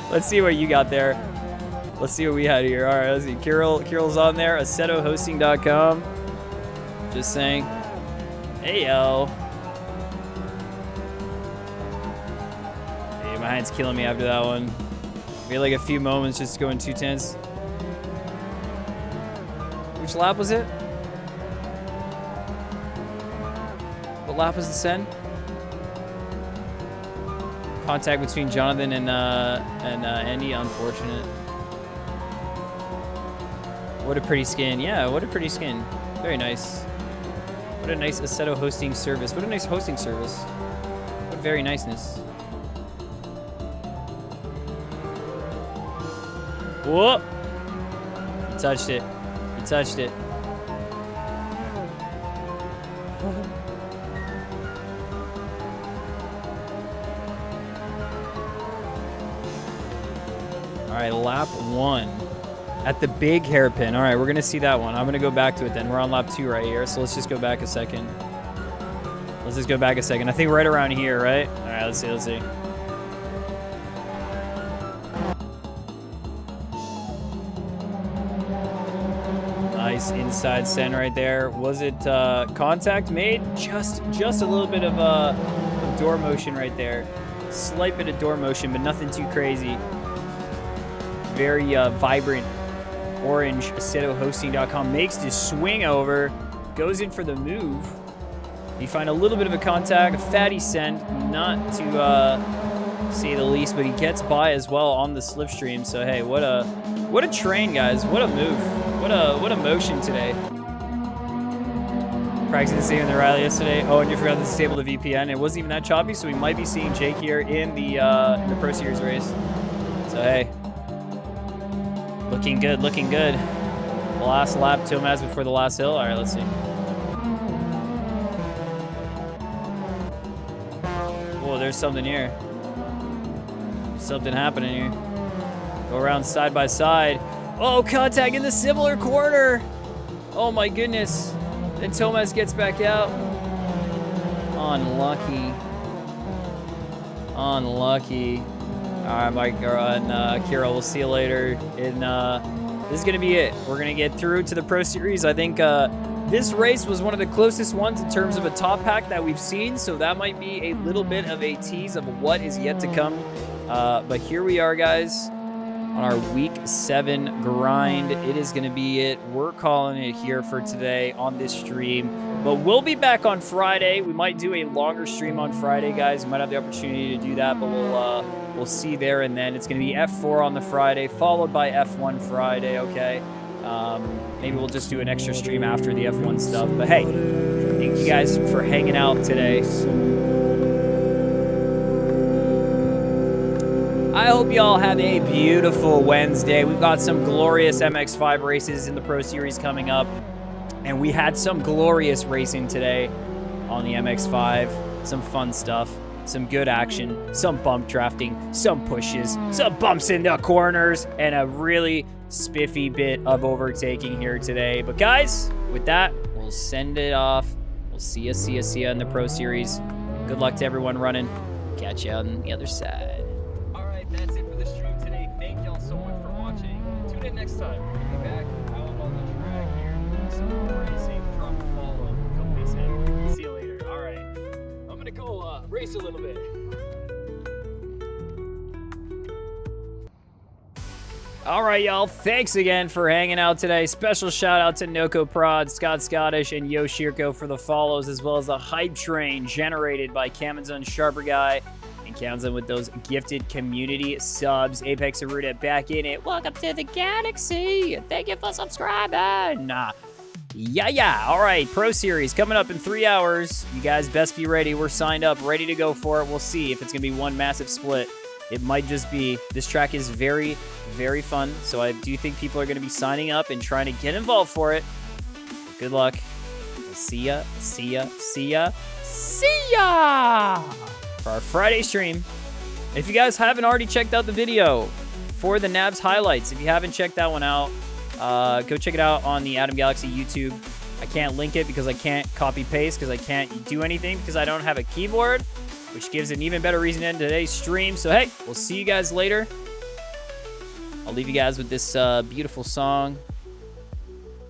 Let's see what you got there. Let's see what we had here. All right, let's see. Kirill's on there. AssetoHosting.com. Just saying. Hey, yo. Hey, my hand's killing me after that one. We had like a few moments just going too tense. Which lap was it? What lap was the send? Contact between Jonathan and Andy. Unfortunate. What a pretty skin. Yeah, what a pretty skin. Very nice. What a nice Assetto hosting service. What a nice hosting service. What very niceness. Whoa! He touched it. He touched it. All right, lap 1 at the big hairpin. All right, we're gonna see that one. I'm gonna go back to it then. We're on lap 2 right here, so let's just go back a second. Let's just go back a second. I think right around here, right? All right, let's see, let's see. Nice inside send right there. Was it contact made? Just a little bit of door motion right there. Slight bit of door motion, but nothing too crazy. Very vibrant orange. AssetoHosting.com makes this swing over, goes in for the move. You find a little bit of a contact, a fatty send, not to say the least, but he gets by as well on the slipstream. So hey, what a train, guys! What a move! What a motion today. Practicing the same in the rally yesterday. Oh, and you forgot to disable the VPN. It wasn't even that choppy, so we might be seeing Jake here in the Pro Series race. So hey. Looking good, looking good. Last lap, Tomaz before the last hill. All right, let's see. Whoa, there's something here. Something happening here. Go around side by side. Oh, contact in the similar corner. Oh my goodness. Then Tomaz gets back out. Unlucky. Unlucky. All right, Mike and Kira, we'll see you later. This is going to be it. We're going to get through to the Pro Series. I think this race was one of the closest ones in terms of a top pack that we've seen, so that might be a little bit of a tease of what is yet to come. But here we are, guys, on our Week 7 grind. It is going to be it. We're calling it here for today on this stream. But we'll be back on Friday. We might do a longer stream on Friday, guys. We might have the opportunity to do that, but we'll see there and then. It's going to be F4 on the Friday, followed by F1 Friday, okay? Maybe we'll just do an extra stream after the F1 stuff. But hey, thank you guys for hanging out today. I hope y'all have a beautiful Wednesday. We've got some glorious MX-5 races in the Pro Series coming up. And we had some glorious racing today on the MX-5. Some fun stuff, some good action, some bump drafting, some pushes, some bumps into corners, and a really spiffy bit of overtaking here today. But guys, with that, we'll send it off. We'll see ya in the Pro Series. Good luck to everyone running. Catch you on the other side. All right, that's it for the stream today. Thank y'all so much for watching. Tune in next time. We're gonna be back out on the track here. Some more racing. Drop a follow. Go race in. See you later. All right. I'm gonna go race a little bit. All right, y'all. Thanks again for hanging out today. Special shout out to Noko Prod, Scott Scottish, and Yo Shirko for the follows, as well as the hype train generated by Kamazon Sharper Guy and Kamazon with those gifted community subs. Apex Aruda back in it. Welcome to the galaxy. Thank you for subscribing. Yeah. All right, Pro Series coming up in 3 hours. You guys best be ready. We're signed up, ready to go for it. We'll see if it's going to be one massive split. It might just be. This track is very, very fun. So I do think people are going to be signing up and trying to get involved for it. Good luck. We'll see ya for our Friday stream. If you guys haven't already checked out the video for the Nabs highlights, if you haven't checked that one out, go check it out on the Adam Galaxy YouTube. I can't link it because I can't copy paste because I can't do anything because I don't have a keyboard, which gives an even better reason to end today's stream. So hey, we'll see you guys later. I'll leave you guys with this beautiful song.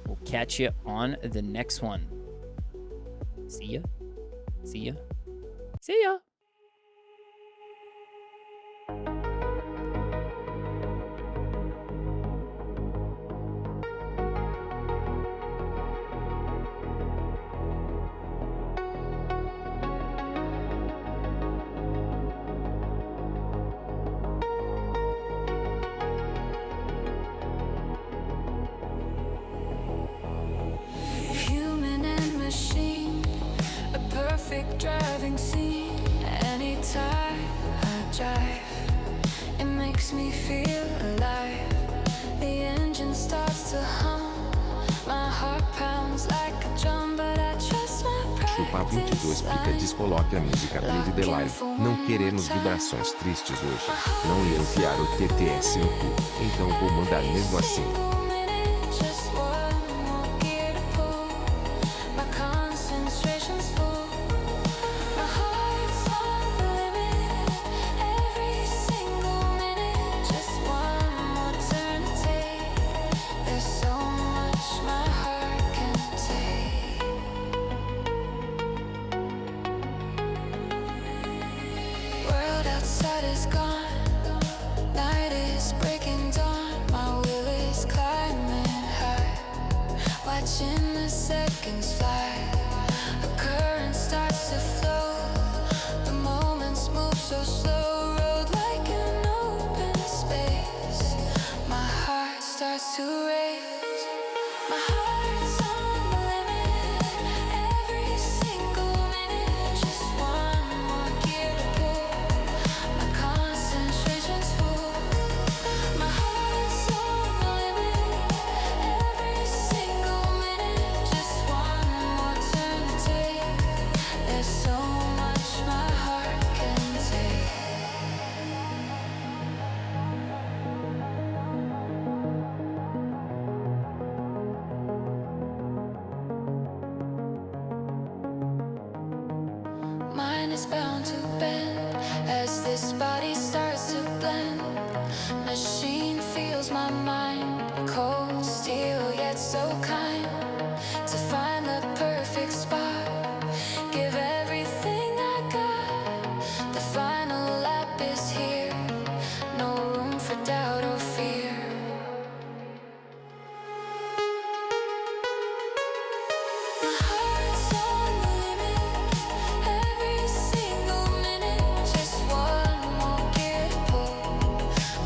We'll catch you on the next one. See ya. Human and machine, a perfect driving scene. Anytime I drive, it makes me feel alive. The engine starts to hum, my heart pounds like a drum, but I trust my Chupa 22 pica descoloque a música Bleed the Life. Não queremos vibrações tristes hoje. Não ia enfiar o TTS no cu, então vou mandar mesmo assim. Watching the seconds fly, the current starts to flow, the moments move so slow, road like an open space. My heart starts to race, my heart's on the limit, every single minute, just one more gear to pull, my concentration's full, my heart's on the limit, every single minute, just one more turn to take. There's so much my heart can take. Mine is bound to bend as this body starts to blend. Machine feels my mind, cold steel yet so kind. To find the perfect spot, give everything I got. The final lap is here, no room for doubt or fear. My heart's on the limit, every single minute, just one more gear to pull,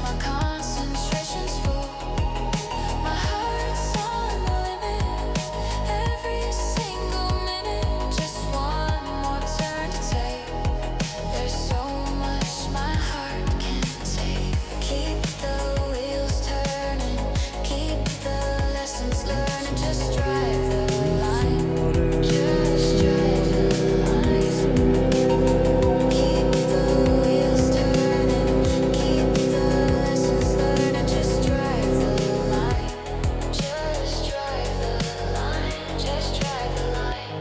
my concentration's full, my heart's on the limit, every single minute, just one more turn to take. There's so much my heart can take. Keep the wheels turning, keep the lessons learning, just drive the line, just drive the line. Keep the wheels turning, keep the lessons learning, just drive the line, just drive the line, just drive the line,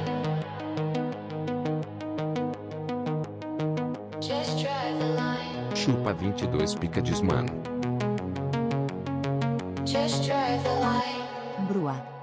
just drive the line, Chupa 22 pica desmano. just drive the line. Brua.